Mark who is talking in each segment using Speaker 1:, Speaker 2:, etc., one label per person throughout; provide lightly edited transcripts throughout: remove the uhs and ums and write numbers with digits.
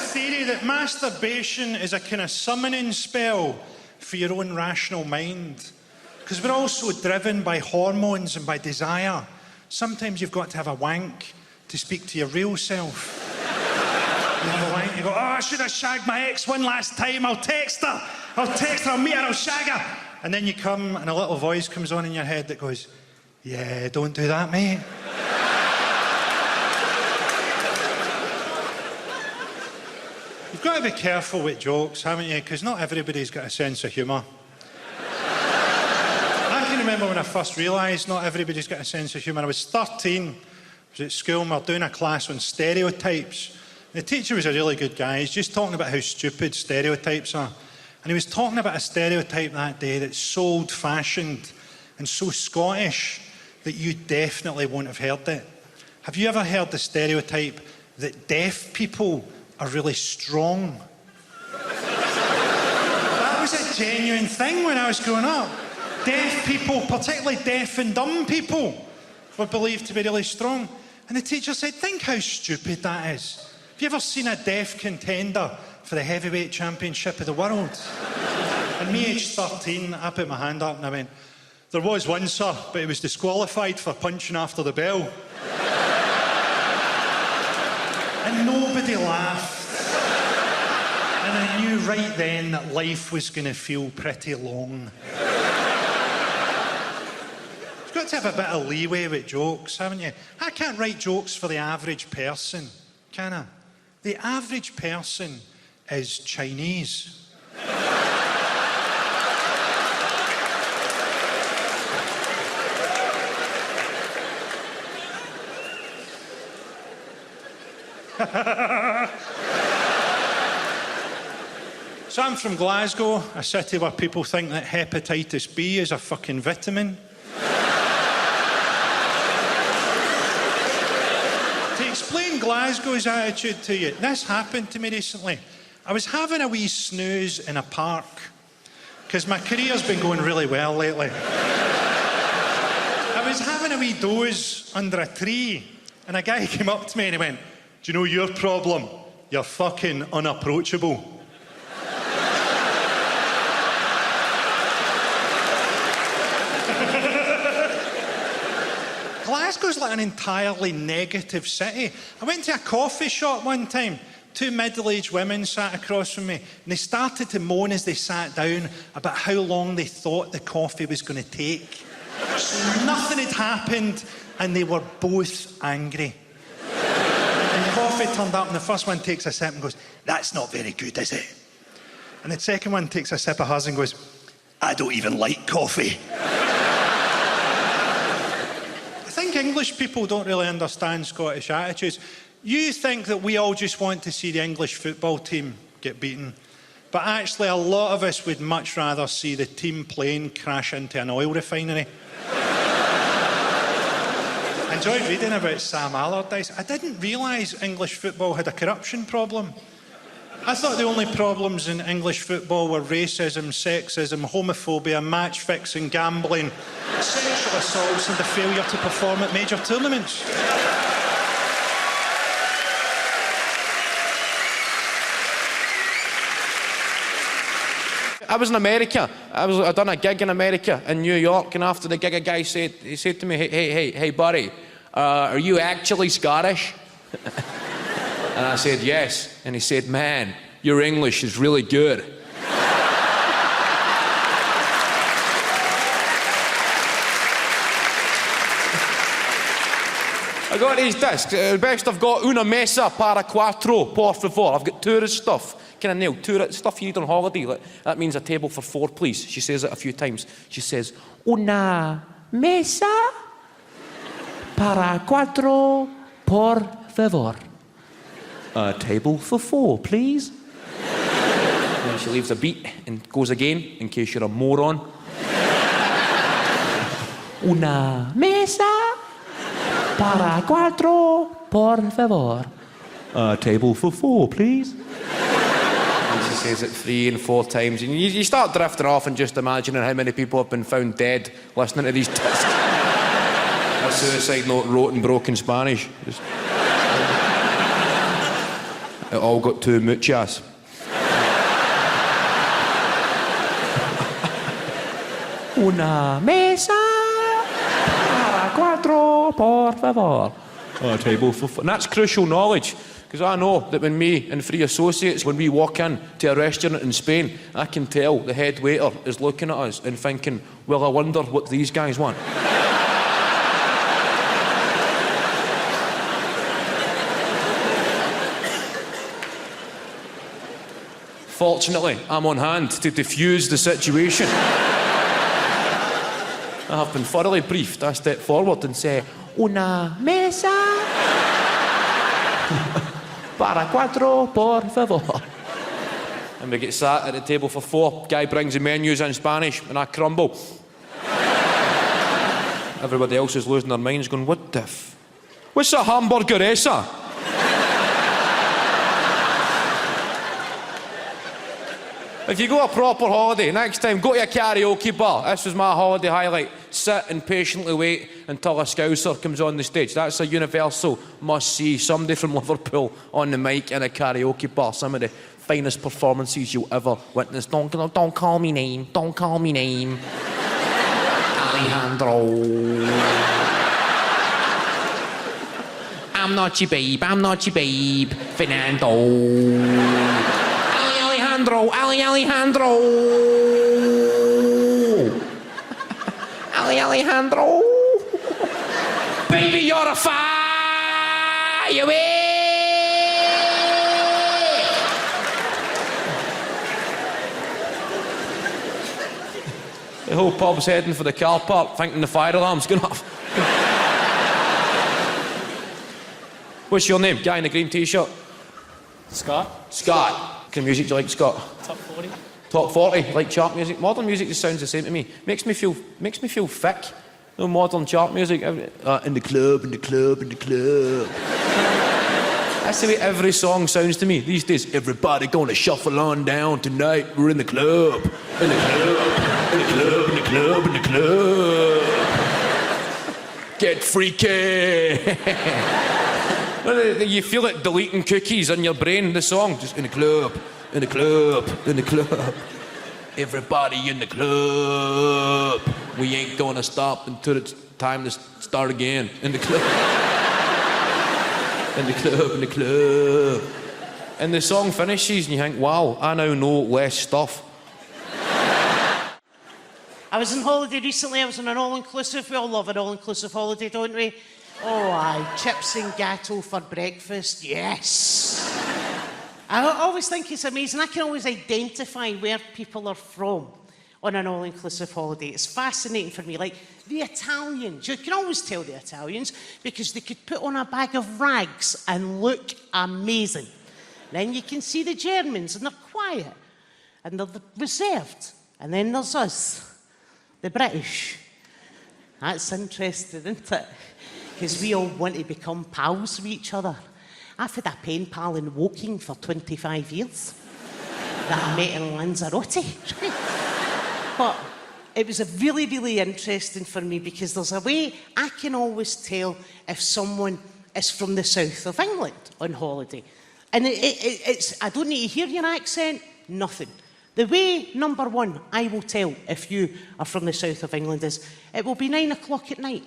Speaker 1: theory that masturbation is a kind of summoning spell for your own rational mind. Because we're all so driven by hormones and by desire. Sometimes you've got to have a wank to speak to your real self. You have a wank, you go, oh, I should have shagged my ex one last time. I'll text her, I'll meet her, I'll shag her. And then you come and a little voice comes on in your head that goes, yeah, don't do that, mate. You've got to be careful with jokes, haven't you? Because not everybody's got a sense of humour. I can remember when I first realised not everybody's got a sense of humour. I was 13, I was at school and we were doing a class on stereotypes. The teacher was a really good guy. He's just talking about how stupid stereotypes are. And he was talking about a stereotype that day that's so old-fashioned and so Scottish that you definitely won't have heard it. Have you ever heard the stereotype that deaf people are really strong? That was a genuine thing when I was growing up. Deaf people, particularly deaf and dumb people, were believed to be really strong. And the teacher said, think how stupid that is. Have you ever seen a deaf contender for the heavyweight championship of the world? And me, aged 13, I put my hand up and I went, there was one, sir, but he was disqualified for punching after the bell. And nobody laughed. And I knew right then that life was going to feel pretty long. You've got to have a bit of leeway with jokes, haven't you? I can't write jokes for the average person, can I? The average person is Chinese. So I'm from Glasgow, a city where people think that hepatitis B is a fucking vitamin. To explain Glasgow's attitude to you, this happened to me recently. I was having a wee snooze in a park, because my career's been going really well lately. I was having a wee doze under a tree, and a guy came up to me and he went, do you know your problem? You're fucking unapproachable. Glasgow's like an entirely negative city. I went to a coffee shop one time. Two middle-aged women sat across from me and they started to moan as they sat down about how long they thought the coffee was going to take. So nothing had happened and they were both angry. And the coffee turned up and the first one takes a sip and goes, that's not very good, is it? And the second one takes a sip of hers and goes, I don't even like coffee. I think English people don't really understand Scottish attitudes. You think that we all just want to see the English football team get beaten. But actually, a lot of us would much rather see the team plane crash into an oil refinery. I enjoyed reading about Sam Allardyce. I didn't realise English football had a corruption problem. I thought the only problems in English football were racism, sexism, homophobia, match-fixing, gambling, sexual assaults and the failure to perform at major tournaments.
Speaker 2: I was in America. I done a gig in America, in New York, and after the gig, a guy said to me, hey, buddy, are you actually Scottish? And I said, yes. And he said, man, your English is really good. I got these discs. Best I've got una mesa para quattro, por favor. I've got tourist stuff. Kind of nailed. Tourist stuff you need on holiday. Like, that means a table for four, please. She says it a few times. She says, una mesa para quattro, por favor. A table for four, please. And then she leaves a beat and goes again, in case you're a moron. Una mesa para quattro, por favor. A table for four, please. And she says it 3 and 4 times, and you start drifting off and just imagining how many people have been found dead listening to these discs. A suicide note wrote in broken Spanish. It all got too muchas. Una mesa para cuatro, por favor. Oh, table for four. And that's crucial knowledge, because I know that when me and three associates, when we walk in to a restaurant in Spain, I can tell the head waiter is looking at us and thinking, well, I wonder what these guys want. Fortunately, I'm on hand to defuse the situation. I have been thoroughly briefed. I step forward and say, una mesa para cuatro, por favor. And we get sat at the table for four. Guy brings the menus in Spanish, and I crumble. Everybody else is losing their minds, going, what the f... What's a hamburguesa? If you go a proper holiday, next time, go to a karaoke bar. This was my holiday highlight. Sit and patiently wait until a Scouser comes on the stage. That's a universal must-see. Somebody from Liverpool on the mic in a karaoke bar. Some of the finest performances you'll ever witness. Don't call me name. Don't call me name. Alejandro. I'm not your babe. I'm not your babe. Fernando. Alejandro. Alejandro. Baby, you're a firework. The whole pub's heading for the car park, thinking the fire alarm's going off. What's your name? Guy in the green t-shirt.
Speaker 3: Scott.
Speaker 2: Scott. What kind of music do you like, Scott?
Speaker 3: Top 40.
Speaker 2: Top 40, like chart music. Modern music just sounds the same to me. Makes me feel thick. No modern chart music. In the club. That's the way every song sounds to me these days. Everybody gonna shuffle on down tonight. We're in the club. In the club. Get freaky. You feel it deleting cookies in your brain, the song. Just in the club. Everybody in the club. We ain't gonna stop until it's time to start again. In the club. In the club. And the song finishes and you think, wow, I now know less stuff.
Speaker 4: I was on holiday recently. I was on an all-inclusive. We all love an all-inclusive holiday, don't we? Oh, aye. Chips and gateau for breakfast. Yes. I always think it's amazing. I can always identify where people are from on an all-inclusive holiday. It's fascinating for me. Like, the Italians. You can always tell the Italians because they could put on a bag of rags and look amazing. Then you can see the Germans, and they're quiet. And they're reserved. And then there's us. The British. That's interesting, isn't it? Because we all want to become pals with each other. I've had a pen pal in Woking for 25 years that I met in Lanzarote. But it was a really, really interesting for me because there's a way I can always tell if someone is from the south of England on holiday. And it's I don't need to hear your accent, nothing. The way, number one, I will tell if you are from the south of England is it will be 9 o'clock at night.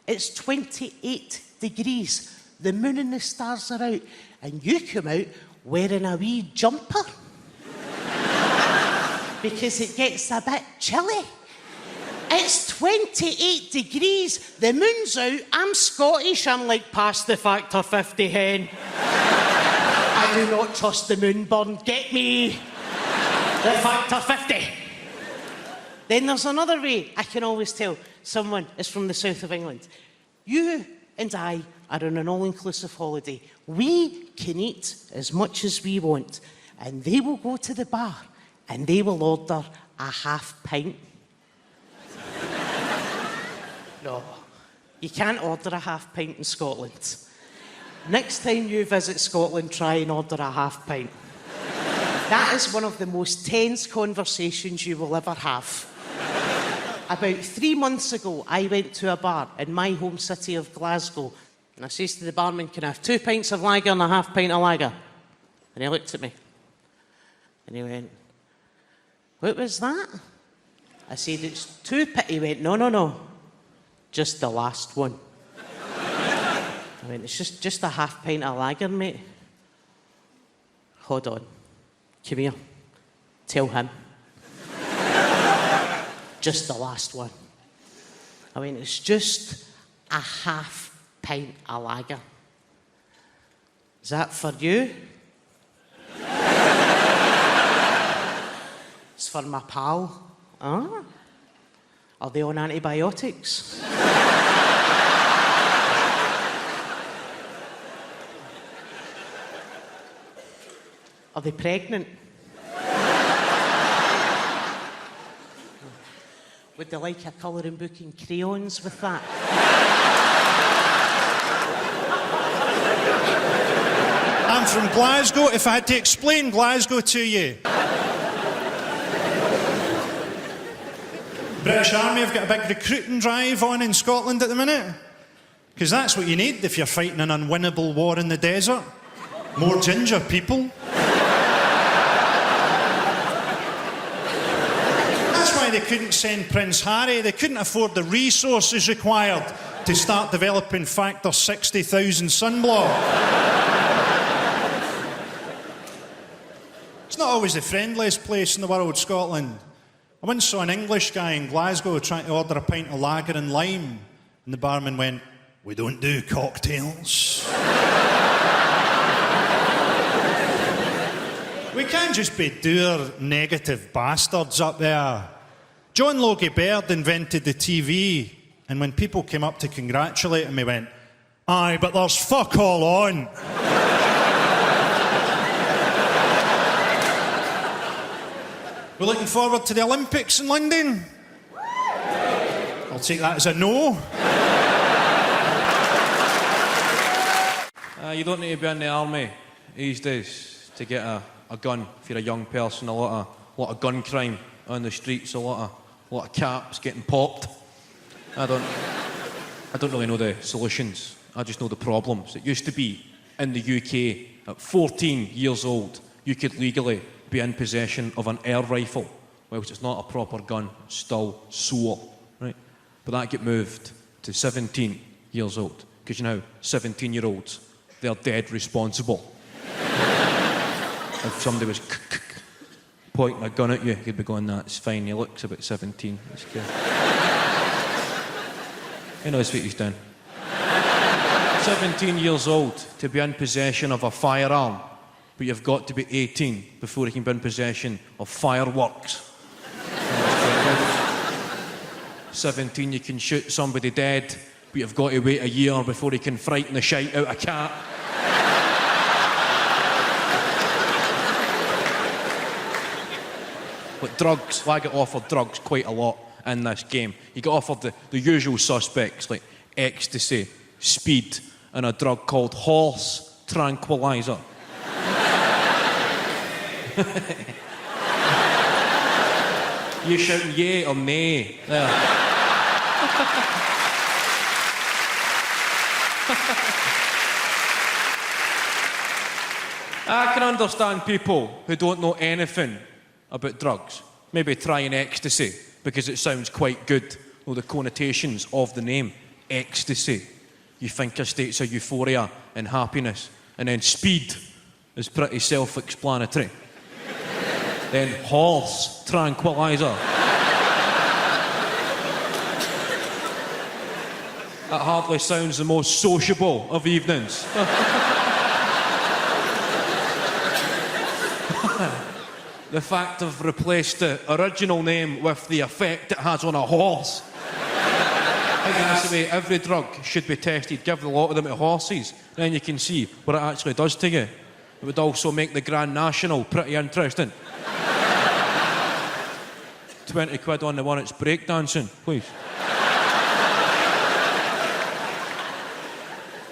Speaker 4: It's 28 degrees. The moon and the stars are out. And you come out wearing a wee jumper. Because it gets a bit chilly. It's 28 degrees. The moon's out. I'm Scottish. I'm like, past the factor 50 hen. I do not trust the moon burn. Get me the factor 50. Then there's another way I can always tell someone is from the south of England. You and I are on an all-inclusive holiday. We can eat as much as we want. And they will go to the bar and they will order a half pint. No, you can't order a half pint in Scotland. Next time you visit Scotland, try and order a half pint. That is one of the most tense conversations you will ever have. About 3 months ago, I went to a bar in my home city of Glasgow. And I says to the barman, can I have 2 pints of lager and a half pint of lager? And he looked at me. And he went, what was that? I said, it's 2 pit. He went, no. Just the last one. I went, it's just a half pint of lager, mate. Hold on. Come here. Tell him. Just the last one. I went, it's just a half pint of lager. Is that for you? It's for my pal. Ah. Are they on antibiotics? Are they pregnant? Would they like a colouring book and crayons with that?
Speaker 1: I'm from Glasgow. If I had to explain Glasgow to you. British Army have got a big recruiting drive on in Scotland at the minute. Because that's what you need if you're fighting an unwinnable war in the desert. More ginger people. That's why they couldn't send Prince Harry. They couldn't afford the resources required to start developing factor 60,000 sunblock. It's not always the friendliest place in the world, Scotland. I once saw an English guy in Glasgow trying to order a pint of lager and lime, and the barman went, "We don't do cocktails." We can't just be dour, negative bastards up there. John Logie Baird invented the TV, and when people came up to congratulate him, he went, "Aye, but there's fuck all on." We're looking forward to the Olympics in London. I'll take that as a no.
Speaker 2: You don't need to be in the army these days to get a gun if you're a young person. A lot of gun crime on the streets, a lot of caps getting popped. I don't really know the solutions. I just know the problems. It used to be in the UK at 14 years old you could legally be in possession of an air rifle. Well, it's not a proper gun, it's still SWAT, right? But that get moved to 17 years old, because you know, 17-year-olds, they're dead responsible. If somebody was pointing a gun at you, you'd be going, "That's fine, he looks about 17. He's good." He knows what he's done. 17 years old to be in possession of a firearm, but you've got to be 18 before you can be in possession of fireworks. 17, you can shoot somebody dead, but you've got to wait a year before you can frighten the shite out of a cat. But drugs, I get offered drugs quite a lot in this game. You get offered the usual suspects like ecstasy, speed, and a drug called horse tranquilizer. You shouting yay or nay? There. I can understand people who don't know anything about drugs. Maybe trying ecstasy because it sounds quite good. Well, the connotations of the name, ecstasy. You think of states of euphoria and happiness. And then speed is pretty self-explanatory. Then horse tranquilizer. That hardly sounds the most sociable of evenings. The fact I've replaced the original name with the effect it has on a horse. I think that's the way every drug should be tested. Give a lot of them to horses, then you can see what it actually does to you. It would also make the Grand National pretty interesting. 20 quid on the one that's breakdancing, please.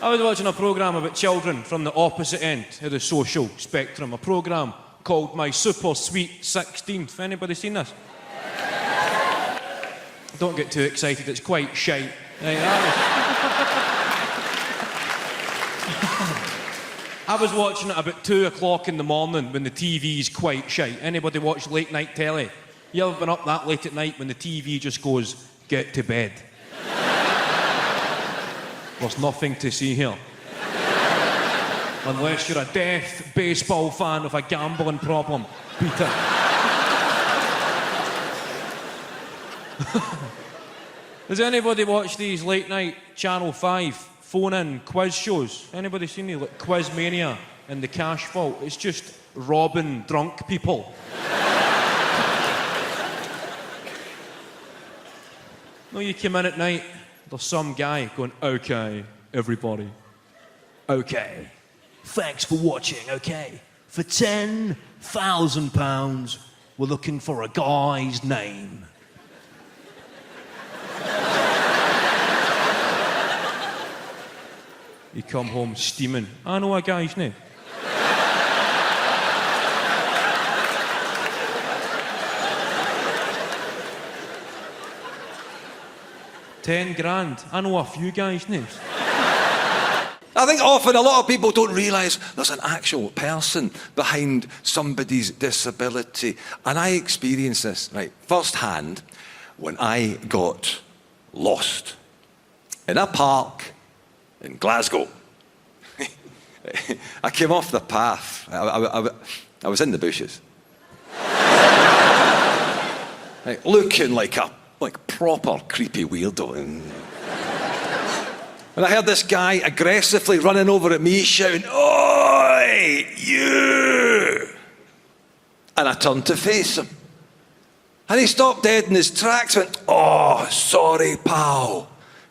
Speaker 2: I was watching a programme about children from the opposite end of the social spectrum. A programme called My Super Sweet 16th. Anybody seen this? Don't get too excited, it's quite shite. I I was watching it about 2 o'clock in the morning when the TV's quite shite. Anybody watch late night telly? You ever been up that late at night when the TV just goes, get to bed? There's nothing to see here. Unless you're a deaf baseball fan with a gambling problem. Peter. Has anybody watched these late night Channel 5 phone-in quiz shows? Anybody seen these, like Quiz Mania and The Cash Vault? It's just robbing drunk people. No, you come in at night, there's some guy going, okay, everybody, okay. Thanks for watching, okay. For £10,000, we're looking for a guy's name. You come home steaming. I know a guy's name. £10,000. I know a few guys' names.
Speaker 5: I think often a lot of people don't realise there's an actual person behind somebody's disability. And I experienced this, right, firsthand when I got lost in a park in Glasgow. I came off the path. I was in the bushes. Right, looking like a proper creepy weirdo. And I heard this guy aggressively running over at me, shouting, "Oi, you!" And I turned to face him. And he stopped dead in his tracks, went, "Oh, sorry, pal.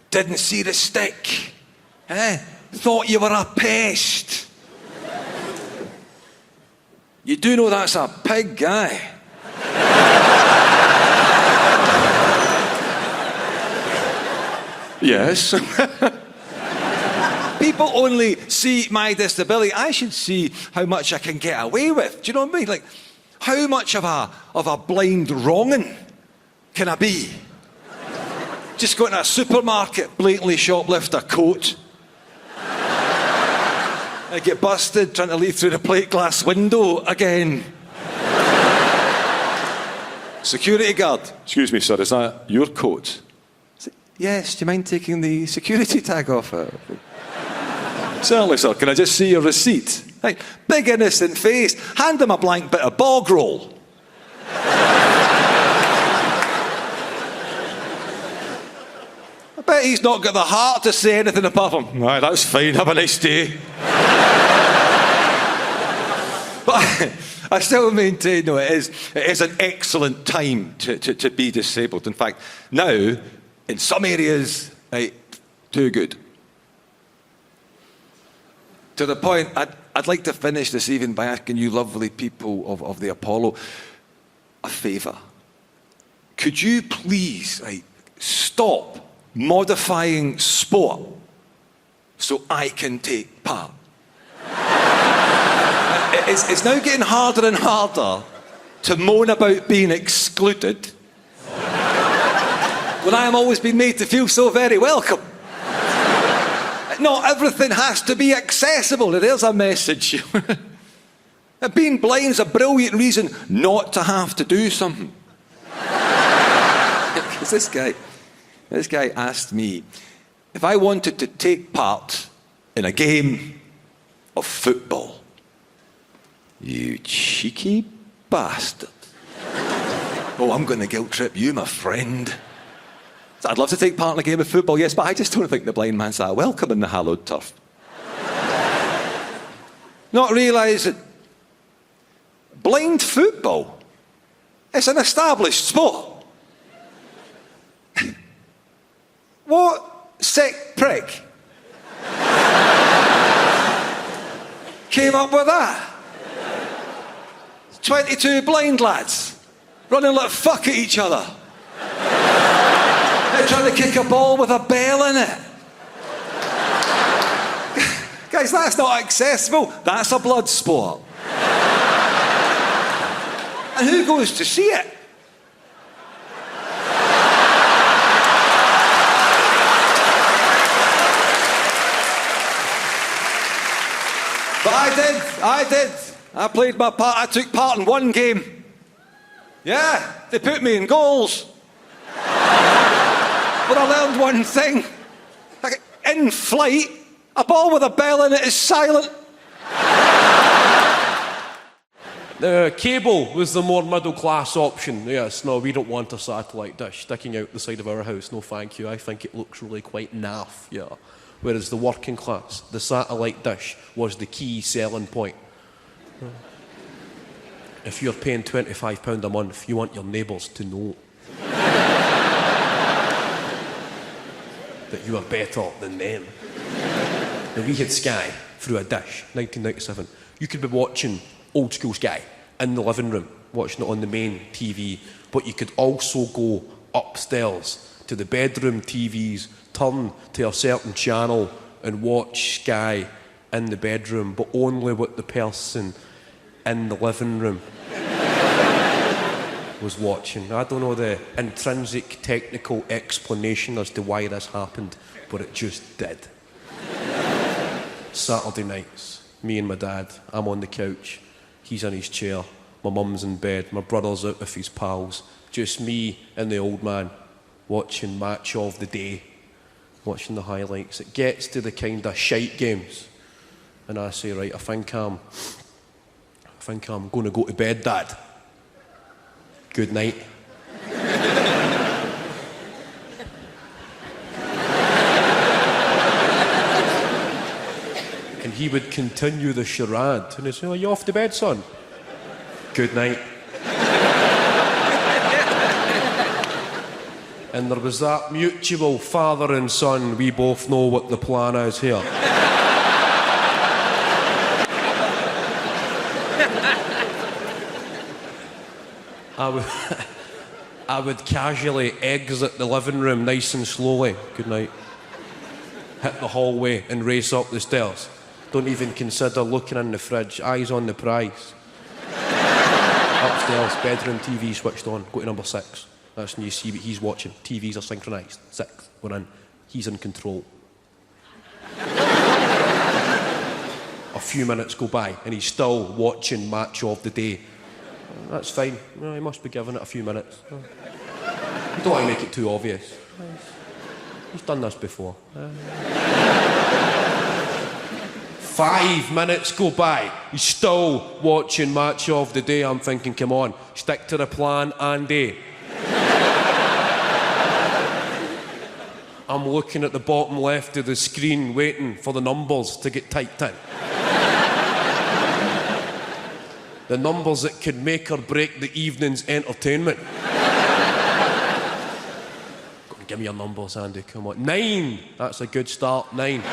Speaker 5: Didn't see the stick. Thought you were a pest." You do know that's a pig guy. Yes. People only see my disability. I should see how much I can get away with. Do you know what I mean? Like, how much of a blind wronging can I be? Just go into a supermarket, blatantly shoplift a coat. I get busted trying to leave through the plate glass window again. Security guard. "Excuse me, sir, is that your coat?" "Yes, do you mind taking the security tag off it?" "Certainly, sir. Can I just see your receipt?" Like, big innocent face. Hand him a blank bit of bog roll. I bet he's not got the heart to say anything apart from, "Right, that's fine, have a nice day." But I still maintain, no, it is an excellent time to be disabled. In fact, now, in some areas, right, too good. To the point, I'd like to finish this evening by asking you lovely people of the Apollo a favour. Could you please, right, stop modifying sport so I can take part? It's now getting harder and harder to moan about being excluded when I am always being made to feel so very welcome. Not everything has to be accessible. There's a message. Being blind's a brilliant reason not to have to do something. Because this guy asked me if I wanted to take part in a game of football. You cheeky bastard. Oh, I'm going to guilt trip you, my friend. I'd love to take part in a game of football, yes, but I just don't think the blind man's that welcome in the hallowed turf. Not realising blind football, it's an established sport. What sick prick came up with that? 22 blind lads running like fuck at each other. They're trying to kick a ball with a bell in it. Guys, that's not accessible. That's a blood sport. And who goes to see it? But I did. I played my part. I took part in one game. Yeah, they put me in goals. But I learned one thing. In flight, a ball with a bell in it is silent.
Speaker 2: The cable was the more middle-class option. Yes, no, we don't want a satellite dish sticking out the side of our house. No, thank you. I think it looks really quite naff, yeah. Whereas the working class, the satellite dish was the key selling point. If you're paying £25 a month, you want your neighbours to know that you are better than them. Now, we had Sky through a dish, 1997. You could be watching old school Sky in the living room, watching it on the main TV, but you could also go upstairs to the bedroom TVs, turn to a certain channel and watch Sky in the bedroom, but only what the person in the living room was watching. I don't know the intrinsic technical explanation as to why this happened, but it just did. Saturday nights, me and my dad, I'm on the couch, he's in his chair, my mum's in bed, my brother's out with his pals, just me and the old man watching Match of the Day, watching the highlights. It gets to the kind of shite games, and I say, right, I think I'm going to go to bed, Dad. Good night. And he would continue the charade, and he'd say, "Are you off to bed, son?" Good night. And there was that mutual father and son, we both know what the plan is here. I would casually exit the living room nice and slowly. Good night. Hit the hallway and race up the stairs. Don't even consider looking in the fridge. Eyes on the prize. Upstairs, bedroom TV switched on. Go to number 6. That's when you see what he's watching. TVs are synchronised. 6, we're in. He's in control. A few minutes go by and he's still watching Match of the Day. That's fine. Well, he must be giving it a few minutes. You don't want to make it too obvious. He's done this before. 5 minutes go by. He's still watching Match of the Day. I'm thinking, come on, stick to the plan, Andy. I'm looking at the bottom left of the screen, waiting for the numbers to get typed in. The numbers that could make or break the evening's entertainment. Go on, give me your numbers, Andy, come on. 9, that's a good start, 9.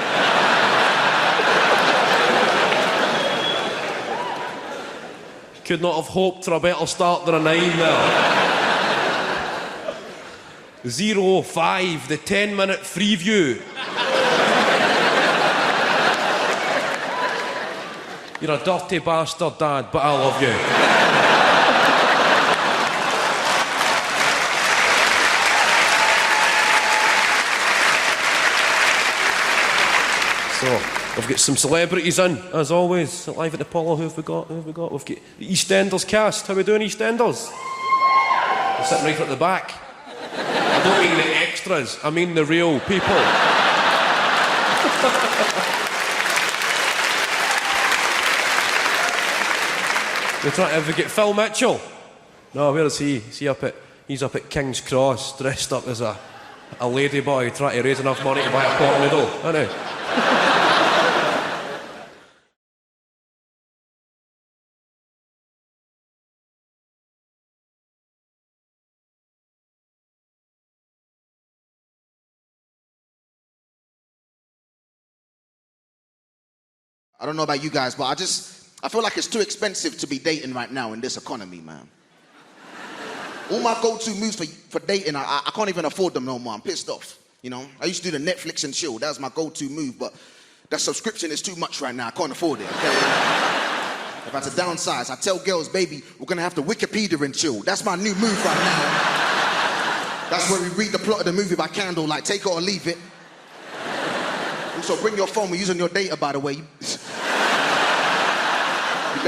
Speaker 2: Could not have hoped for a better start than a 9 there. 0, 5, the 10-minute free view. You're a dirty bastard, Dad, but I love you. So, we've got some celebrities in, as always. Live at the Apollo, who have we got? We've got the EastEnders cast. How are we doing, EastEnders? They're sitting right at the back. I don't mean the extras, I mean the real people. We're trying to ever get Phil Mitchell. No, where is he? He's up at King's Cross, dressed up as a ladyboy, trying to raise enough money to buy a pot noodle, isn't he?
Speaker 6: I don't know about you guys, but I feel like it's too expensive to be dating right now in this economy, man. All my go-to moves for dating, I can't even afford them no more. I'm pissed off, you know. I used to do the Netflix and chill. That was my go-to move, but that subscription is too much right now. I can't afford it, okay? If I had to downsize, I tell girls, baby, we're gonna have to Wikipedia and chill. That's my new move right now. That's where we read the plot of the movie by candlelight, take it or leave it. Also, bring your phone, we're using your data, by the way. You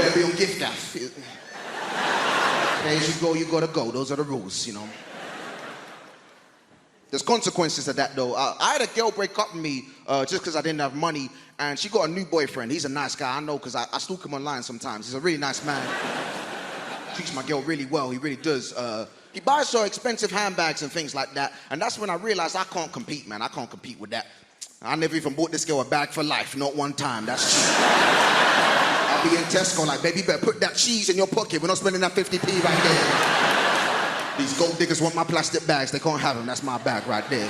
Speaker 6: better be on gift app. As you go, you gotta go. Those are the rules, you know. There's consequences to that, though. I had a girl break up with me just because I didn't have money, and she got a new boyfriend. He's a nice guy, I know, because I stalk him online sometimes. He's a really nice man. Treats my girl really well, he really does. He buys her expensive handbags and things like that, and that's when I realized I can't compete, man. I can't compete with that. I never even bought this girl a bag for life, not one time. That's cheap. I'll be in Tesco like, baby, you better put that cheese in your pocket. We're not spending that 50p right there. These gold diggers want my plastic bags. They can't have them. That's my bag right there.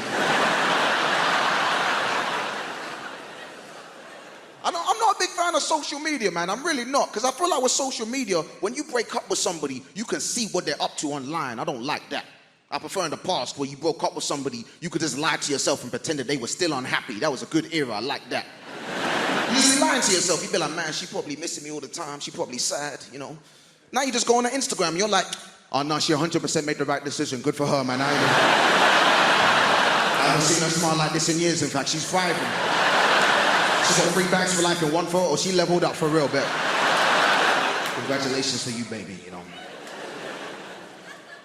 Speaker 6: I'm not a big fan of social media, man. I'm really not. Because I feel like with social media, when you break up with somebody, you can see what they're up to online. I don't like that. I prefer in the past where you broke up with somebody, you could just lie to yourself and pretend that they were still unhappy. That was a good era. I like that. You just be lying to yourself. You be like, man, she probably missing me all the time. She probably sad, you know. Now you just go on her Instagram and you're like, oh no, she 100% made the right decision. Good for her, man. I haven't seen her smile like this in years. In fact, she's thriving. She's got 3 bags for life in one photo. She leveled up for real, but congratulations to you, baby, you know.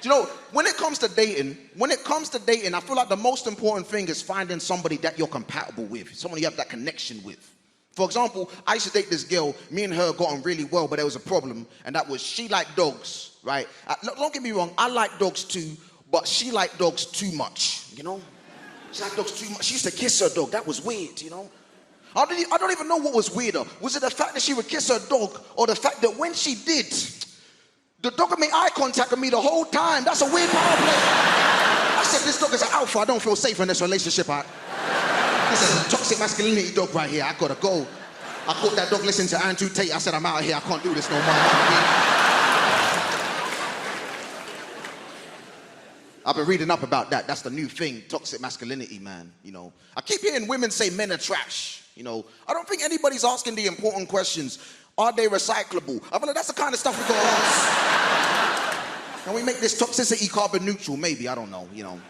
Speaker 6: You know, when it comes to dating, I feel like the most important thing is finding somebody that you're compatible with, someone you have that connection with. For example, I used to date this girl, me and her got on really well, but there was a problem, and that was she liked dogs, right? Don't get me wrong, I like dogs too, but she liked dogs too much, you know? She liked dogs too much. She used to kiss her dog, that was weird, you know? I don't even know what was weirder. Was it the fact that she would kiss her dog, or the fact that when she did, the dog would make eye contact with me the whole time? That's a weird power play. I said, this dog is an alpha, I don't feel safe in this relationship. This is a toxic masculinity dog right here. I gotta go. I caught that dog listening to Andrew Tate. I said, I'm out of here. I can't do this no more. I've been reading up about that. That's the new thing, toxic masculinity, man. You know, I keep hearing women say men are trash. You know, I don't think anybody's asking the important questions. Are they recyclable? I feel like that's the kind of stuff we gotta ask. Can we make this toxicity carbon neutral? Maybe, I don't know, you know.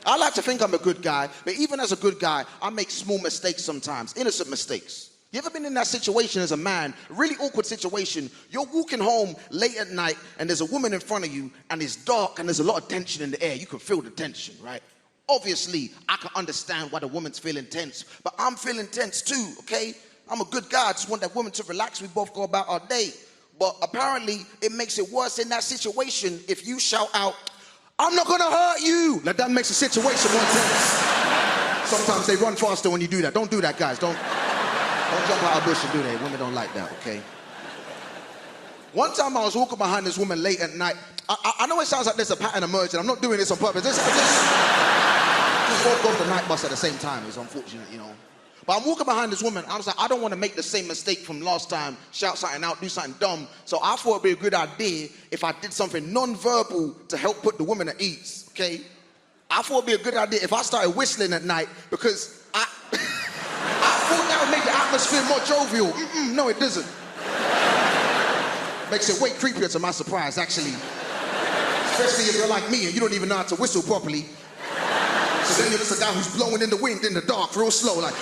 Speaker 6: I like to think I'm a good guy, but even as a good guy, I make small mistakes sometimes, innocent mistakes. You ever been in that situation as a man, a really awkward situation, you're walking home late at night and there's a woman in front of you and it's dark and there's a lot of tension in the air. You can feel the tension, right? Obviously, I can understand why the woman's feeling tense, but I'm feeling tense too, okay? I'm a good guy, I just want that woman to relax, we both go about our day. But apparently, it makes it worse in that situation if you shout out, I'm not gonna hurt you. Like that makes the situation more tense. Sometimes they run faster when you do that. Don't do that, guys. Don't jump out of a bush and do that. Women don't like that, okay? One time I was walking behind this woman late at night. I know it sounds like there's a pattern emerging. I'm not doing this on purpose. Just woke off the night bus at the same time. It was unfortunate, you know. But I'm walking behind this woman. I was like, I don't want to make the same mistake from last time, shout something out, do something dumb. So I thought it'd be a good idea if I did something non-verbal to help put the woman at ease, okay? I thought it'd be a good idea if I started whistling at night because I thought that would make the atmosphere more jovial. No, it doesn't. Makes it way creepier to my surprise, actually. Especially if you're like me and you don't even know how to whistle properly. So then you're just a guy who's blowing in the wind in the dark, real slow, like.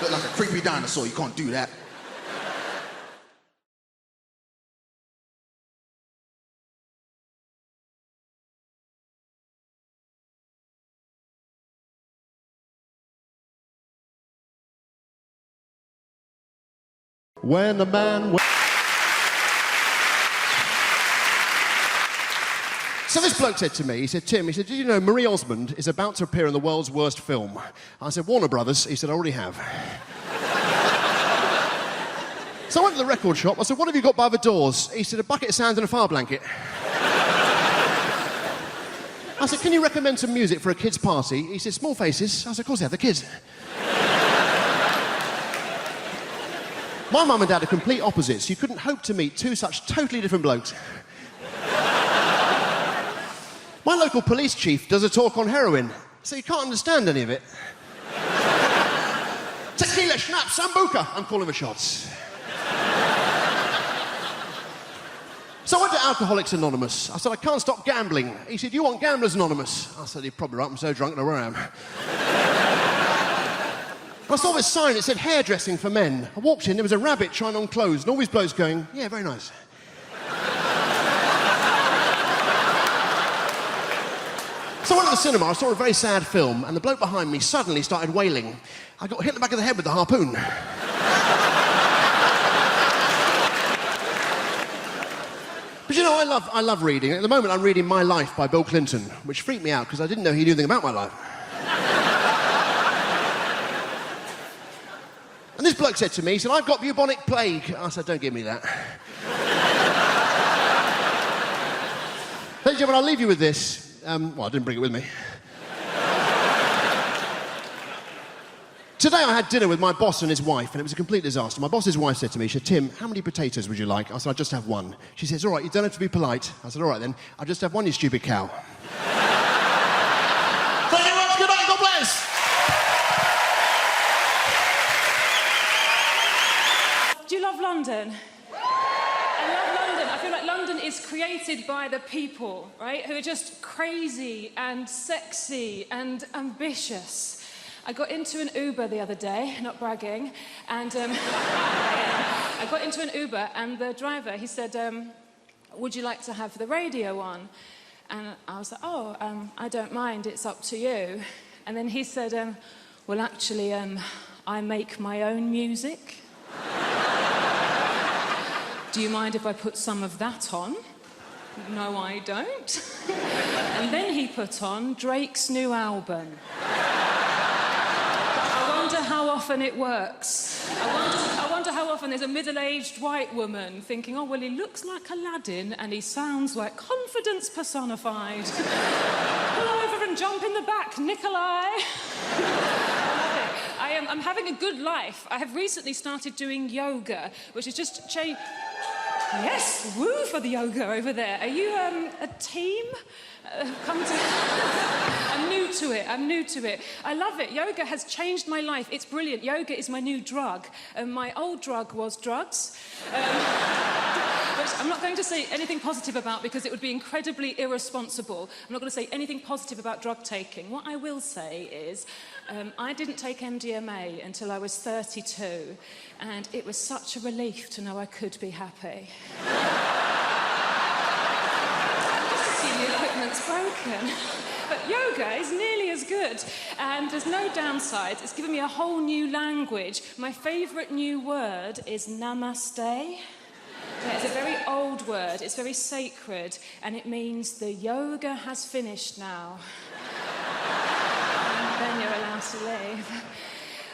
Speaker 6: Look like a creepy dinosaur, you can't do that.
Speaker 7: When a man... So this bloke said to me, he said, Tim, he said, did you know Marie Osmond is about to appear in the world's worst film? I said, Warner Brothers. He said, I already have. So I went to the record shop. I said, what have you got by the doors? He said, a bucket of sand and a fire blanket. I said, can you recommend some music for a kid's party? He said, Small Faces. I said, of course they have, the kids. My mum and dad are complete opposites. You couldn't hope to meet two such totally different blokes. My local police chief does a talk on heroin, so you can't understand any of it. Tequila, schnapps, sambuca. I'm calling the shots. So I went to Alcoholics Anonymous. I said, I can't stop gambling. He said, you want Gamblers Anonymous? I said, you're probably right, I'm so drunk, I know where I am. I saw this sign, it said hairdressing for men. I walked in, there was a rabbit trying on clothes, and all these blokes going, yeah, very nice. So I went to the cinema, I saw a very sad film, and the bloke behind me suddenly started wailing. I got hit in the back of the head with the harpoon. But you know, I love reading. At the moment, I'm reading My Life by Bill Clinton, which freaked me out because I didn't know he knew anything about my life. And this bloke said to me, he said, I've got bubonic plague. I said, don't give me that. Ladies and gentlemen, I'll leave you with this. Well, I didn't bring it with me. Today I had dinner with my boss and his wife, and it was a complete disaster. My boss's wife said to me, she said, Tim, how many potatoes would you like? I said, I'll just have one. She says, all right, you don't have to be polite. I said, all right then, I'll just have one, you stupid cow. Thank you very much, good night, God bless.
Speaker 8: Do you love London? I love London. I feel like London is created by the people, right? Who are just crazy and sexy and ambitious. I got into an Uber the other day, not bragging, and I got into an Uber and the driver, he said, would you like to have the radio on? And I was like, oh, I don't mind, it's up to you. And then he said, well, actually, I make my own music. Do you mind if I put some of that on? No, I don't. And then he put on Drake's new album. I wonder how often it works. I wonder how often there's a middle-aged white woman thinking, oh, well, he looks like Aladdin and he sounds like confidence personified. Pull over and jump in the back, Nikolai. I'm having a good life. I have recently started doing yoga, which is just Yes, woo for the yoga over there. Are you a team? I'm new to it. I love it. Yoga has changed my life. It's brilliant. Yoga is my new drug. My old drug was drugs. Which I'm not going to say anything positive about because it would be incredibly irresponsible. I'm not going to say anything positive about drug taking. What I will say is I didn't take MDMA until I was 32, and it was such a relief to know I could be happy. Just assume the equipment's broken. But yoga is nearly as good, and there's no downsides. It's given me a whole new language. My favourite new word is namaste. Yeah, it's a very old word, it's very sacred, and it means the yoga has finished now. And then you're allowed to leave.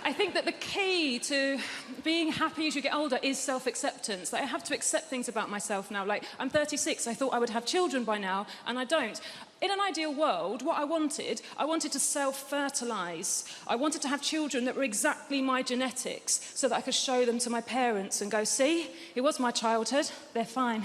Speaker 8: I think that the key to being happy as you get older is self-acceptance. Like, I have to accept things about myself now. Like, I'm 36, I thought I would have children by now, and I don't. In an ideal world, what I wanted to self-fertilise. I wanted to have children that were exactly my genetics so that I could show them to my parents and go, see, it was my childhood, they're fine.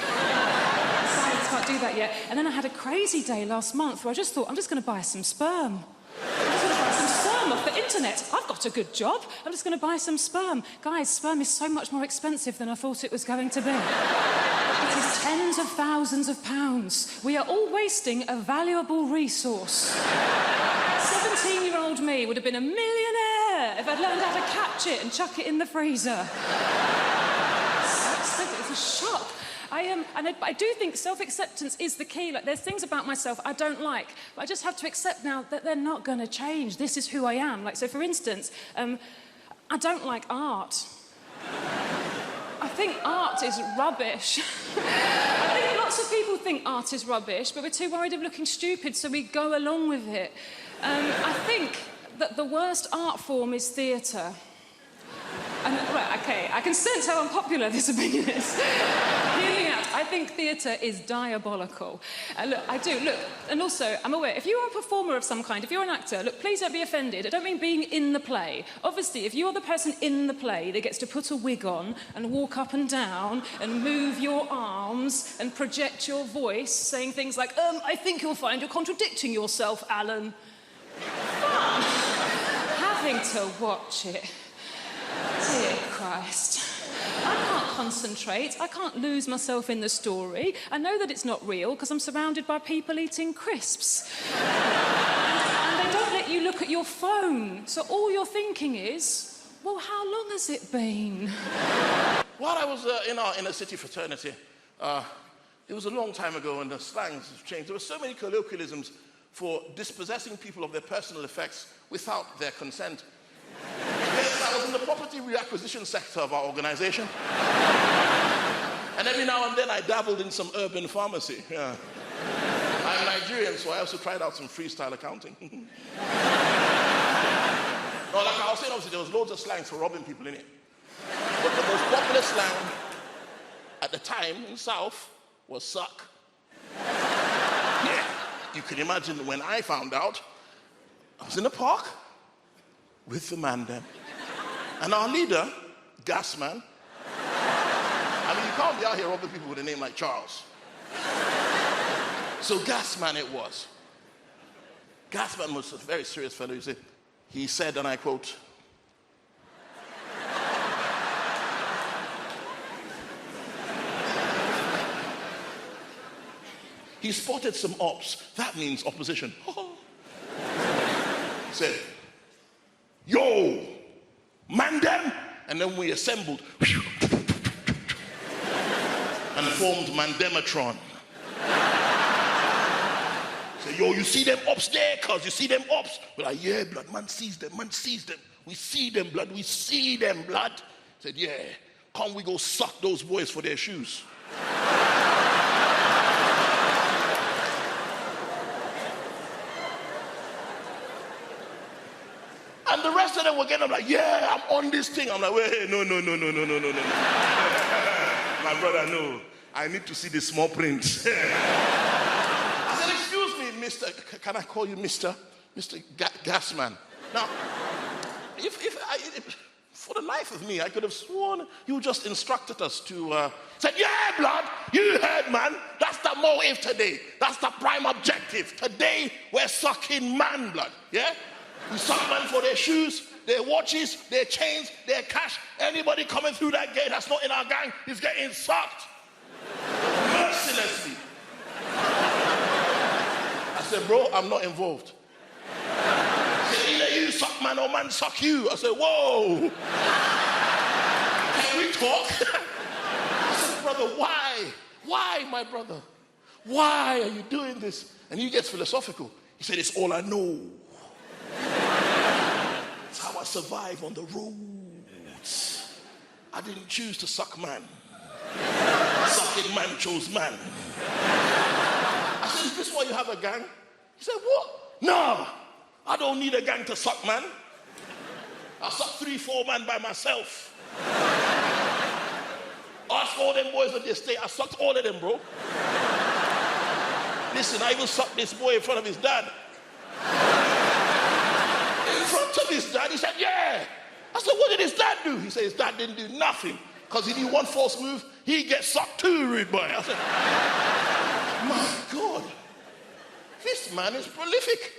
Speaker 8: Science can't do that yet. And then I had a crazy day last month where I just thought, I'm just going to buy some sperm. I'm just going to buy some sperm off the internet. I've got a good job. I'm just going to buy some sperm. Guys, sperm is so much more expensive than I thought it was going to be. It is tens of thousands of pounds. We are all wasting a valuable resource. 17-year-old me would have been a millionaire if I'd learned how to catch it and chuck it in the freezer. It's a shock. And I do think self-acceptance is the key. Like, there's things about myself I don't like, but I just have to accept now that they're not going to change. This is who I am. Like, so for instance, I don't like art. I think art is rubbish. I think lots of people think art is rubbish, but we're too worried of looking stupid, so we go along with it. I think that the worst art form is theatre. Right, okay, I can sense how unpopular this opinion is. Hear me out. I think theatre is diabolical. Look, I do, look, and also, I'm aware, if you are a performer of some kind, if you're an actor, look, please don't be offended. I don't mean being in the play. Obviously, if you're the person in the play that gets to put a wig on and walk up and down and move your arms and project your voice, saying things like, I think you'll find you're contradicting yourself, Alan. Fun. Having to watch it. Dear Christ. I can't concentrate. I can't lose myself in the story. I know that it's not real because I'm surrounded by people eating crisps. And they don't let you look at your phone. So all you're thinking is, well, how long has it been?
Speaker 9: While I was in a city fraternity, it was a long time ago and the slangs have changed. There were so many colloquialisms for dispossessing people of their personal effects without their consent. Yes, I was in the property reacquisition sector of our organization. And every now and then I dabbled in some urban pharmacy. Yeah. I'm Nigerian, so I also tried out some freestyle accounting. No, like I was saying, obviously there was loads of slangs for robbing people in it. But the most popular slang at the time in South was suck. Yeah, you can imagine when I found out, I was in the park with the man then. And our leader, Gasman, I mean, you can't be out here robbing people with a name like Charles. So Gasman it was. Gasman was a very serious fellow. He said, and I quote, he spotted some ops. That means opposition. He said, yo, man them. And then we assembled and formed Mandematron. Say, yo, you see them ops there, cuz you see them ops? We're like, yeah, blood, man sees them, man sees them. We see them, blood, we see them, blood. Said, yeah, can't we go suck those boys for their shoes? And the rest of them were getting, I'm like, yeah, I'm on this thing. I'm like, wait, no. My brother, no. I need to see the small print. I said, excuse me, Mr. Can I call you Mr. Gasman? Now, if for the life of me, I could have sworn you just instructed us to, said, yeah, blood, you heard, man. That's the motive today. That's the prime objective. Today, we're sucking man, blood, yeah? We suck man for their shoes, their watches, their chains, their cash. Anybody coming through that gate that's not in our gang is getting sucked. Mercilessly. I said, bro, I'm not involved. He said, either you suck man or man suck you. I said, whoa. Can we talk? I said, brother, why? Why, my brother? Why are you doing this? And he gets philosophical. He said, it's all I know. It's how I survive on the roads. I didn't choose to suck man. Sucking man chose man. I said, is this why you have a gang? He said, what? No, I don't need a gang to suck man. I suck 3-4 man by myself. Ask all them boys on the estate, I sucked all of them, bro. Listen, I even sucked this boy in front of his dad. In front of his dad, he said, yeah. I said, what did his dad do? He said, his dad didn't do nothing. Because he did one false move, he gets sucked too, rude boy. I said, my God, this man is prolific.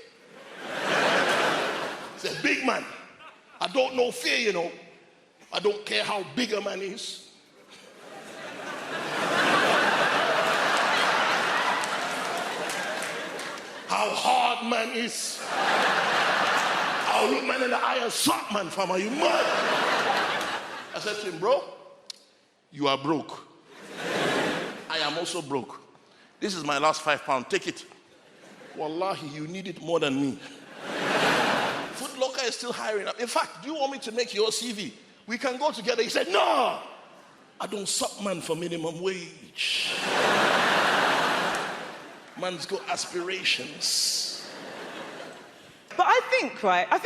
Speaker 9: He said, big man, I don't know fear, you know. I don't care how big a man is. How hard man is. I'll look man in the eye and suck man, fam. Are you mad? I said to him, bro, you are broke. I am also broke. This is my last £5. Take it. Wallahi, you need it more than me. Foot Locker is still hiring up. In fact, do you want me to make your CV? We can go together. He said, no, I don't suck man for minimum wage. Man's got aspirations.
Speaker 10: But I think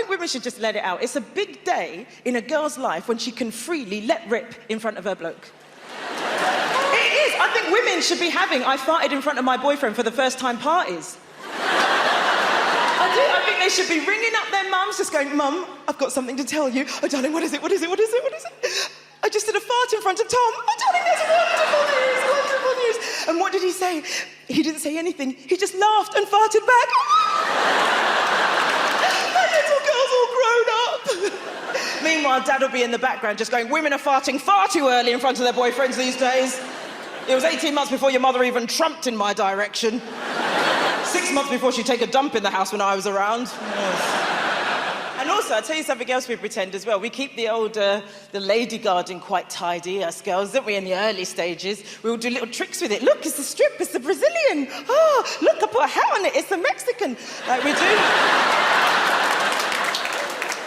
Speaker 10: women should just let it out. It's a big day in a girl's life when she can freely let rip in front of her bloke. It is. I think women should be having I farted in front of my boyfriend for the first time parties. I do. I think they should be ringing up their mums, just going, Mum, I've got something to tell you. Oh, darling, what is it? What is it? What is it? What is it? I just did a fart in front of Tom. Oh, darling, that's wonderful news, wonderful news. And what did he say? He didn't say anything. He just laughed and farted back. My little girl's all grown up. Meanwhile, Dad will be in the background just going, women are farting far too early in front of their boyfriends these days. It was 18 months before your mother even trumped in my direction. 6 months before she'd take a dump in the house when I was around. Yes. And also, I'll tell you something else we pretend as well. We keep the old, the lady garden quite tidy, us girls, don't we, in the early stages? We all do little tricks with it. Look, it's the strip, it's the Brazilian. Oh, look, I put a hat on it, it's the Mexican. Like, we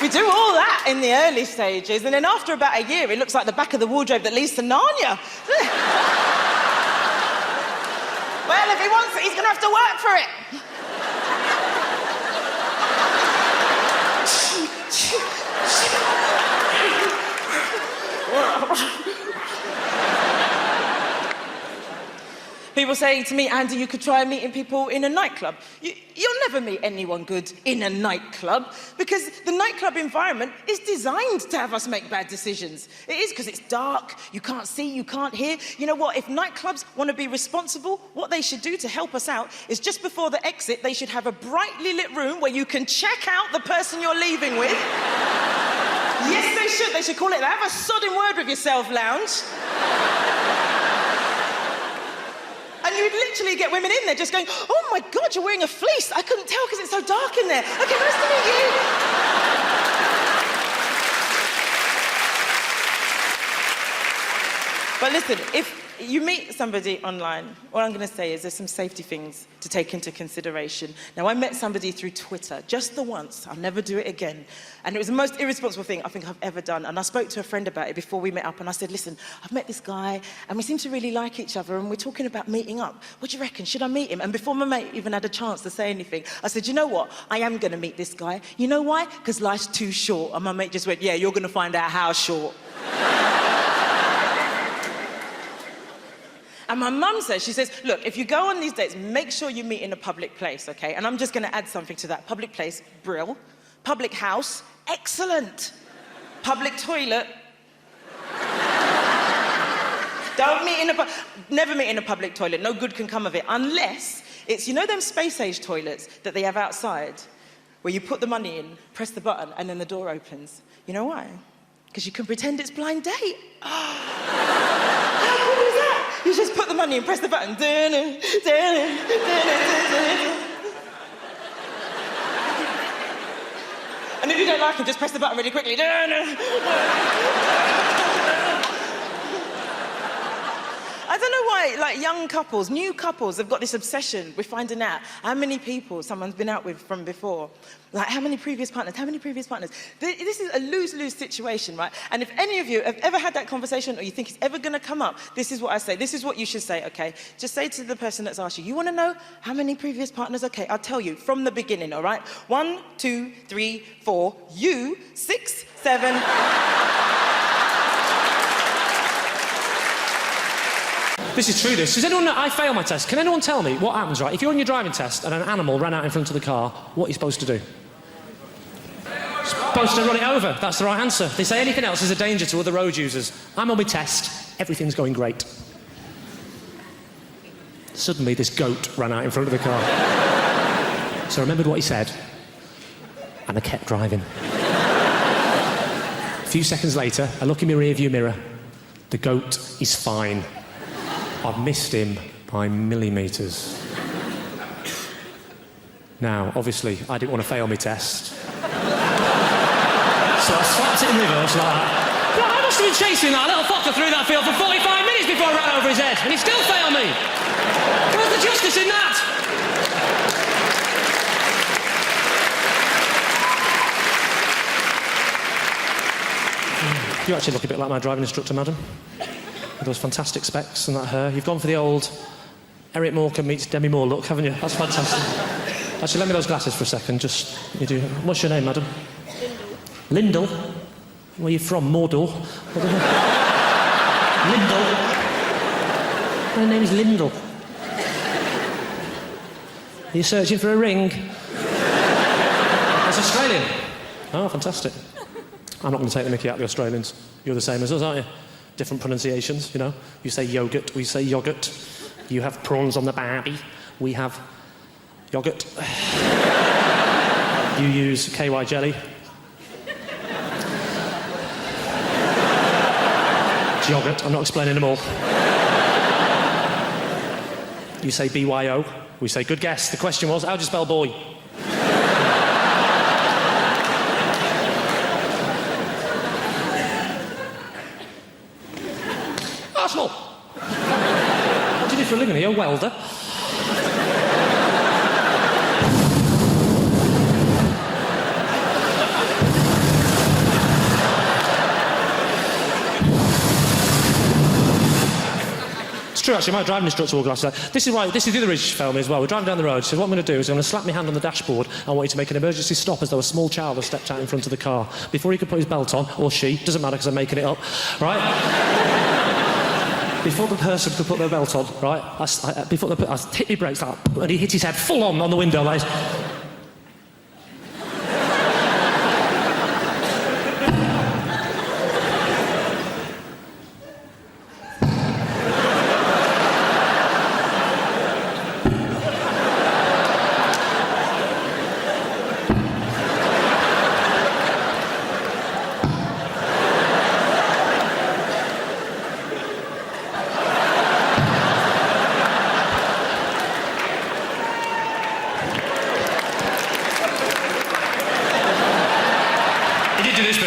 Speaker 10: do all that in the early stages, and then after about a year, it looks like the back of the wardrobe that leads to Narnia. Well, if he wants it, he's gonna have to work for it. People say to me, Andy, you could try meeting people in a nightclub. You'll never meet anyone good in a nightclub because the nightclub environment is designed to have us make bad decisions. It is because it's dark, you can't see, you can't hear. You know what? If nightclubs want to be responsible, what they should do to help us out is just before the exit, they should have a brightly lit room where you can check out the person you're leaving with. Yes, they should. They should call it, have a sodding word with yourself lounge. And you'd literally get women in there just going, oh my God, you're wearing a fleece. I couldn't tell because it's so dark in there. Okay, nice to meet you. But listen, if you meet somebody online, all I'm going to say is there's some safety things to take into consideration. Now, I met somebody through Twitter, just the once. I'll never do it again. And it was the most irresponsible thing I think I've ever done. And I spoke to a friend about it before we met up, and I said, listen, I've met this guy, and we seem to really like each other, and we're talking about meeting up. What do you reckon? Should I meet him? And before my mate even had a chance to say anything, I said, you know what? I am going to meet this guy. You know why? Because life's too short. And my mate just went, yeah, you're going to find out how short. And my mum says, she says, look, if you go on these dates, make sure you meet in a public place, okay? And I'm just going to add something to that. Public place, brill. Public house, excellent. Public toilet. Never meet in a public toilet. No good can come of it. Unless it's, you know them space-age toilets that they have outside, where you put the money in, press the button, and then the door opens. You know why? Because you can pretend it's blind date. How cool is that? You just put the money in, press the button. And if you don't like it, just press the button really quickly. I don't know why, like, young couples, new couples have got this obsession with finding out how many people someone's been out with from before. Like, how many previous partners? This is a lose-lose situation, right? And if any of you have ever had that conversation or you think it's ever going to come up, this is what I say. This is what you should say, okay? Just say to the person that's asked you, you want to know how many previous partners? Okay, I'll tell you from the beginning, all right? 1, 2, 3, 4, you, 6, 7...
Speaker 3: This is true, this. Does anyone know? I fail my test. Can anyone tell me what happens, right? If you're on your driving test and an animal ran out in front of the car, what are you supposed to do? Supposed to run it over. That's the right answer. They say anything else is a danger to other road users. I'm on my test. Everything's going great. Suddenly, this goat ran out in front of the car. So I remembered what he said, and I kept driving. A few seconds later, I look in my rearview mirror. The goat is fine. I've missed him by millimetres. Now, obviously, I didn't want to fail my test. So I slapped it in reverse like that. Well, I must have been chasing that little fucker through that field for 45 minutes before I ran over his head, and he still failed me. Where's the justice in that? You actually look a bit like my driving instructor, madam. With those fantastic specs and that hair. You've gone for the old Eric Morecambe meets Demi Moore look, haven't you? That's fantastic. Actually, lend me those glasses for a second. Just, you do. What's your name, madam? Lyndall. Where are you from? Mordor? Lyndall. My name is Lyndall. Are you searching for a ring? That's Australian. Oh, fantastic. I'm not going to take the mickey out of the Australians. You're the same as us, aren't you? Different pronunciations, you know. You say yogurt, we say yoghurt. You have prawns on the barbie, we have yoghurt. You use KY jelly. It's yoghurt, I'm not explaining them all. You say BYO, we say good guess. The question was, how do you spell boy? professional. What do you do for a living? Are you a welder? It's true, actually, my driving instructor wore glasses. This is the other reason she failed me as well. We're driving down the road. She said, what I'm going to do is I'm going to slap my hand on the dashboard. I want you to make an emergency stop as though a small child has stepped out in front of the car. Before he could put his belt on, or she, doesn't matter because I'm making it up, right? Before the person could put their belt on, right, I hit my brakes like that, and he hit his head full on the window like...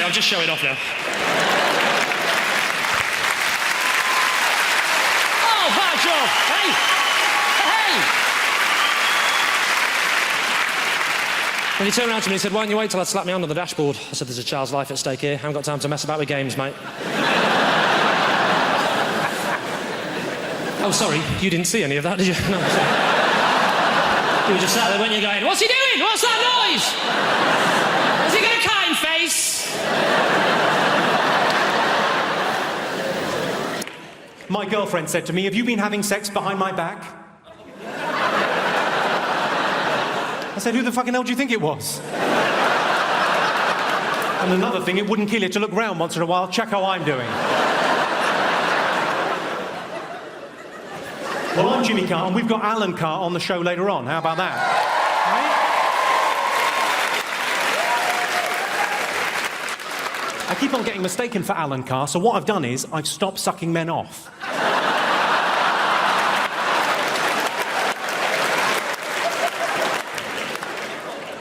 Speaker 3: I'll just show it off now. Oh, bad job! Hey! Hey! When he turned around to me and said, why don't you wait till I slap me hand on the dashboard? I said, there's a child's life at stake here. I haven't got time to mess about with games, mate. Oh, sorry, you didn't see any of that, did you? No, sorry. You were just sat there, weren't you, going, what's he doing? What's that noise? Has he got a kind face?
Speaker 11: My girlfriend said to me, have you been having sex behind my back? I said, who the fucking hell do you think it was? And another thing, it wouldn't kill you to look round once in a while, check how I'm doing. Well, I'm Jimmy Carr, and we've got Alan Carr on the show later on. How about that? Right? I keep on getting mistaken for Alan Carr, so what I've done is I've stopped sucking men off.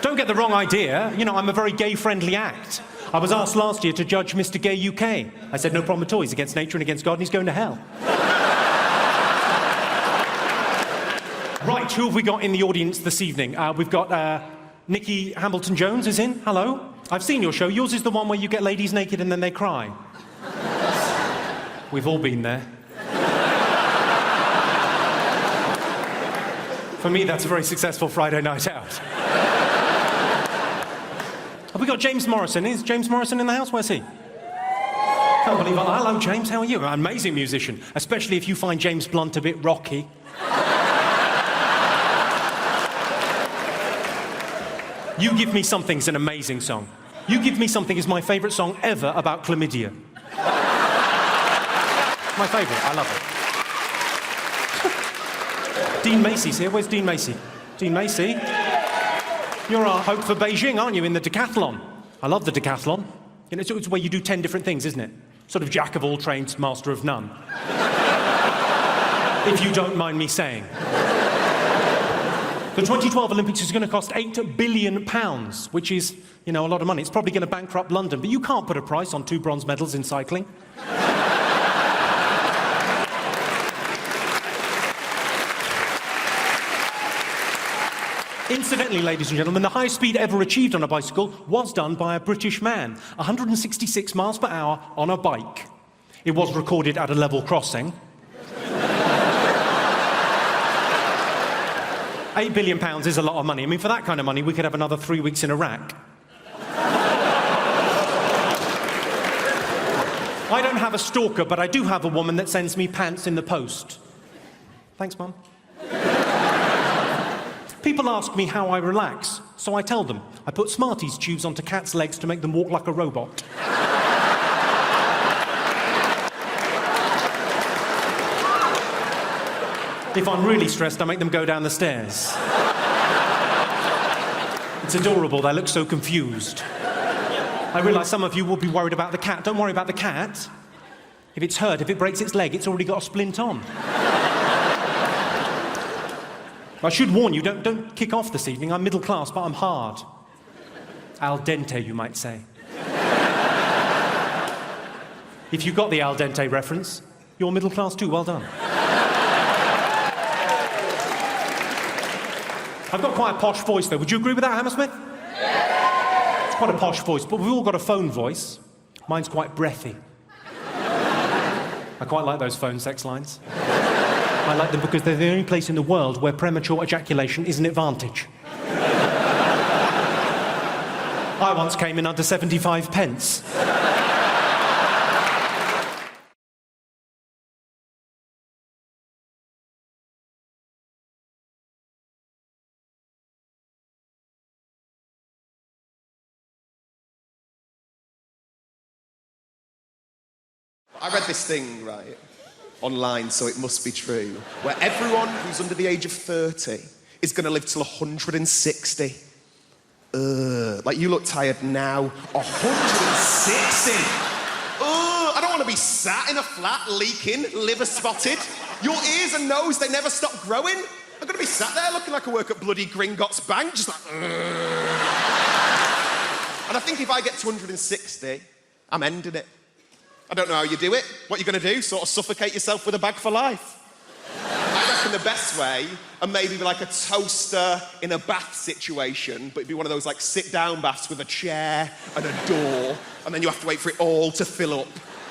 Speaker 11: Don't get the wrong idea. You know, I'm a very gay-friendly act. I was asked last year to judge Mr. Gay UK. I said, no problem at all. He's against nature and against God, and he's going to hell. Right, who have we got in the audience this evening? We've got Nikki Hamilton-Jones is in. Hello. I've seen your show. Yours is the one where you get ladies naked and then they cry. We've all been there. For me, that's a very successful Friday night out. Have we got James Morrison? Is James Morrison in the house? Where's he? Can't believe it. Hello, James. How are you? An amazing musician, especially if you find James Blunt a bit rocky. You Give Me Something's an amazing song. You Give Me Something is my favourite song ever about chlamydia. My favourite. I love it. Dean Macy's here. Where's Dean Macy? Dean Macy? You're our hope for Beijing, aren't you, in the decathlon? I love the decathlon. You know, it's where you do 10 different things, isn't it? Sort of jack of all trades, master of none. If you don't mind me saying. The 2012 Olympics is going to cost £8 billion, which is, you know, a lot of money. It's probably going to bankrupt London, but you can't put a price on 2 bronze medals in cycling. Incidentally, ladies and gentlemen, the highest speed ever achieved on a bicycle was done by a British man, 166 miles per hour on a bike. It was recorded at a level crossing. £8 billion is a lot of money. I mean, for that kind of money, we could have another 3 weeks in Iraq. I don't have a stalker, but I do have a woman that sends me pants in the post. Thanks, Mum. People ask me how I relax, so I tell them. I put Smarties tubes onto cats' legs to make them walk like a robot. If I'm really stressed, I make them go down the stairs. It's adorable, they look so confused. I realise some of you will be worried about the cat. Don't worry about the cat. If it's hurt, if it breaks its leg, it's already got a splint on. I should warn you, don't kick off this evening. I'm middle class, but I'm hard. Al dente, you might say. If you got the al dente reference, You're middle class too, well done. I've got quite a posh voice, though. Would you agree with that, Hammersmith? It's quite a posh voice, but we've all got a phone voice. Mine's quite breathy. I quite like those phone sex lines. I like them because they're the only place in the world where premature ejaculation is an advantage. I once came in under 75 pence.
Speaker 12: I read this thing, right, online, so it must be true, where everyone who's under the age of 30 is going to live till 160. Like, you look tired now. 160? I don't want to be sat in a flat, leaking, liver spotted. Your ears and nose, they never stop growing. I'm going to be sat there looking like I work at bloody Gringotts Bank, just like... And I think if I get to 160, I'm ending it. I don't know how you do it. What are you going to do? Sort of suffocate yourself with a bag for life? I reckon the best way, and maybe like a toaster in a bath situation, but it'd be one of those like sit-down baths with a chair and a door, and then you have to wait for it all to fill up.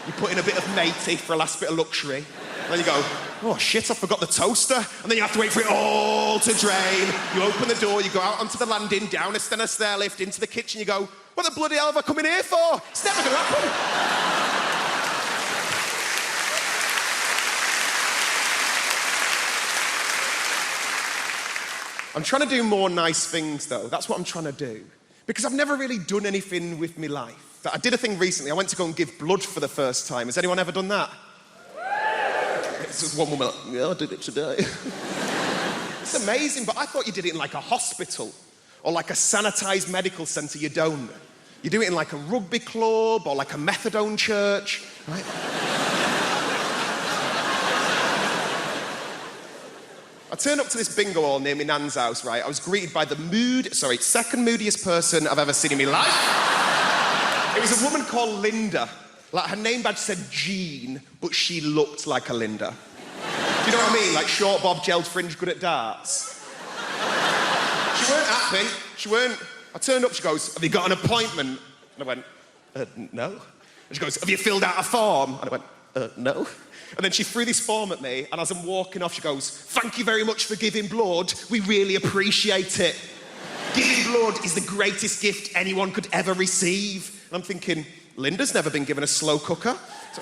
Speaker 12: You put in a bit of matey for a last bit of luxury, and then you go, oh shit, I forgot the toaster, and then you have to wait for it all to drain. You open the door, you go out onto the landing, down a stair lift, into the kitchen, you go, what the bloody hell have I come in here for? It's never going to happen. I'm trying to do more nice things, though. That's what I'm trying to do. Because I've never really done anything with my life. I did a thing recently. I went to go and give blood for the first time. Has anyone ever done that? It's just one woman like, yeah, I did it today. It's amazing, but I thought you did it in like a hospital or like a sanitised medical centre. You don't. You do it in like a rugby club or like a methadone church, right? I turned up to this bingo hall near my nan's house, right? I was greeted by the second moodiest person I've ever seen in my life. It was a woman called Linda. Like, her name badge said Jean, but she looked like a Linda. Do you know what I mean? Like short bob, gelled fringe, good at darts. She weren't happy. She weren't. I turned up, she goes, have you got an appointment? And I went, no. And she goes, have you filled out a form? And I went, no. And then she threw this form at me, and as I'm walking off, she goes, thank you very much for giving blood. We really appreciate it. Giving blood is the greatest gift anyone could ever receive. And I'm thinking, Linda's never been given a slow cooker. So,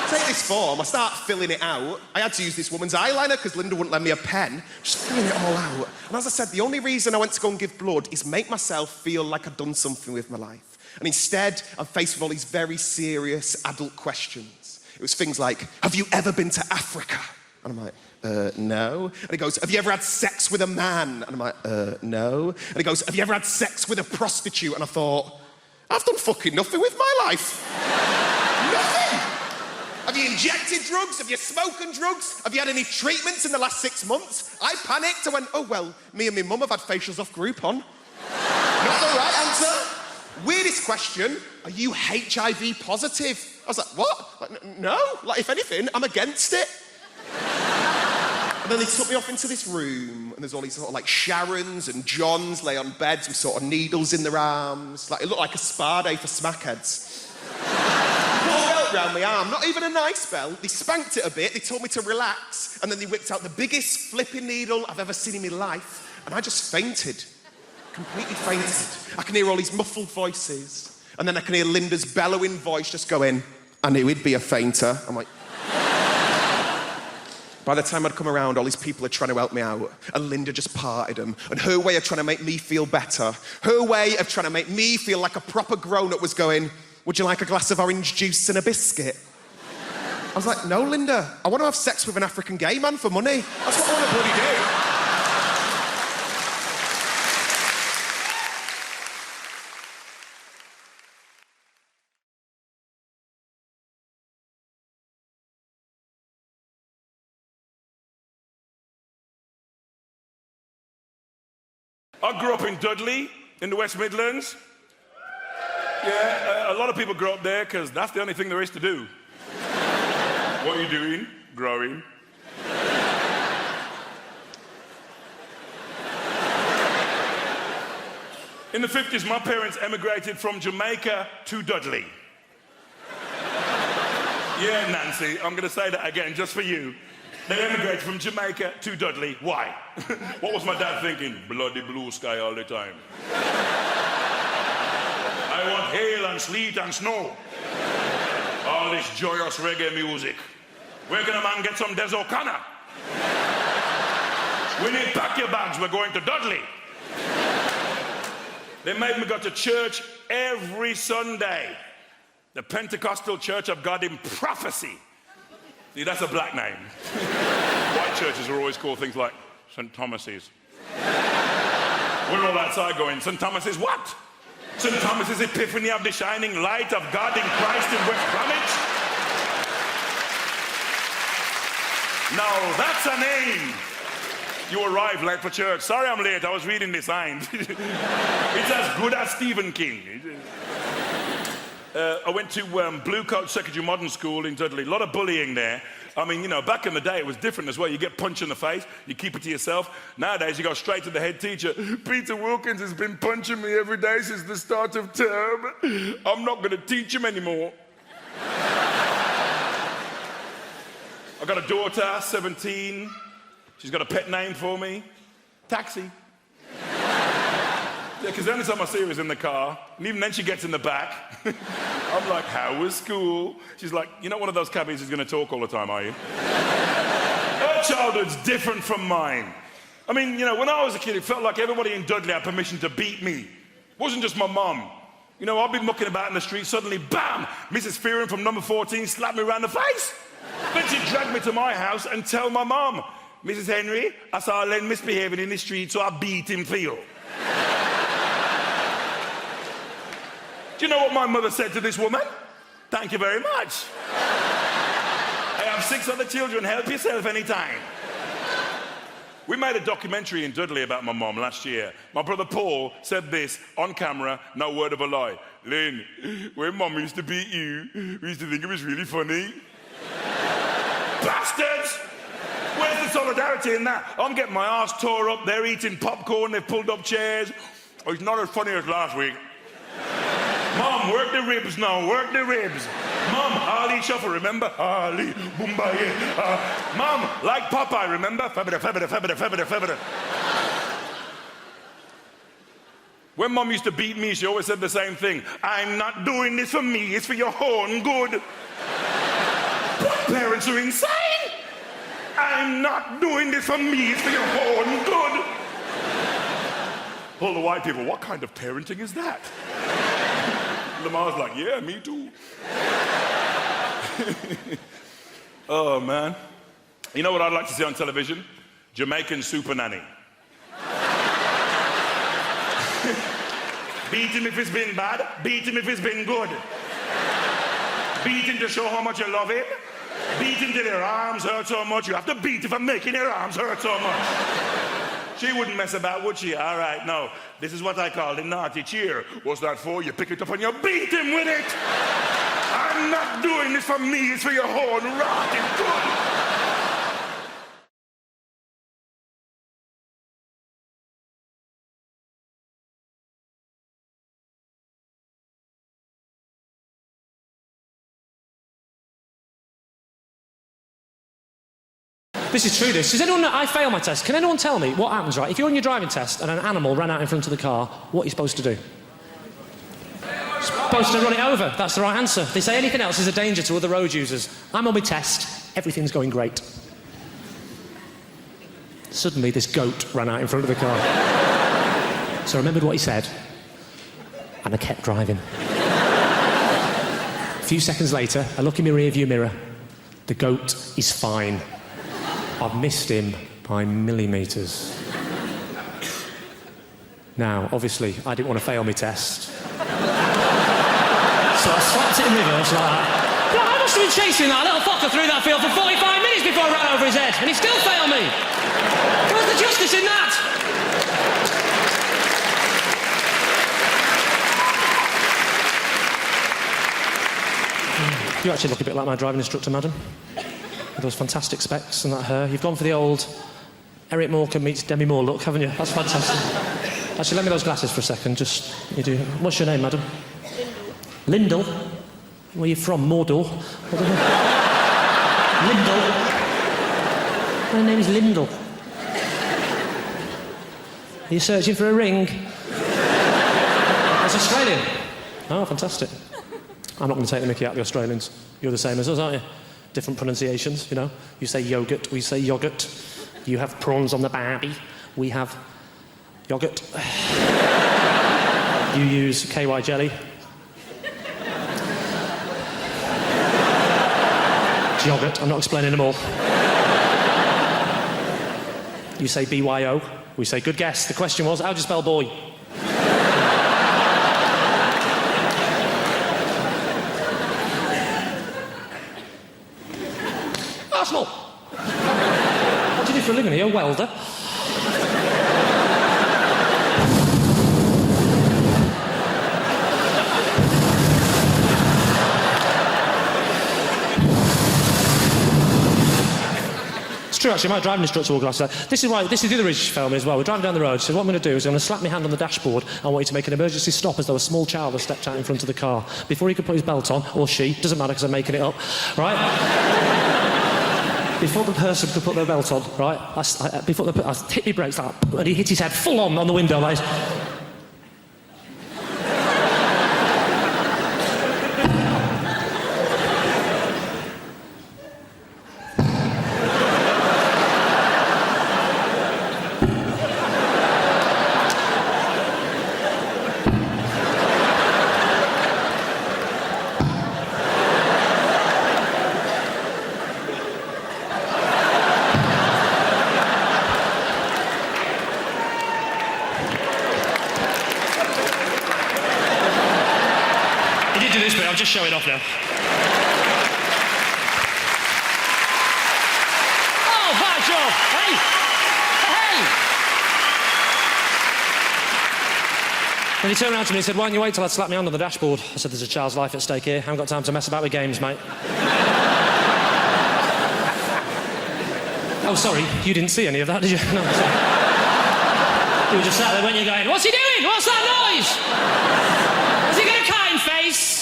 Speaker 12: take this form, I start filling it out. I had to use this woman's eyeliner because Linda wouldn't lend me a pen. Just filling it all out. And as I said, the only reason I went to go and give blood is make myself feel like I'd done something with my life. And instead, I'm faced with all these very serious adult questions. It was things like, have you ever been to Africa? And I'm like, no. And he goes, have you ever had sex with a man? And I'm like, no. And he goes, have you ever had sex with a prostitute? And I thought, I've done fucking nothing with my life. Nothing. Have you injected drugs? Have you spoken drugs? Have you had any treatments in the last 6 months? I panicked. I went, oh, well, me and my mum have had facials off Groupon. Not the right answer. Weirdest question, are you HIV positive? I was like, what? Like, no. Like, if anything, I'm against it. And then they took me off into this room, and there's all these sort of like Sharons and Johns lay on beds with sort of needles in their arms. Like, it looked like a spa day for smackheads. Put a belt round my arm, not even a nice belt. They spanked it a bit, they told me to relax, and then they whipped out the biggest flipping needle I've ever seen in my life, and I just fainted. Completely fainted. I can hear all these muffled voices, and then I can hear Linda's bellowing voice just going, I knew he'd be a fainter. I'm like... By the time I'd come around, all these people are trying to help me out, and Linda just parted them. And her way of trying to make me feel better, her way of trying to make me feel like a proper grown-up was going, would you like a glass of orange juice and a biscuit? I was like, no, Linda, I want to have sex with an African gay man for money. That's what I want to bloody do.
Speaker 9: I grew up in Dudley, in the West Midlands. Yeah, a lot of people grow up there because that's the only thing there is to do. What are you doing? Growing. In the 50s, my parents emigrated from Jamaica to Dudley. Yeah, Nancy, I'm going to say that again just for you. They emigrated from Jamaica to Dudley. Why? What was my dad thinking? Bloody blue sky all the time. I want hail and sleet and snow. All this joyous reggae music. Where can a man get some Des O'Connor? We need pack your bags, we're going to Dudley. They made me go to church every Sunday. The Pentecostal Church of God in Prophecy. See, that's a black name. White churches are always called things like St. Thomas's. We're all outside going, St. Thomas's what? St. Thomas's Epiphany of the Shining Light of God in Christ in West Bromwich? Now, that's a name. You arrived late for church. Sorry I'm late, I was reading the signs. It's as good as Stephen King. I went to Blue Coat Secondary Modern School in Dudley. A lot of bullying there. I mean, you know, back in the day it was different as well. You get punched in the face, you keep it to yourself. Nowadays you go straight to the head teacher. Peter Wilkins has been punching me every day since the start of term. I'm not going to teach him anymore. I got a daughter, 17. She's got a pet name for me. Taxi. Yeah, because the only time I see her is in the car, and even then she gets in the back. I'm like, how was school? She's like, you're not one of those cabbies who's going to talk all the time, are you? Her childhood's different from mine. I mean, you know, when I was a kid, it felt like everybody in Dudley had permission to beat me. It wasn't just my mum. You know, I'd be mucking about in the street, suddenly, bam! Mrs. Fearon from number 14 slapped me around the face. Then she'd drag me to my house and tell my mum, Mrs. Henry, I saw Len misbehaving in the street, so I beat him for you. Do you know what my mother said to this woman? Thank you very much. I have 6 other children, help yourself anytime. We made a documentary in Dudley about my mum last year. My brother Paul said this on camera, no word of a lie. Lynn, when mum used to beat you, we used to think it was really funny. Bastards! Where's the solidarity in that? I'm getting my arse tore up, they're eating popcorn, they've pulled up chairs. Oh, it's not as funny as last week. Mom, work the ribs now, work the ribs. Mom, Harley Shuffle, remember? Harley, Boombaye. Mom, like Popeye, remember? Febida, febida, febida, febida, febida. When Mom used to beat me, she always said the same thing. I'm not doing this for me, it's for your own good. What parents are insane? I'm not doing this for me, it's for your own good. All the white people, what kind of parenting is that? Lamar's like, yeah, me too. Oh, man. You know what I'd like to see on television? Jamaican Super Nanny. Beat him if it's been bad, beat him if it's been good. Beat him to show how much you love him. Beat him till your arms hurt so much. You have to beat him for making your arms hurt so much. She wouldn't mess about, would she? All right, no. This is what I call the naughty cheer. What's that for? You pick it up and you beat him with it. I'm not doing this for me, it's for your own rotten good.
Speaker 3: This is true, this. Does anyone know, I fail my test. Can anyone tell me what happens, right? If you're on your driving test and an animal ran out in front of the car, what are you supposed to do? Supposed to run it over. That's the right answer. If they say anything else is a danger to other road users. I'm on my test. Everything's going great. Suddenly, this goat ran out in front of the car. So I remembered what he said, and I kept driving. A few seconds later, I look in my rear-view mirror. The goat is fine. I've missed him by millimetres. Now, obviously, I didn't want to fail my test. So I slapped it in reverse like that. Yeah, I must have been chasing that little fucker through that field for 45 minutes before I ran over his head, and he still failed me. Where's the justice in that? You actually look a bit like my driving instructor, madam. with those fantastic specs and that hair. You've gone for the old Eric Morecambe meets Demi Moore look, haven't you? That's fantastic. Actually, lend me those glasses for a second. Just, you do. What's your name, madam? Lyndall. Where are you from? Mordor? Lyndall. My name's Lyndall. Are you searching for a ring? That's Australian. Oh, fantastic. I'm not going to take the mickey out of the Australians. You're the same as us, aren't you? Different pronunciations, you know. You say yogurt, we say yoghurt. You have prawns on the barbie, we have yoghurt. You use KY jelly. It's yoghurt, I'm not explaining them all. You say BYO, we say good guess. The question was, how do you spell boy? Arsenal! What do you do for a living? Are you a welder? It's true, actually. My driving instructor will go outside. This is the other issue for me as well. We're driving down the road. She said, what I'm going to do is I'm going to slap my hand on the dashboard. I want you to make an emergency stop as though a small child has stepped out in front of the car. Before he could put his belt on, or she, doesn't matter because I'm making it up, right? Before the person could put their belt on, right, I hit my brakes like that, and he hit his head full on the window like... I'm just showing off now. Oh, bad job! Hey! Hey! And he turned around to me and said, why don't you wait till I slap my hand on the dashboard? I said, there's a child's life at stake here. I haven't got time to mess about with games, mate. Oh, sorry, you didn't see any of that, did you? No, sorry. You were just sat there, weren't you, going, what's he doing? What's that noise? Has he got a kind face?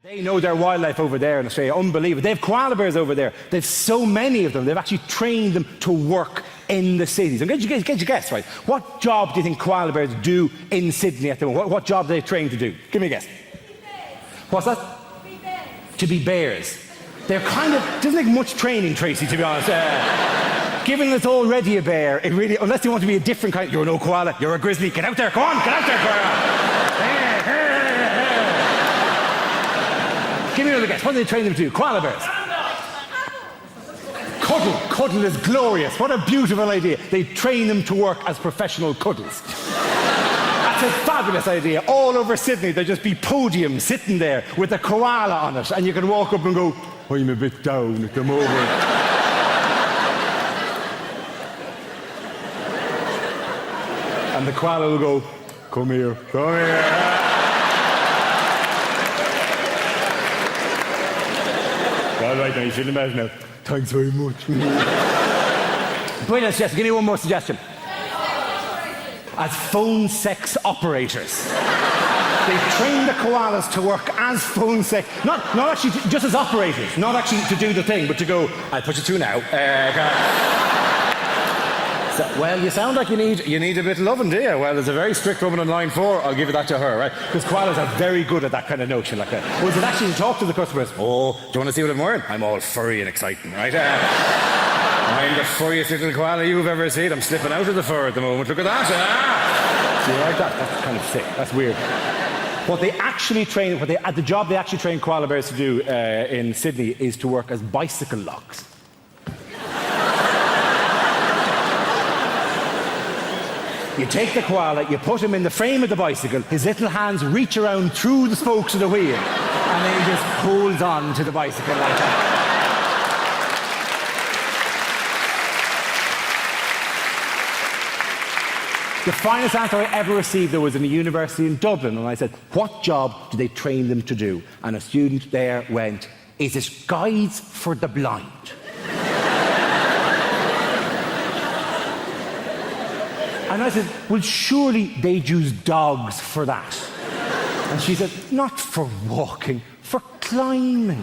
Speaker 13: They know their wildlife over there in Australia, unbelievable. They have koala bears over there. They've so many of them. They've actually trained them to work in the cities. And get your guess, right? What job do you think koala bears do in Sydney at the moment? What job are they trained to do? Give me a guess. What's that? To be bears. They're kind of, doesn't take much training, Tracy, to be honest. Given it's already a bear, it really, unless you want to be a different kind, you're no koala, you're a grizzly. Get out there, come on, get out there, koala. Give me another guess. What do they train them to do? Koala bears. Cuddle. Cuddle is glorious. What a beautiful idea. They train them to work as professional cuddles. That's a fabulous idea. All over Sydney, there'll just be podiums sitting there with a koala on it, and you can walk up and go, I'm a bit down at the moment. And the koala will go, come here, come here. All right, now you shouldn't have now. Thanks very much. Brilliant suggestion. Give me one more suggestion. As phone sex operators. They train the koalas to work as phone sex, not actually just as operators, not actually to do the thing, but to go, I'll put you through now. So, well, you sound like you need a bit of loving, do you? Well, there's a very strict woman on line 4. I'll give it that to her, right? Because koalas are very good at that kind of notion like that. Was it actually to talk to the customers? Oh, do you want to see what I'm wearing? I'm all furry and exciting, right? I'm the furriest little koala you've ever seen. I'm slipping out of the fur at the moment. Look at that. Do you like that? That's kind of sick. That's weird. What they actually train, the job they actually train koala bears to do in Sydney is to work as bicycle locks. You take the koala, you put him in the frame of the bicycle, his little hands reach around through the spokes of the wheel, and then he just holds on to the bicycle like that. The finest answer I ever received there was in a university in Dublin, and I said, what job do they train them to do? And a student there went, is it guides for the blind? And I said, well, surely they'd use dogs for that. And she said, not for walking, for climbing.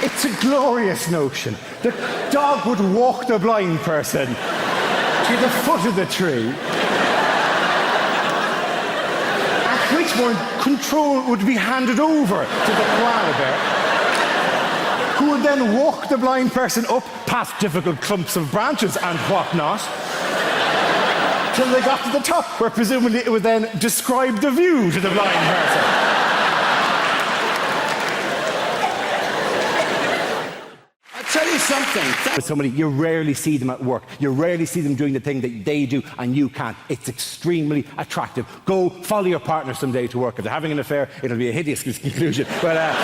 Speaker 13: It's a glorious notion. The dog would walk the blind person to the foot of the tree, at which point control would be handed over to the koala bear, who would then walk the blind person up past difficult clumps of branches and whatnot, till they got to the top, where presumably it would then describe the view to the blind person.
Speaker 5: Tell you something.
Speaker 13: With somebody, you rarely see them at work. You rarely see them doing the thing that they do and you can't. It's extremely attractive. Go follow your partner someday to work. If they're having an affair, it'll be a hideous conclusion. But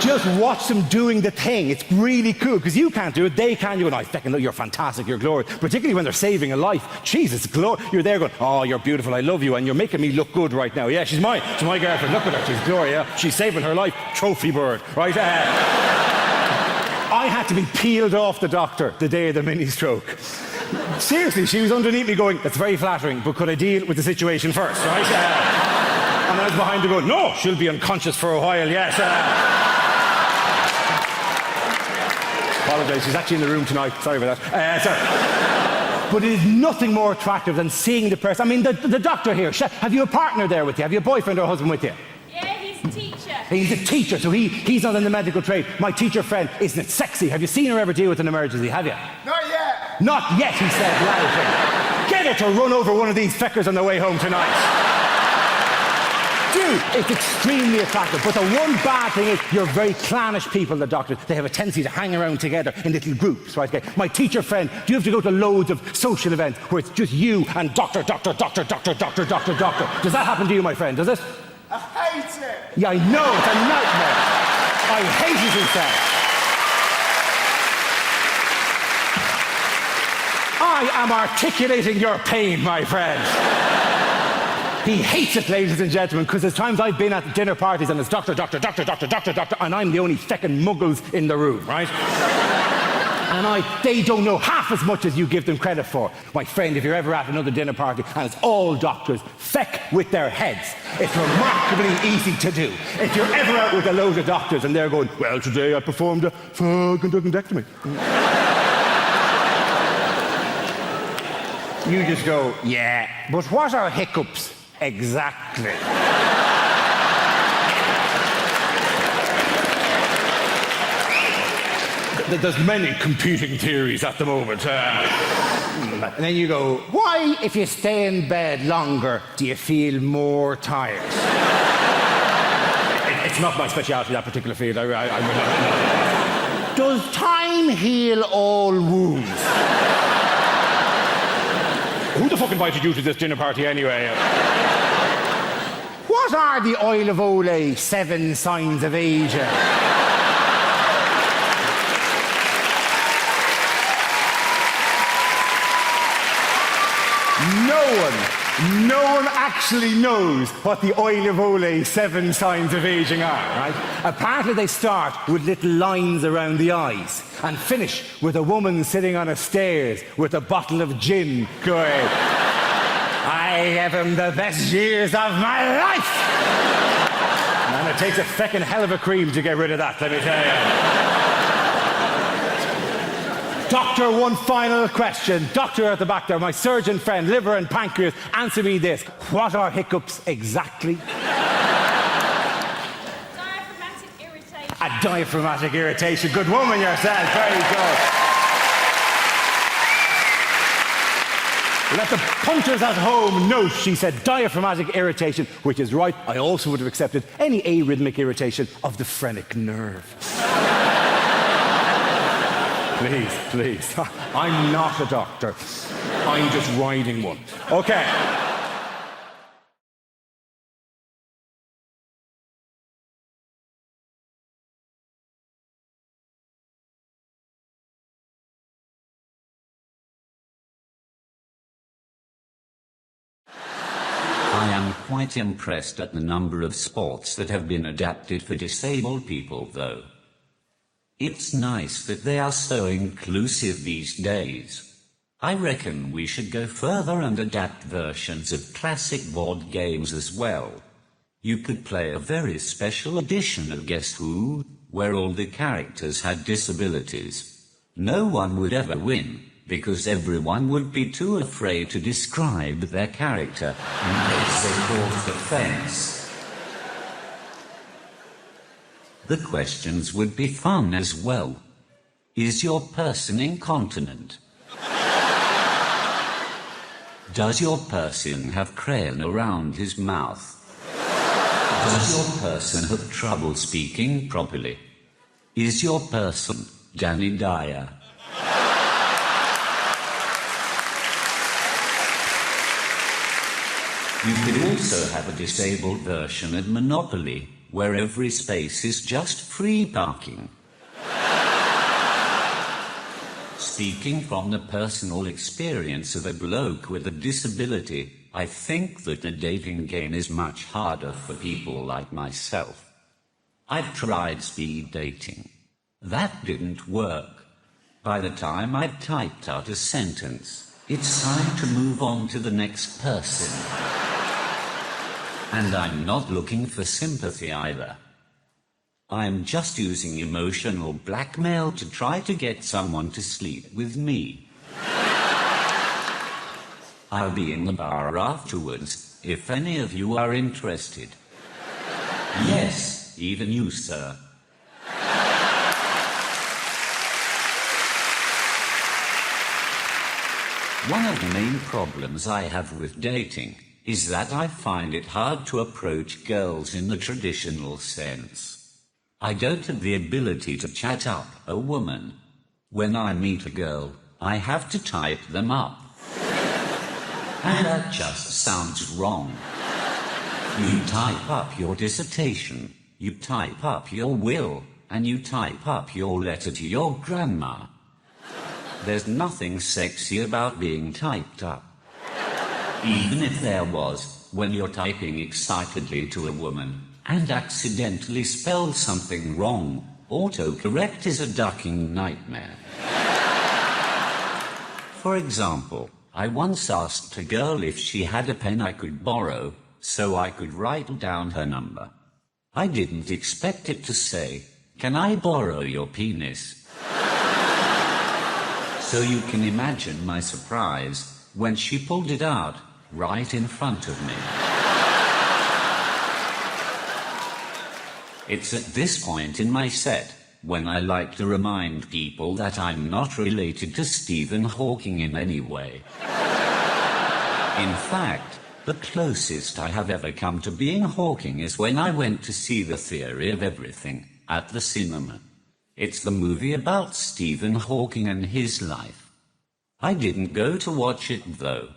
Speaker 13: just watch them doing the thing. It's really cool because you can't do it, they can. You go, I fucking look, you're fantastic, you're glorious. Particularly when they're saving a life. Jesus, you're there going, oh, you're beautiful, I love you, and you're making me look good right now. Yeah, she's my girlfriend. Look at her, she's glorious. She's saving her life. Trophy bird, right? I had to be peeled off the doctor the day of the mini stroke. Seriously, she was underneath me going, that's very flattering, but could I deal with the situation first, right? And I was behind her going, no, she'll be unconscious for a while, yes. Apologise, she's actually in the room tonight. Sorry about that. But it is nothing more attractive than seeing the person. I mean, the doctor here, have you a partner there with you? Have you a boyfriend or husband with you?
Speaker 8: Yeah, he's a teacher.
Speaker 13: He's a teacher, so he's not in the medical trade. My teacher friend, isn't it sexy? Have you seen her ever deal with an emergency, have you?
Speaker 6: Not yet.
Speaker 13: Not yet, he said loudly. Get her to run over one of these feckers on the way home tonight. Dude, it's extremely attractive. But the one bad thing is you're very clannish people, the doctors. They have a tendency to hang around together in little groups, right? Okay. My teacher friend, do you have to go to loads of social events where it's just you and doctor? Does that happen to you, my friend? Does it?
Speaker 6: I hate it.
Speaker 13: Yeah, I know. It's a nightmare. I hate it, he said. I am articulating your pain, my friend. He hates it, ladies and gentlemen, because there's times I've been at dinner parties and it's doctor, and I'm the only feckin' muggles in the room, right? And they don't know half as much as you give them credit for. My friend, if you're ever at another dinner party and it's all doctors, feck with their heads. It's remarkably easy to do. If you're ever out with a load of doctors and they're going, well, today I performed a conductectomy. You just go, yeah, but what are hiccups exactly? There's many competing theories at the moment. And then you go, why, if you stay in bed longer, do you feel more tired? It's not my speciality, that particular field. Does time heal all wounds? Who the fuck invited you to this dinner party anyway? What are the Oil of Olay 7 signs of aging? No one actually knows what the Oil of Olay 7 signs of aging are, right? Apparently they start with little lines around the eyes and finish with a woman sitting on a stairs with a bottle of gin going, I have them the best years of my life! And it takes a feckin' hell of a cream to get rid of that, let me tell you. Doctor, one final question. Doctor at the back there, my surgeon friend, liver and pancreas, answer me this. What are hiccups exactly?
Speaker 8: Diaphragmatic irritation.
Speaker 13: A diaphragmatic irritation. Good woman yourself. Very good. Let the punters at home note, she said, diaphragmatic irritation, which is right. I also would have accepted any arrhythmic irritation of the phrenic nerve. Please. I'm not a doctor. I'm just riding one. Okay.
Speaker 14: quite impressed at the number of sports that have been adapted for disabled people, though. It's nice that they are so inclusive these days. I reckon we should go further and adapt versions of classic board games as well. You could play a very special edition of Guess Who, where all the characters had disabilities. No one would ever win, because everyone would be too afraid to describe their character in case they caused offense. The questions would be fun as well. Is your person incontinent? Does your person have crayon around his mouth? Does your person have trouble speaking properly? Is your person Danny Dyer? You could also have a disabled version of Monopoly, where every space is just free parking. Speaking from the personal experience of a bloke with a disability, I think that the dating game is much harder for people like myself. I've tried speed dating. That didn't work. By the time I'd typed out a sentence, it's time to move on to the next person. And I'm not looking for sympathy either. I'm just using emotional blackmail to try to get someone to sleep with me. I'll be in the bar afterwards, if any of you are interested. Yes, even you, sir. One of the main problems I have with dating is that I find it hard to approach girls in the traditional sense. I don't have the ability to chat up a woman. When I meet a girl, I have to type them up. And that just sounds wrong. You type up your dissertation, you type up your will, and you type up your letter to your grandma. There's nothing sexy about being typed up. Even if there was, when you're typing excitedly to a woman, and accidentally spell something wrong, autocorrect is a ducking nightmare. For example, I once asked a girl if she had a pen I could borrow, so I could write down her number. I didn't expect it to say, "Can I borrow your penis?" So you can imagine my surprise when she pulled it out right in front of me. It's at this point in my set when I like to remind people that I'm not related to Stephen Hawking in any way. In fact, the closest I have ever come to being Hawking is when I went to see The Theory of Everything at the cinema. It's the movie about Stephen Hawking and his life. I didn't go to watch it though.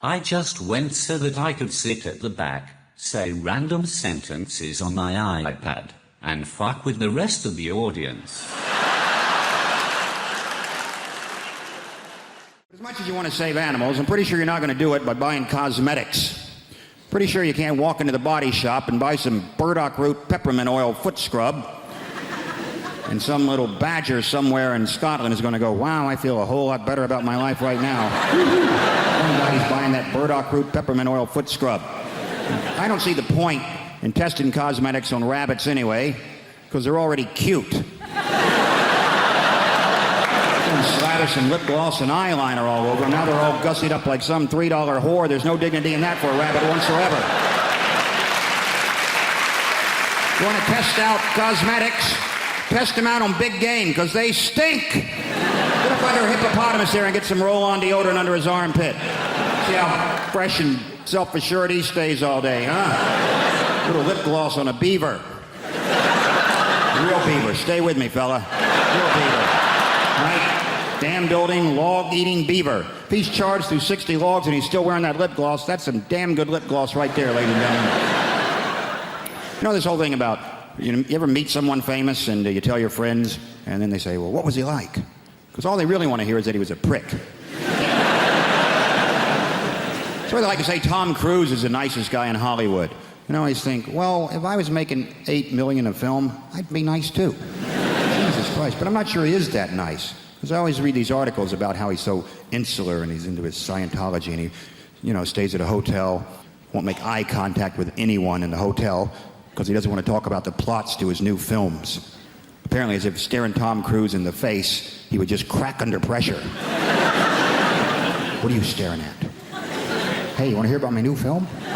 Speaker 14: I just went so that I could sit at the back, say random sentences on my iPad, and fuck with the rest of the audience.
Speaker 15: As much as you want to save animals, I'm pretty sure you're not going to do it by buying cosmetics. Pretty sure you can't walk into the body shop and buy some burdock root peppermint oil foot scrub, and some little badger somewhere in Scotland is going to go, "Wow, I feel a whole lot better about my life right now." Somebody's buying that burdock root peppermint oil foot scrub. I don't see the point in testing cosmetics on rabbits anyway, because they're already cute. Slather some lip gloss and eyeliner all over them. Now they're all gussied up like some $3 whore. There's no dignity in that for a rabbit whatsoever. You want to test out cosmetics? Test them out on big game, because they stink. Get up under a hippopotamus there and get some roll-on deodorant under his armpit. See how fresh and self-assured he stays all day, huh? Little lip gloss on a beaver. Real beaver. Stay with me, fella. Real beaver. Right? Dam building, log-eating beaver. If he's charged through 60 logs and he's still wearing that lip gloss, that's some damn good lip gloss right there, ladies and gentlemen. You know this whole thing about, you ever meet someone famous and you tell your friends, and then they say, "Well, what was he like?" Because all they really want to hear is that he was a prick. So they like to say Tom Cruise is the nicest guy in Hollywood. And I always think, well, if I was making $8 million a film, I'd be nice too. Jesus Christ. But I'm not sure he is that nice. Because I always read these articles about how he's so insular and he's into his Scientology and he, stays at a hotel, won't make eye contact with anyone in the hotel because he doesn't want to talk about the plots to his new films. Apparently, as if staring Tom Cruise in the face, he would just crack under pressure. What are you staring at? Hey, you want to hear about my new film? You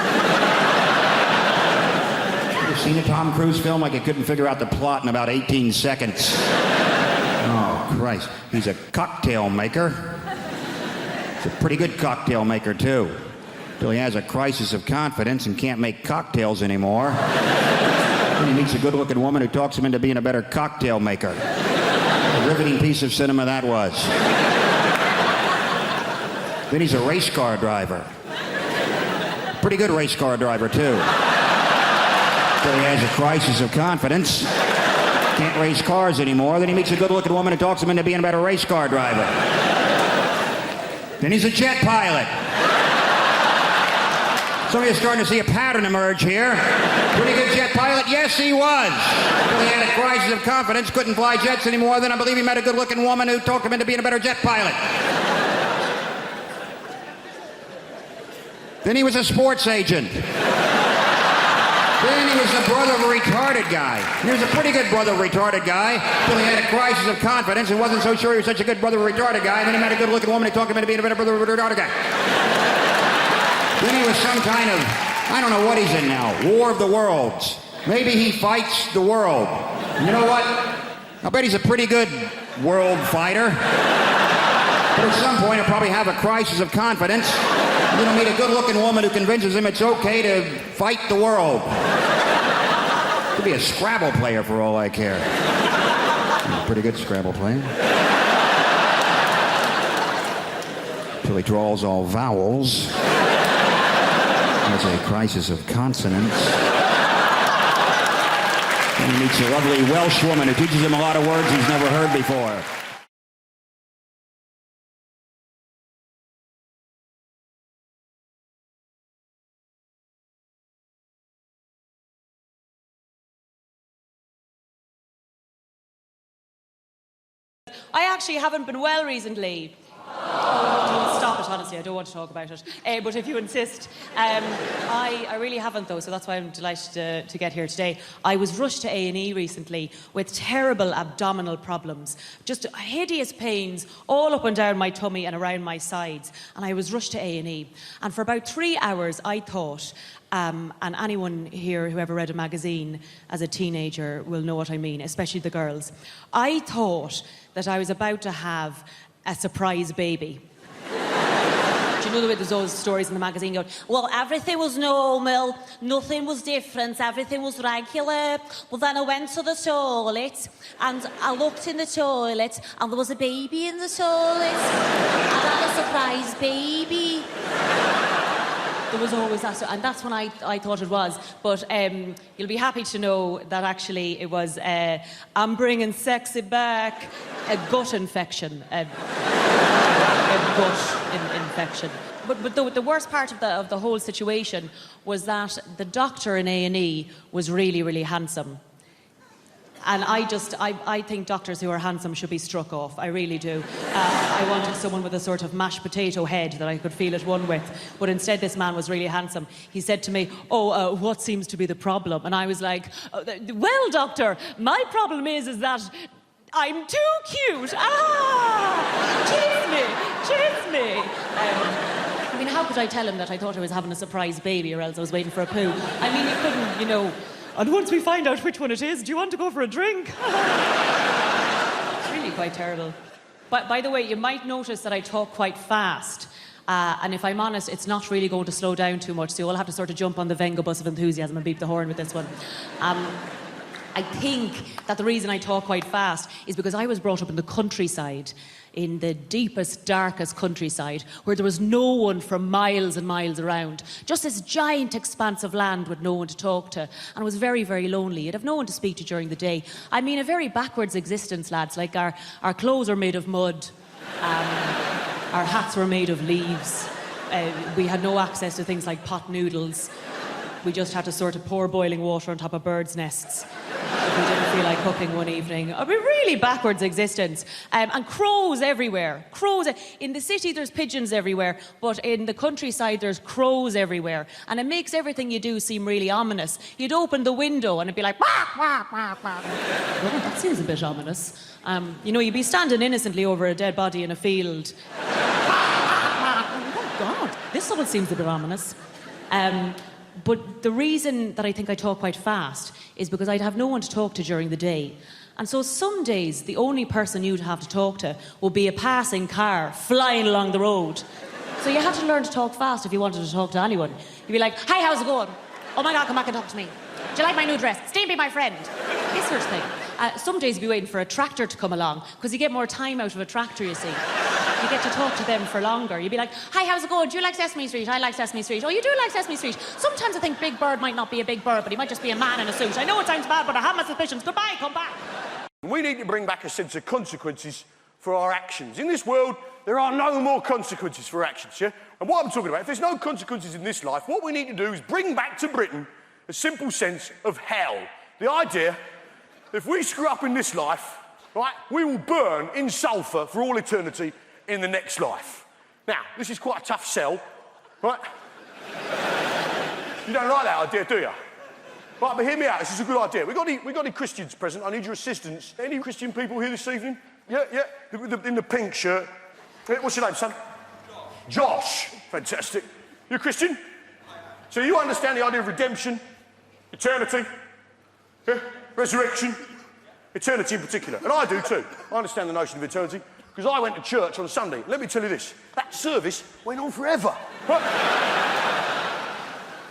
Speaker 15: ever seen a Tom Cruise film like he couldn't figure out the plot in about 18 seconds? Oh, Christ. He's a cocktail maker. He's a pretty good cocktail maker, too. Till he has a crisis of confidence and can't make cocktails anymore. Then he meets a good-looking woman who talks him into being a better cocktail maker. A riveting piece of cinema that was. Then he's a race car driver. Pretty good race car driver, too. Till he has a crisis of confidence. Can't race cars anymore. Then he meets a good-looking woman who talks him into being a better race car driver. Then he's a jet pilot. Some of you are starting to see a pattern emerge here. Pretty good jet pilot? Yes, he was. Till he had a crisis of confidence, couldn't fly jets anymore. Then I believe he met a good-looking woman who talked him into being a better jet pilot. Then he was a sports agent. Then he was the brother of a retarded guy. And he was a pretty good brother of a retarded guy till he had a crisis of confidence and wasn't so sure he was such a good brother of a retarded guy. And then he met a good-looking woman who talked him into being a better brother of a retarded guy. Then he was some kind of, I don't know what he's in now, War of the Worlds. Maybe he fights the world. And you know what? I bet he's a pretty good world fighter. But at some point he'll probably have a crisis of confidence. And then he'll meet a good-looking woman who convinces him it's okay to fight the world. Could be a Scrabble player for all I care. He's a pretty good Scrabble player. Till he draws all vowels. Has a crisis of consonants. And he meets a lovely Welsh woman who teaches him a lot of words he's never heard before.
Speaker 16: I actually haven't been well recently. Oh, stop it, honestly, I don't want to talk about it. But if you insist. I really haven't, though, so that's why I'm delighted to get here today. I was rushed to A&E recently with terrible abdominal problems. Just hideous pains all up and down my tummy and around my sides. And I was rushed to A&E. And for about 3 hours, I thought, and anyone here who ever read a magazine as a teenager will know what I mean, especially the girls. I thought that I was about to have a surprise baby. Do you know the way there's those stories in the magazine going, well, everything was normal, nothing was different, everything was regular. Well, then I went to the toilet and I looked in the toilet and there was a baby in the toilet. And I had a surprise baby. There was always that, and that's when I thought it was. But you'll be happy to know that actually it was, I'm bringing sexy back, a gut infection. A gut infection. But the worst part of the whole situation was that the doctor in A&E was really, really handsome. And I think doctors who are handsome should be struck off. I really do. I wanted someone with a sort of mashed potato head that I could feel at one with. But instead, this man was really handsome. He said to me, what seems to be the problem? And I was like, well, doctor, my problem is that I'm too cute. Cheers me. I mean, how could I tell him that I thought I was having a surprise baby or else I was waiting for a poo? I mean, you couldn't, And once we find out which one it is, do you want to go for a drink? It's really quite terrible. But by the way, you might notice that I talk quite fast. And if I'm honest, it's not really going to slow down too much, so you'll have to sort of jump on the Venga bus of enthusiasm and beep the horn with this one. I think that the reason I talk quite fast is because I was brought up in the countryside, in the deepest, darkest countryside, where there was no one for miles and miles around. Just this giant expanse of land with no one to talk to. And it was very, very lonely. You'd have no one to speak to during the day. I mean, a very backwards existence, lads. Like, our clothes are made of mud. Our hats were made of leaves. We had no access to things like pot noodles. We just had to sort of pour boiling water on top of birds' nests if we didn't feel like cooking one evening. I mean, really backwards existence. And crows everywhere. Crows. In the city, there's pigeons everywhere, but in the countryside, there's crows everywhere. And it makes everything you do seem really ominous. You'd open the window and it'd be like, wah, wah, wah, wah. Well, that seems a bit ominous. You know, you'd be standing innocently over a dead body in a field. Oh, God, this all seems a bit ominous. But the reason that I think I talk quite fast is because I'd have no one to talk to during the day. And so some days, the only person you'd have to talk to would be a passing car flying along the road. So you had to learn to talk fast if you wanted to talk to anyone. You'd be like, hi, how's it going? Oh my God, come back and talk to me. Do you like my new dress? Steve, be my friend. This sort of thing. Some days you'd be waiting for a tractor to come along, because you get more time out of a tractor, you see. You get to talk to them for longer. You'd be like, hi, how's it going? Do you like Sesame Street? I like Sesame Street. Oh, you do like Sesame Street. Sometimes I think Big Bird might not be a big bird, but he might just be a man in a suit. I know it sounds bad, but I have my suspicions. Goodbye, come back.
Speaker 17: We need to bring back a sense of consequences for our actions. In this world, there are no more consequences for actions, yeah? And what I'm talking about, if there's no consequences in this life, what we need to do is bring back to Britain a simple sense of hell. The idea that if we screw up in this life, right, we will burn in sulphur for all eternity in the next life. Now, this is quite a tough sell, right? You don't like that idea, do you? Right, but hear me out, this is a good idea. We got any Christians present? I need your assistance. Any Christian people here this evening? Yeah, in the pink shirt. What's your name, son? Josh. Fantastic. You're a Christian? So you understand the idea of redemption, eternity, yeah? Resurrection, eternity in particular. And I do too. I understand the notion of eternity, because I went to church on Sunday. Let me tell you this, that service went on forever.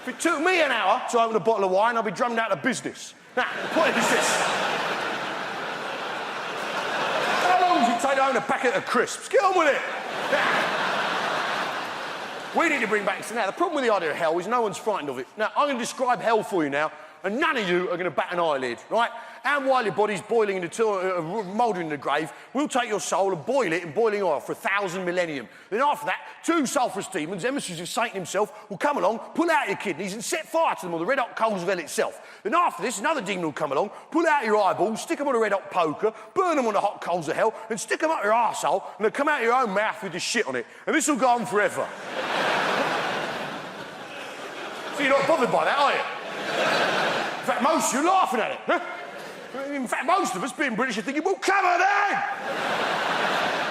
Speaker 17: If it took me an hour to open a bottle of wine, I'd be drummed out of business. Now, the point is this. How long does it take to own a packet of crisps? Get on with it. Now, we need to bring back... Now, the problem with the idea of hell is no one's frightened of it. Now, I'm going to describe hell for you now, and none of you are going to bat an eyelid, right? And while your body's boiling in the mouldering in the grave, we'll take your soul and boil it in boiling oil for 1,000 millennium. Then after that, 2 sulphurous demons, emissaries of Satan himself, will come along, pull out your kidneys and set fire to them on the red-hot coals of hell itself. Then after this, another demon will come along, pull out your eyeballs, stick them on a red-hot poker, burn them on the hot coals of hell, and stick them up your arsehole, and they'll come out your own mouth with the shit on it. And this will go on forever. So you're not bothered by that, are you? In fact, most of you are laughing at it. Huh? In fact, most of us, being British, are thinking, well, come on then!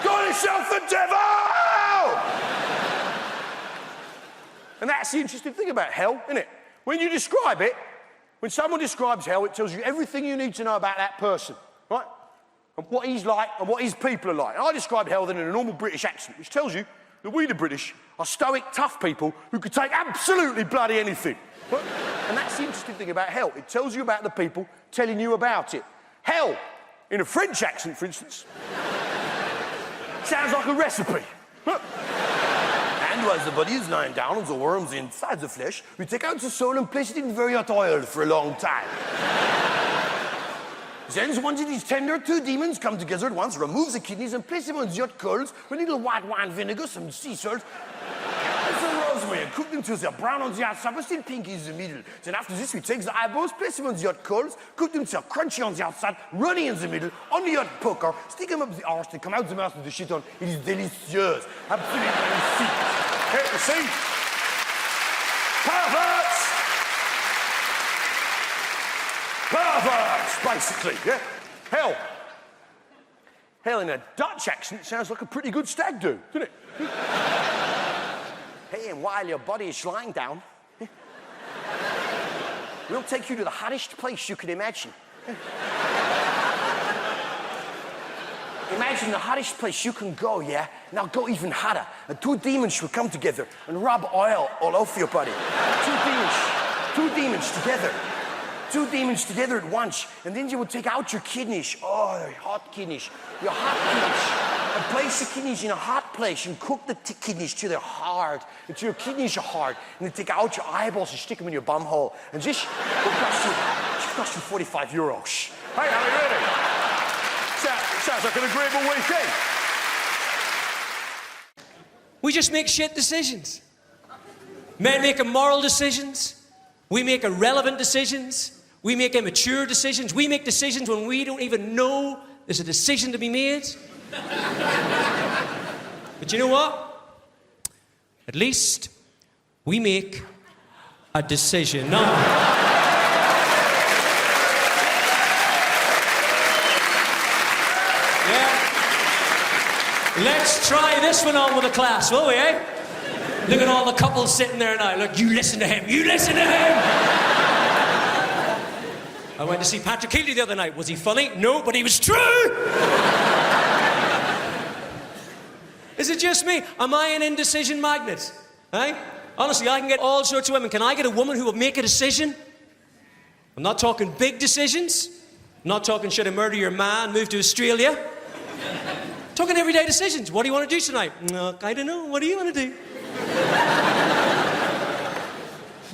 Speaker 17: Call yourself the devil! And that's the interesting thing about hell, isn't it? When you describe it, when someone describes hell, it tells you everything you need to know about that person, right? And what he's like and what his people are like. And I describe hell then in a normal British accent, which tells you that we, the British, are stoic, tough people who could take absolutely bloody anything. Right? And that's the interesting thing about hell. It tells you about the people telling you about it. Hell, in a French accent, for instance, sounds like a recipe. And while the body is lying down on the worms inside the flesh, we take out the soul and place it in very hot oil for a long time. Then, once it is tender, 2 demons come together at once, remove the kidneys and place them on the hot coals with a little white wine vinegar, some sea salt, and some rosemary, and cook them till they're brown on the outside, but still pink in the middle. Then after this, we take the eyeballs, place them on the hot coals, cook them till they're crunchy on the outside, runny in the middle, on the hot poker, stick them up the arse, they come out the mouth with the shit on. It is delicious. Absolutely delicious. Hey, you see? Perverts! Perverts, basically, yeah? Hell. Hell, in a Dutch accent, sounds like a pretty good stag do, doesn't it? Hey, and while your body is lying down, we'll take you to the hottest place you can imagine. Imagine the hottest place you can go, yeah? Now go even hotter. And 2 demons will come together and rub oil all over your body. 2 demons together. 2 demons together at once, and then you will take out your kidneys. Oh, your hot kidneys. Your hot kidneys. And place the kidneys in a hot place and cook the kidneys till they're hard, until your kidneys are hard. And then take out your eyeballs and stick them in your bum hole. And this will cost you 45 euros. Hey, are we ready? Sounds like an agreeable weekend.
Speaker 18: We just make shit decisions. Men make immoral decisions. We make irrelevant decisions. We make immature decisions. We make decisions when we don't even know there's a decision to be made. But you know what? At least we make a decision. No. Let's try this one on with the class, will we, eh? Look at all the couples sitting there now. Look, you listen to him. You listen to him. I went to see Patrick Healy the other night. Was he funny? No, but he was true. Is it just me? Am I an indecision magnet? Eh? Honestly, I can get all sorts of women. Can I get a woman who will make a decision? I'm not talking big decisions. I'm not talking should I murder your man, move to Australia. Talking everyday decisions. What do you want to do tonight? No, I don't know. What do you want to do?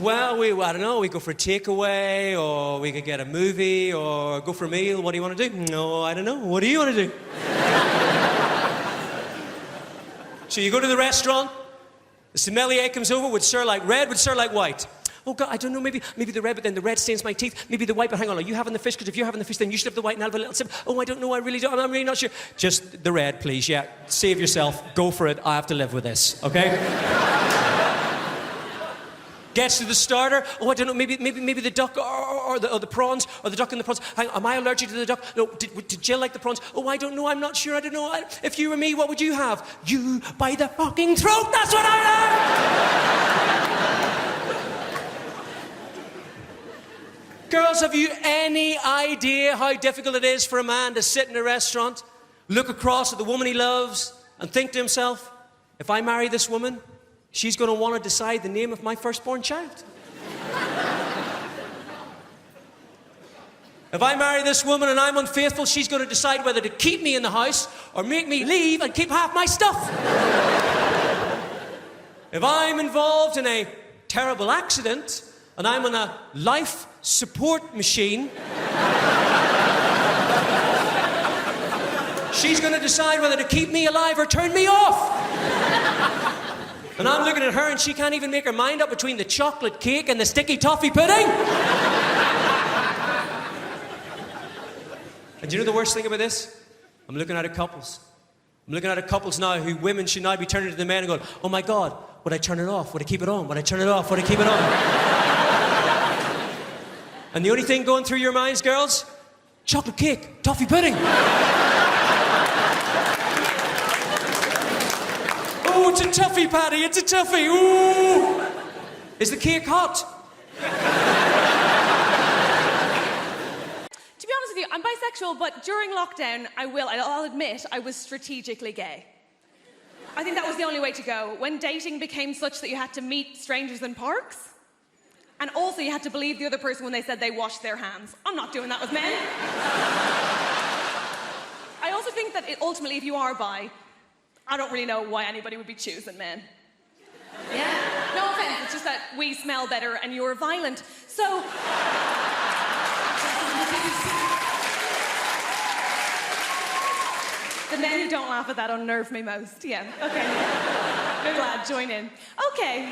Speaker 18: Well, I don't know. We go for a takeaway, or we could get a movie, or go for a meal. What do you want to do? No, I don't know. What do you want to do? So you go to the restaurant. The sommelier comes over. Would sir like red? Would sir like white? Oh, God, I don't know, maybe the red, but then the red stains my teeth. Maybe the white, but hang on, are you having the fish? Because if you're having the fish, then you should have the white and I'll have a little sip. Oh, I don't know, I really don't, I'm really not sure. Just the red, please, yeah. Save yourself, go for it, I have to live with this, okay? Gets to the starter. Oh, I don't know, maybe the duck or the prawns, or the duck and the prawns. Hang on, am I allergic to the duck? No, did Jill like the prawns? Oh, I don't know, I'm not sure, I don't know. If you were me, what would you have? You by the fucking throat, that's what I have! Girls, have you any idea how difficult it is for a man to sit in a restaurant, look across at the woman he loves, and think to himself, if I marry this woman, she's going to want to decide the name of my firstborn child. If I marry this woman and I'm unfaithful, she's going to decide whether to keep me in the house or make me leave and keep half my stuff. If I'm involved in a terrible accident and I'm on a life support machine, she's going to decide whether to keep me alive or turn me off. And I'm looking at her and she can't even make her mind up between the chocolate cake and the sticky toffee pudding. And do you know the worst thing about this? I'm looking at couples. I'm looking at couples now who women should now be turning to the men and going, oh my God, would I turn it off? Would I keep it on? Would I turn it off? Would I keep it on? And the only thing going through your minds, girls, chocolate cake, toffee pudding. Oh, it's a toughie, Paddy, it's a toughie. Ooh. Is the cake hot?
Speaker 19: To be honest with you, I'm bisexual, but during lockdown, I'll admit, I was strategically gay. I think that was the only way to go. When dating became such that you had to meet strangers in parks, and also you had to believe the other person when they said they washed their hands. I'm not doing that with men. I also think that ultimately, if you are bi, I don't really know why anybody would be choosing men. Yeah? No offense, it's just that we smell better and you're violent. So... The men who don't laugh at that unnerve me most. Yeah, okay. Good lad, join in. Okay.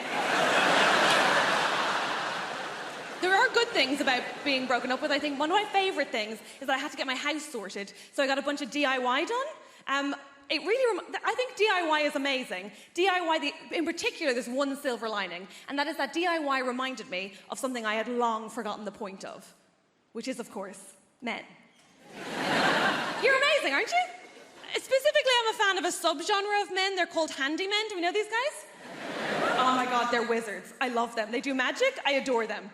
Speaker 19: There are good things about being broken up with. I think one of my favourite things is that I had to get my house sorted, so I got a bunch of DIY done. I think DIY is amazing. DIY, in particular, there's one silver lining, and that is that DIY reminded me of something I had long forgotten the point of, which is, of course, men. You're amazing, aren't you? Specifically, I'm a fan of a subgenre of men. They're called handymen. Do we know these guys? Oh my God, they're wizards. I love them. They do magic. I adore them.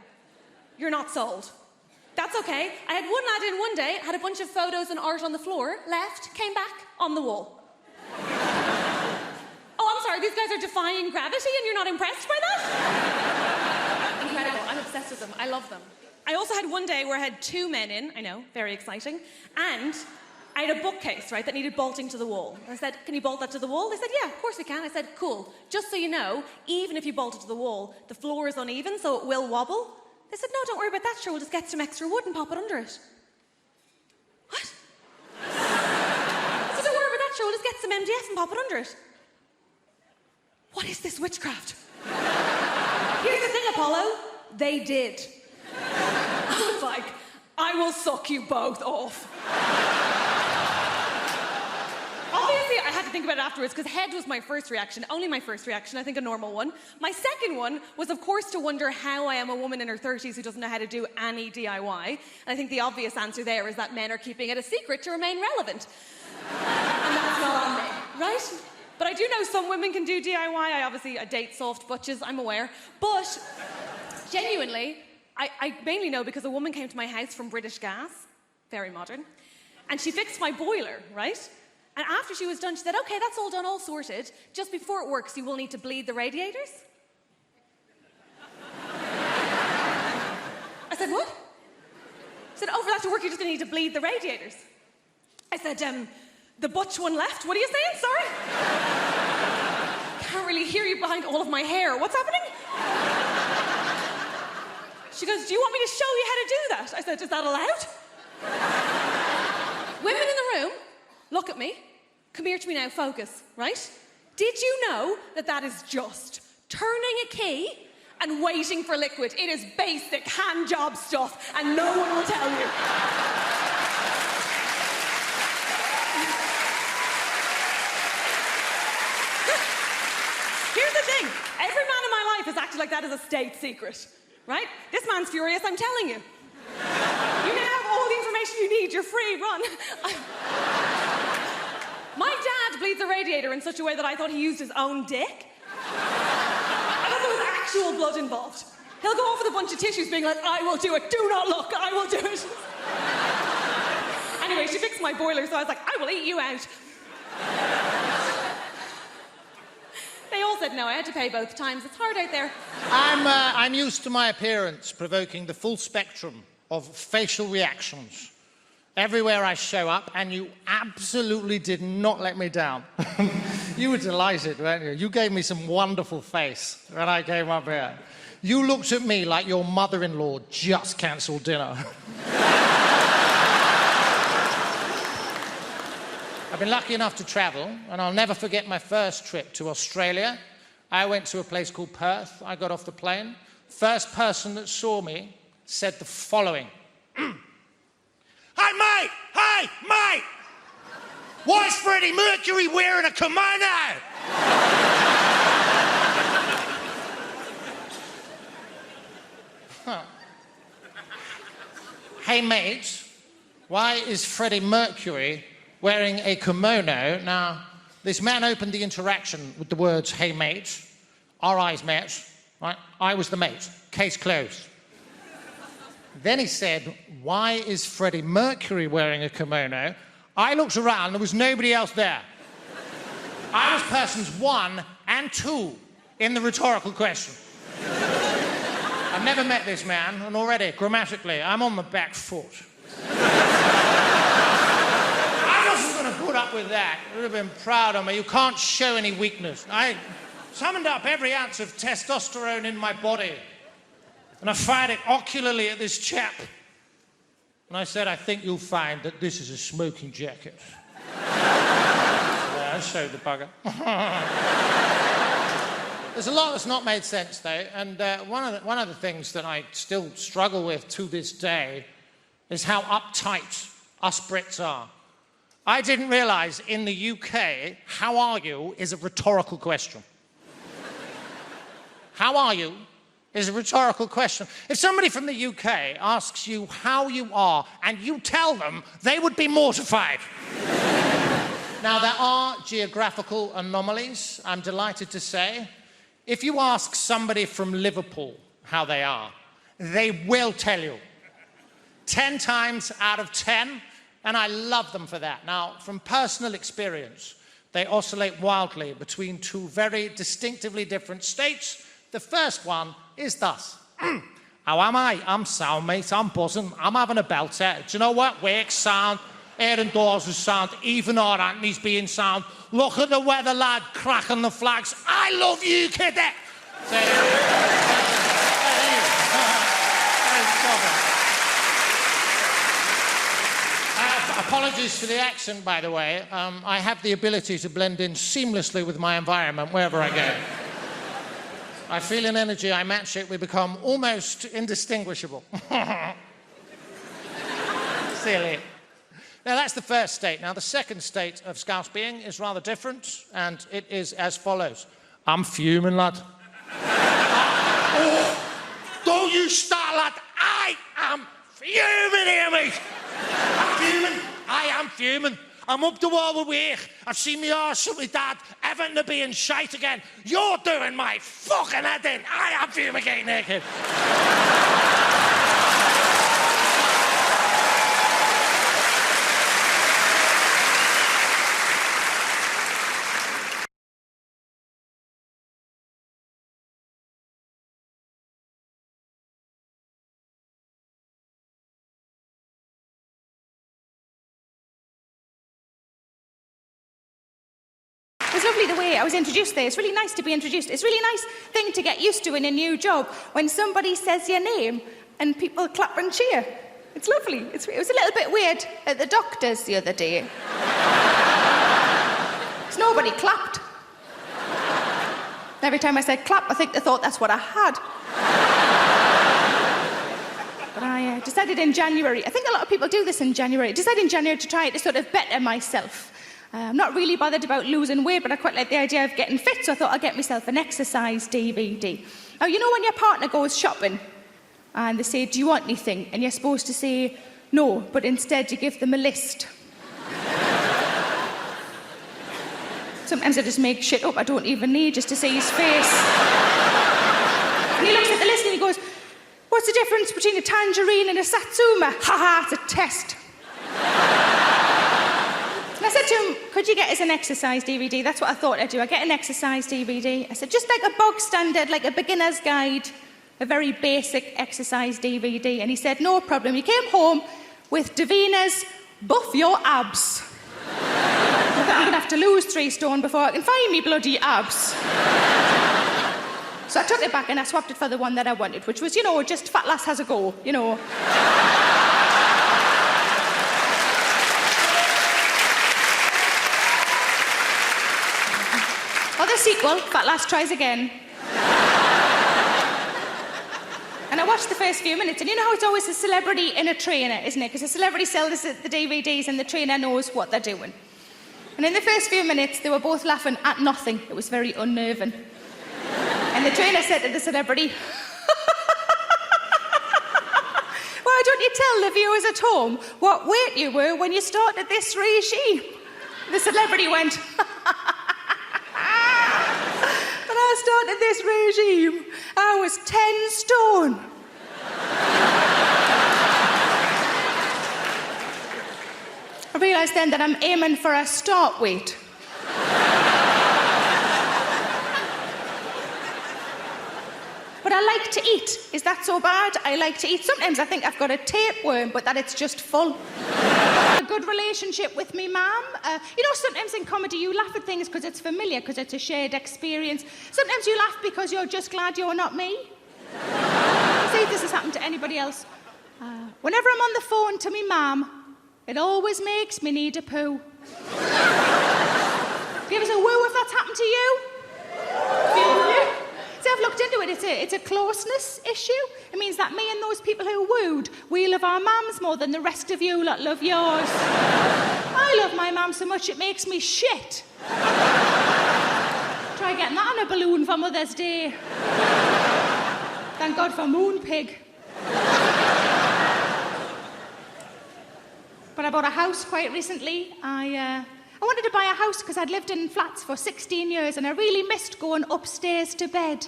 Speaker 19: You're not sold. That's okay. I had one lad in one day, had a bunch of photos and art on the floor, left, came back, on the wall. Oh, I'm sorry, these guys are defying gravity and you're not impressed by that? Incredible. I'm obsessed with them. I love them. I also had one day where I had two men in, I know, very exciting, and I had a bookcase, right, that needed bolting to the wall. I said, can you bolt that to the wall? They said, yeah, of course we can. I said, cool. Just so you know, even if you bolt it to the wall, the floor is uneven, so it will wobble. They said, no, don't worry about that, sure, we'll just get some extra wood and pop it under it. What? I said, don't worry about that, sure, we'll just get some MDF and pop it under it. What is this witchcraft? Apollo? They did. I was like, I will suck you both off. Obviously, I had to think about it afterwards because head was my first reaction, only my first reaction, I think a normal one. My second one was, of course, to wonder how I am a woman in her 30s who doesn't know how to do any DIY. And I think the obvious answer there is that men are keeping it a secret to remain relevant. And that's not on me, right? But I do know some women can do DIY. I date soft butches, I'm aware. But genuinely, I mainly know because a woman came to my house from British Gas, very modern, and she fixed my boiler, right? And after she was done, she said, okay, that's all done, all sorted. Just before it works, you will need to bleed the radiators. I said, what? She said, oh, for that to work, you're just going to need to bleed the radiators. I said, the butch one left. What are you saying? Sorry? Can't really hear you behind all of my hair. What's happening? She goes, do you want me to show you how to do that? I said, is that allowed? Women in the room, look at me. Come here to me now, focus, right? Did you know that that is just turning a key and waiting for liquid? It is basic hand job stuff, and no one will tell you. Here's the thing. Every man in my life has acted like that as a state secret, right? This man's furious, I'm telling you. You now have all the information you need. You're free, run. My dad bleeds the radiator in such a way that I thought he used his own dick. I thought there was actual blood involved. He'll go off with a bunch of tissues being like, I will do it, do not look, I will do it. Anyway, she fixed my boiler, so I was like, I will eat you out. They all said no, I had to pay both times. It's hard out there.
Speaker 20: I'm used to my appearance provoking the full spectrum of facial reactions everywhere I show up, and you absolutely did not let me down. You were delighted, weren't you? You gave me some wonderful face when I came up here. You looked at me like your mother-in-law just cancelled dinner. I've been lucky enough to travel, and I'll never forget my first trip to Australia. I went to a place called Perth. I got off the plane. First person that saw me said the following. Hey, mate! Hey, mate! Why is Freddie Mercury wearing a kimono? Huh. Hey, mate, why is Freddie Mercury wearing a kimono? Now, this man opened the interaction with the words, hey, mate. Our eyes met, right? I was the mate. Case closed. Then he said, why is Freddie Mercury wearing a kimono? I looked around, there was nobody else there. I was persons 1 and 2 in the rhetorical question. I've never met this man, and already, grammatically, I'm on the back foot. I wasn't going to put up with that. You would have been proud of me. You can't show any weakness. I summoned up every ounce of testosterone in my body. And I fired it ocularly at this chap. And I said, I think you'll find that this is a smoking jacket. Yeah, I showed the bugger. There's a lot that's not made sense, though. And one of the things that I still struggle with to this day is how uptight us Brits are. I didn't realise in the UK, how are you is a rhetorical question. How are you is a rhetorical question. If somebody from the UK asks you how you are and you tell them, they would be mortified. Now, there are geographical anomalies, I'm delighted to say. If you ask somebody from Liverpool how they are, they will tell you. 10 times out of 10, and I love them for that. Now, from personal experience, they oscillate wildly between 2 very distinctively different states. The first one is thus. How am I? I'm sound, mate. I'm buzzing. I'm having a belter. Do you know what? Work's sound. Aaron Dawes is sound. Even our Anthony's being sound. Look at the weather, lad. Cracking the flags. I love you, kiddie. Apologies for the accent, by the way. I have the ability to blend in seamlessly with my environment wherever I go. I feel an energy, I match it, we become almost indistinguishable. Silly. Now, that's the first state. Now, the second state of Scouse being is rather different, and it is as follows. I'm fuming, lad. Oh, don't you start, lad. I am fuming here, mate. I'm fuming. I am fuming. I'm up the wall with work. I've seen me arse with my dad, having to be in shite again. You're doing my fucking head in. I am fumigating here, kid.
Speaker 21: It was lovely the way I was introduced there. It's really nice to be introduced. It's a really nice thing to get used to in a new job when somebody says your name and people clap and cheer. It's lovely. It was a little bit weird at the doctor's the other day. Because nobody clapped. Every time I said clap, I think they thought that's what I had. But I decided in January, I think a lot of people do this in January, decided in January to try to sort of better myself. I'm not really bothered about losing weight, but I quite like the idea of getting fit, so I thought I'd get myself an exercise DVD. Now, you know when your partner goes shopping and they say, do you want anything? And you're supposed to say no, but instead you give them a list. Sometimes I just make shit up I don't even need just to see his face. And he looks at the list and he goes, what's the difference between a tangerine and a satsuma? Ha ha, it's a test. And I said to him, could you get us an exercise DVD? That's what I thought I'd do. I'd get an exercise DVD. I said, just like a bog standard, like a beginner's guide, a very basic exercise DVD. And he said, no problem. He came home with Davina's Buff Your Abs. I thought I'm going to have to lose 3 stone before I can find me bloody abs. So I took it back and I swapped it for the one that I wanted, which was, you know, just fat lass has a go, you know. Or the sequel, Fat Lass Tries Again. And I watched the first few minutes, and you know how it's always a celebrity in a trainer, isn't it? Because a celebrity sells the DVDs and the trainer knows what they're doing. And in the first few minutes, they were both laughing at nothing. It was very unnerving. And the trainer said to the celebrity, why don't you tell the viewers at home what weight you were when you started this regime? The celebrity went, when I started this regime, I was 10 stone. I realised then that I'm aiming for a start weight. But I like to eat. Is that so bad? I like to eat. Sometimes I think I've got a tapeworm, but that it's just full. A good relationship with me mum. You know, sometimes in comedy you laugh at things because it's familiar, because it's a shared experience. Sometimes you laugh because you're just glad you're not me. See if this has happened to anybody else. Whenever I'm on the phone to me mum, it always makes me need a poo. Give us a woo if that's happened to you. See, I've looked into it. It's a closeness issue. It means that me and those people who wooed, we love our mums more than the rest of you lot love yours. I love my mum so much it makes me shit. Try getting that on a balloon for Mother's Day. Thank God for Moonpig. But I bought a house quite recently. I wanted to buy a house because I'd lived in flats for 16 years and I really missed going upstairs to bed.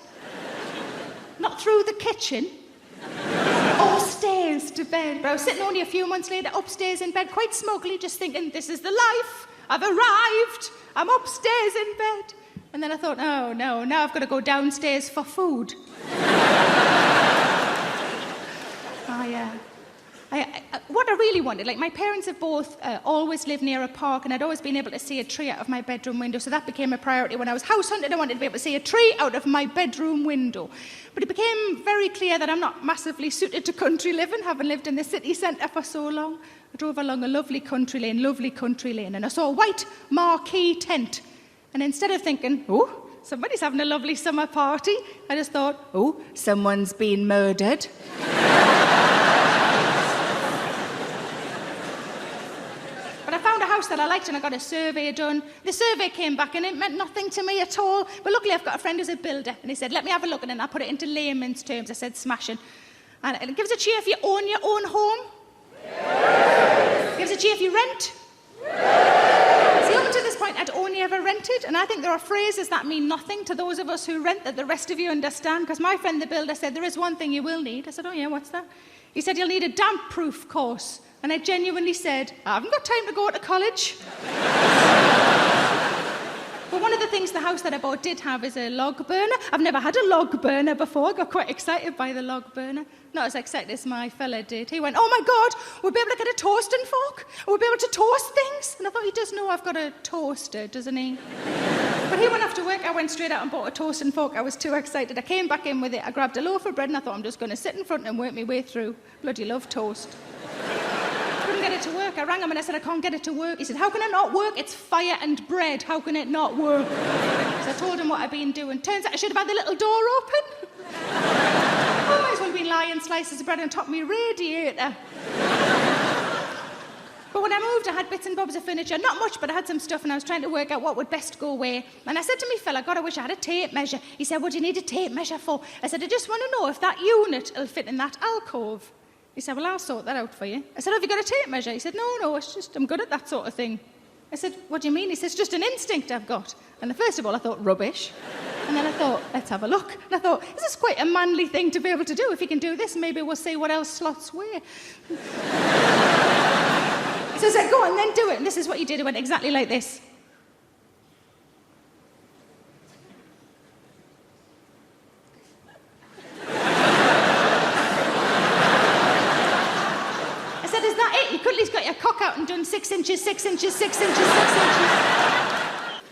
Speaker 21: Not through the kitchen. Upstairs to bed. But I was sitting only a few months later upstairs in bed quite smugly just thinking, this is the life. I've arrived. I'm upstairs in bed. And then I thought, oh no, now I've got to go downstairs for food. What I really wanted, like my parents have both always lived near a park and I'd always been able to see a tree out of my bedroom window, so that became a priority. When I was house hunting, I wanted to be able to see a tree out of my bedroom window. But it became very clear that I'm not massively suited to country living, having lived in the city centre for so long. I drove along a lovely country lane, and I saw a white marquee tent. And instead of thinking, oh, somebody's having a lovely summer party. I just thought, oh, someone's been murdered. But I found a house that I liked and I got a survey done. The survey came back and it meant nothing to me at all. But luckily I've got a friend who's a builder and he said, let me have a look, and then I put it into layman's terms. I said, smashing. And it gives a cheer if you own your own home. It gives a cheer if you rent. See, up to this point, I'd only ever rented, and I think there are phrases that mean nothing to those of us who rent that the rest of you understand, because my friend the builder said, there is one thing you will need. I said, oh yeah, what's that? He said, you'll need a damp-proof course. And I genuinely said, I haven't got time to go to college. But one of the things the house that I bought did have is a log burner. I've never had a log burner before. I got quite excited by the log burner. Not as excited as my fella did. He went, oh my God, we'll be able to get a toasting fork. We'll be able to toast things. And I thought, he does know I've got a toaster, doesn't he? But he went after work. I went straight out and bought a toasting fork. I was too excited. I came back in with it. I grabbed a loaf of bread and I thought, I'm just going to sit in front and work my way through. Bloody love toast. Couldn't get it to work. I rang him and I said, I can't get it to work. He said, how can it not work? It's fire and bread. How can it not work? So I told him what I'd been doing. Turns out I should have had the little door open. Oh, I might as well have been lying slices of bread on top of my radiator. But when I moved, I had bits and bobs of furniture. Not much, but I had some stuff, and I was trying to work out what would best go where. And I said to me fella, God, I wish I had a tape measure. He said, what do you need a tape measure for? I said, I just want to know if that unit will fit in that alcove. He said, well, I'll sort that out for you. I said, have you got a tape measure? He said, no, it's just, I'm good at that sort of thing. I said, what do you mean? He says, just an instinct I've got. And first of all, I thought, rubbish. And then I thought, let's have a look. And I thought, this is quite a manly thing to be able to do. If you can do this, maybe we'll see what else slots where. So I said, go on, then do it. And this is what he did. It went exactly like this. I said, is that it? You could at least got your cock out and done 6 inches, 6 inches, 6 inches, 6 inches.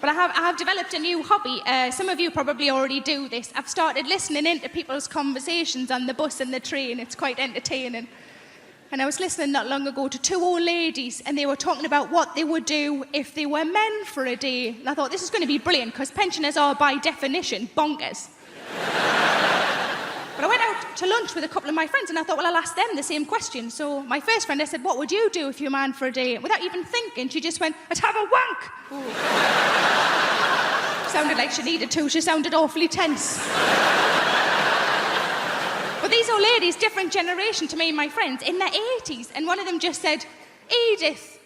Speaker 21: But I have developed a new hobby. Some of you probably already do this. I've started listening into people's conversations on the bus and the train. It's quite entertaining. And I was listening not long ago to 2 old ladies, and they were talking about what they would do if they were men for a day. And I thought, this is going to be brilliant, because pensioners are, by definition, bonkers. But I went out to lunch with a couple of my friends, and I thought, well, I'll ask them the same question. So my first friend, I said, what would you do if you were a man for a day? Without even thinking, she just went, I'd have a wank. Sounded like she needed to. She sounded awfully tense. But these old ladies, different generation to me and my friends, in their 80s, and one of them just said, Edith,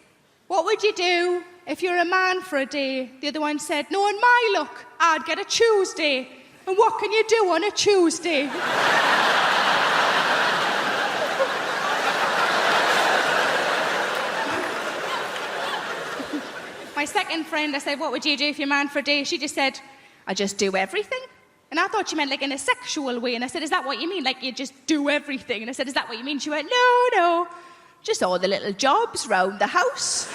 Speaker 21: what would you do if you're a man for a day? The other one said, no, in my luck, I'd get a Tuesday. And what can you do on a Tuesday? My second friend, I said, what would you do if you're a man for a day? She just said, I just do everything. And I thought she meant like in a sexual way. And I said, is that what you mean? Like you just do everything? And I said, is that what you mean? She went, no, just all the little jobs round the house.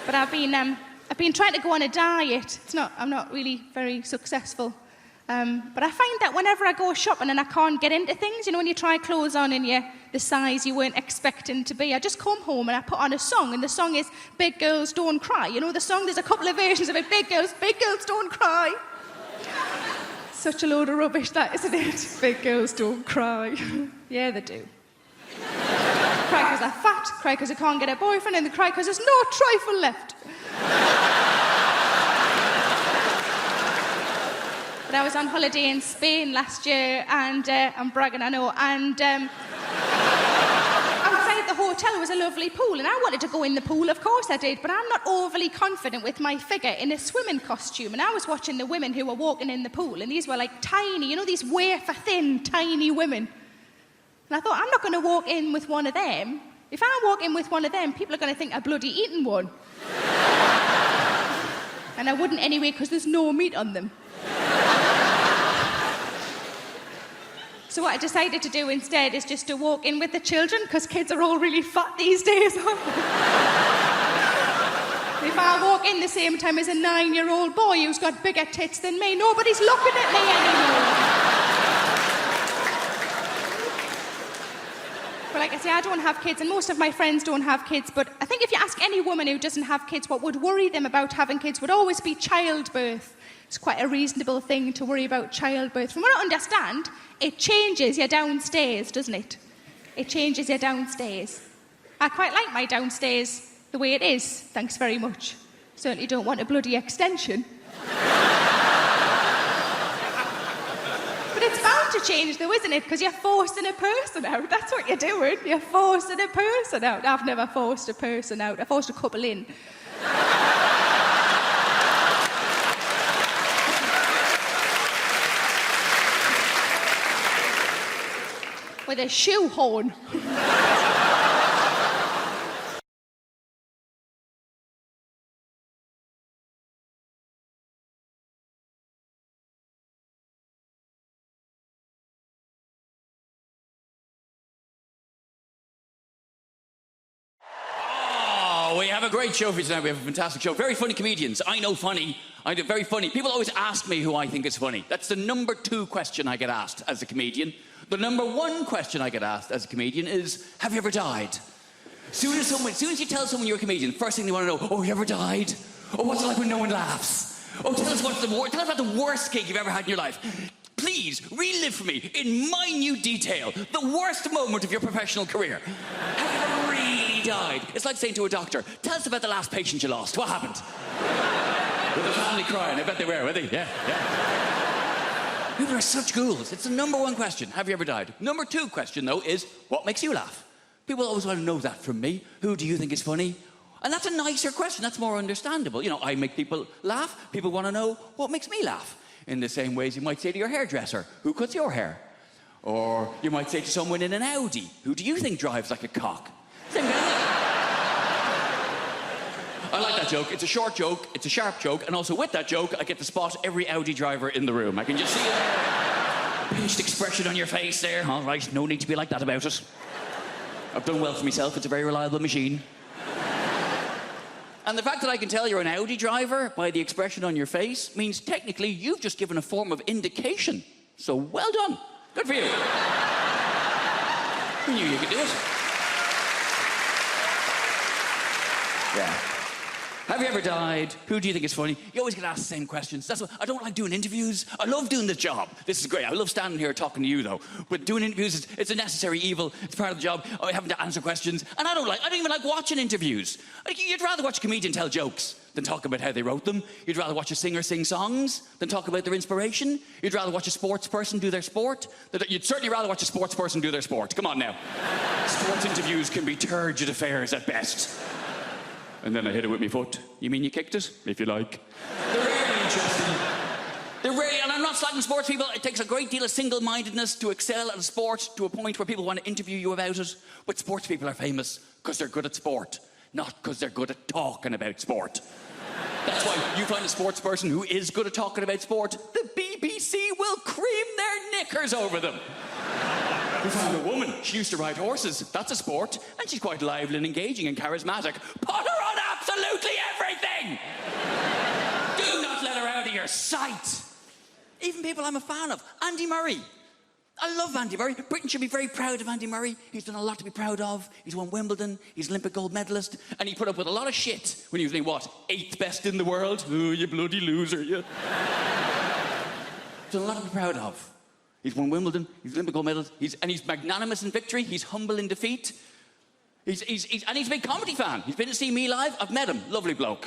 Speaker 21: But I've been trying to go on a diet. I'm not really very successful. But I find that whenever I go shopping and I can't get into things, you know, when you try clothes on and you're the size you weren't expecting to be, I just come home and I put on a song, and the song is Big Girls Don't Cry. You know the song? There's a couple of versions of it. Big girls don't cry. Such a load of rubbish, that, isn't it? Big girls don't cry. Yeah, they do. Cry because they're fat, cry because they can't get a boyfriend, and they cry because there's no trifle left. But I was on holiday in Spain last year, and I'm bragging, I know, and outside the hotel was a lovely pool, and I wanted to go in the pool, of course I did, but I'm not overly confident with my figure in a swimming costume, and I was watching the women who were walking in the pool, and these were like tiny, you know, these wafer-thin, tiny women. And I thought, I'm not going to walk in with one of them. If I walk in with one of them, people are going to think I've bloody eaten one. And I wouldn't anyway, because there's no meat on them. So what I decided to do instead is just to walk in with the children, because kids are all really fat these days, aren't they? If I walk in the same time as a 9-year-old boy who's got bigger tits than me, nobody's looking at me anymore. But like I say, I don't have kids, and most of my friends don't have kids, but I think if you ask any woman who doesn't have kids what would worry them about having kids would always be childbirth. It's quite a reasonable thing to worry about childbirth. From what I understand, it changes you downstairs, doesn't it? It changes you downstairs. I quite like my downstairs the way it is, thanks very much. Certainly don't want a bloody extension. But it's bound to change though, isn't it? Because you're forcing a person out. That's what you're doing. You're forcing a person out. I've never forced a person out. I forced a couple in. With a shoehorn.
Speaker 4: We have a great show for you tonight. We have a fantastic show. Very funny comedians. I know funny. I do very funny. People always ask me who I think is funny. That's the number 2 question I get asked as a comedian. The number 1 question I get asked as a comedian is, have you ever died? As soon as you tell someone you're a comedian, first thing they want to know, oh, you ever died? Oh, what's it like when no one laughs? Oh, tell us about the worst gig you've ever had in your life. Please, relive for me, in minute detail, the worst moment of your professional career. Have you ever really died? It's like saying to a doctor, tell us about the last patient you lost. What happened? With the family crying. I bet they were, weren't they? Yeah. People are such ghouls. It's the number 1 question. Have you ever died? Number 2 question, though, is what makes you laugh? People always want to know that from me. Who do you think is funny? And that's a nicer question. That's more understandable. You know, I make people laugh. People want to know what makes me laugh. In the same ways you might say to your hairdresser, who cuts your hair? Or you might say to someone in an Audi, who do you think drives like a cock? Same kind of thing. I like that joke. It's a short joke, it's a sharp joke, and also with that joke, I get to spot every Audi driver in the room. I can just see it there. Pinched expression on your face there. All right, no need to be like that about it. I've done well for myself. It's a very reliable machine. And the fact that I can tell you're an Audi driver by the expression on your face means technically you've just given a form of indication. So well done. Good for you. Who knew you could do it? Yeah. Have you ever died? Who do you think is funny? You always get asked the same questions. That's what I don't like doing interviews. I love doing this job. This is great. I love standing here talking to you, though. But doing interviews, it's a necessary evil. It's part of the job. I having to answer questions. And I don't even like watching interviews. You'd rather watch a comedian tell jokes than talk about how they wrote them. You'd rather watch a singer sing songs than talk about their inspiration. You'd rather watch a sports person do their sport. You'd certainly rather watch a sports person do their sport. Come on now. Sports interviews can be turgid affairs at best. And then I hit it with my foot. You mean you kicked it? If you like. They're really interesting. They're really, and I'm not slagging sports people. It takes a great deal of single-mindedness to excel at a sport to a point where people want to interview you about it. But sports people are famous because they're good at sport, not because they're good at talking about sport. That's why you find a sports person who is good at talking about sport, the BBC will cream their knickers over them. We found a woman. She used to ride horses. That's a sport. And she's quite lively and engaging and charismatic. Put her on absolutely everything! Do not let her out of your sight. Even people I'm a fan of. Andy Murray. I love Andy Murray. Britain should be very proud of Andy Murray. He's done a lot to be proud of. He's won Wimbledon. He's an Olympic gold medalist. And he put up with a lot of shit when he was, what, 8th best in the world? Oh, you bloody loser, you. He's done a lot to be proud of. He's won Wimbledon, he's Olympic gold medalist, he's magnanimous in victory, he's humble in defeat. And he's a big comedy fan. He's been to see me live, I've met him, lovely bloke.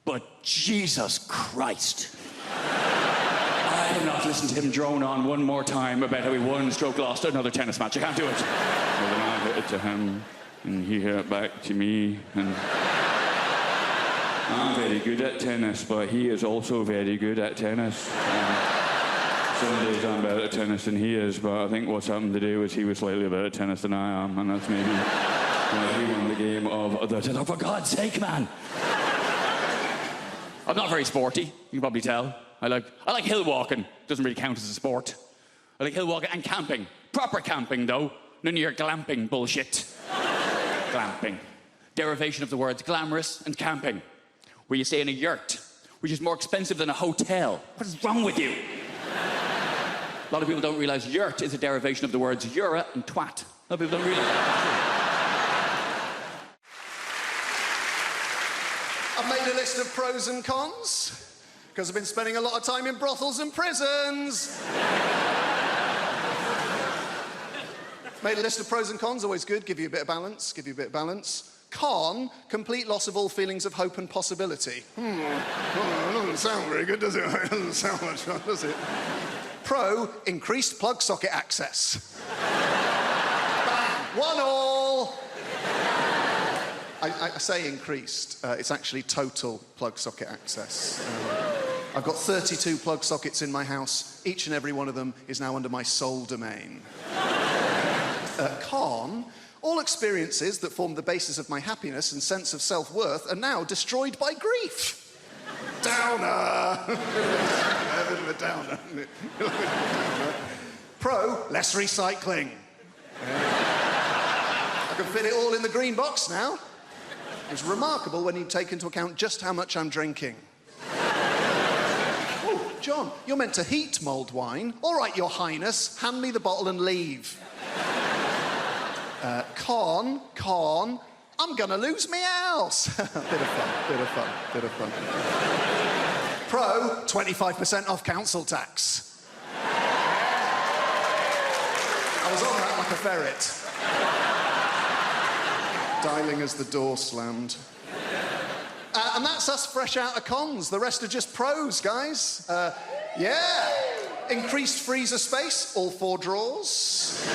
Speaker 4: But Jesus Christ. I have not listened to him drone on one more time about how he won, stroke lost another tennis match. I can't do it. Well, then I hit it to him, and he hit it back to me, and I'm very good at tennis, but he is also very good at tennis. Some days I'm better at tennis than he is, but I think what's happened today was he was slightly better at tennis than I am, and that's maybe why he won the game of the tennis. Oh, for God's sake, man! I'm not very sporty, you can probably tell. I like hill walking. Doesn't really count as a sport. I like hill walking and camping. Proper camping, though. None of your glamping bullshit. Glamping. Derivation of the words glamorous and camping, where you stay in a yurt, which is more expensive than a hotel. What is wrong with you? A lot of people don't realise yurt is a derivation of the words yura and twat. A lot of people don't realise that.
Speaker 1: list of pros and cons? Because I've been spending a lot of time in brothels and prisons. Made a list of pros and cons, always good, give you a bit of balance, Con, complete loss of all feelings of hope and possibility. That doesn't sound very good, does it? It doesn't sound much fun, does it? Pro, increased plug socket access. Bang, 1-all. I say increased, it's actually total plug socket access. I've got 32 plug sockets in my house. Each and every one of them is now under my sole domain. Con, all experiences that formed the basis of my happiness and sense of self-worth are now destroyed by grief. Downer. A bit of a downer, isn't it? Pro, less recycling. I can fit it all in the green box now. It's remarkable when you take into account just how much I'm drinking. Oh, John, you're meant to heat mulled wine. All right, Your Highness, hand me the bottle and leave. Con, I'm gonna lose me house. Bit of fun. Pro, 25% off council tax. I was on that like a ferret. Dialing as the door slammed. And that's us fresh out of cons. The rest are just pros, guys. Yeah. Increased freezer space, all 4 drawers.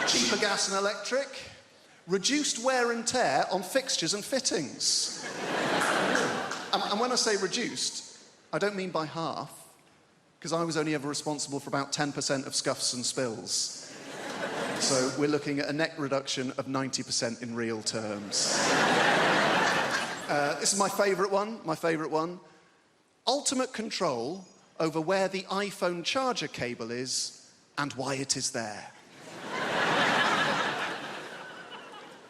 Speaker 1: Cheaper gas and electric. Reduced wear and tear on fixtures and fittings. And when I say reduced, I don't mean by half, because I was only ever responsible for about 10% of scuffs and spills. So we're looking at a net reduction of 90% in real terms. This is my favourite one. Ultimate control over where the iPhone charger cable is and why it is there.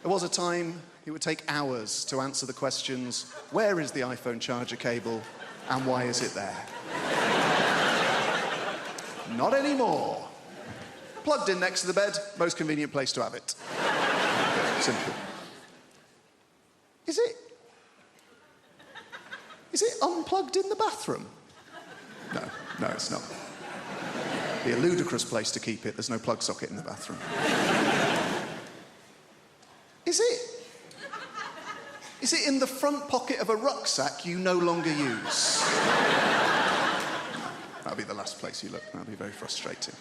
Speaker 1: There was a time it would take hours to answer the questions, where is the iPhone charger cable and why is it there? Not anymore. Plugged in next to the bed, most convenient place to have it. Simple. Is it unplugged in the bathroom? No, it's not. It'd be a ludicrous place to keep it. There's no plug socket in the bathroom. Is it in the front pocket of a rucksack you no longer use? That'll be the last place you look. That'll be very frustrating.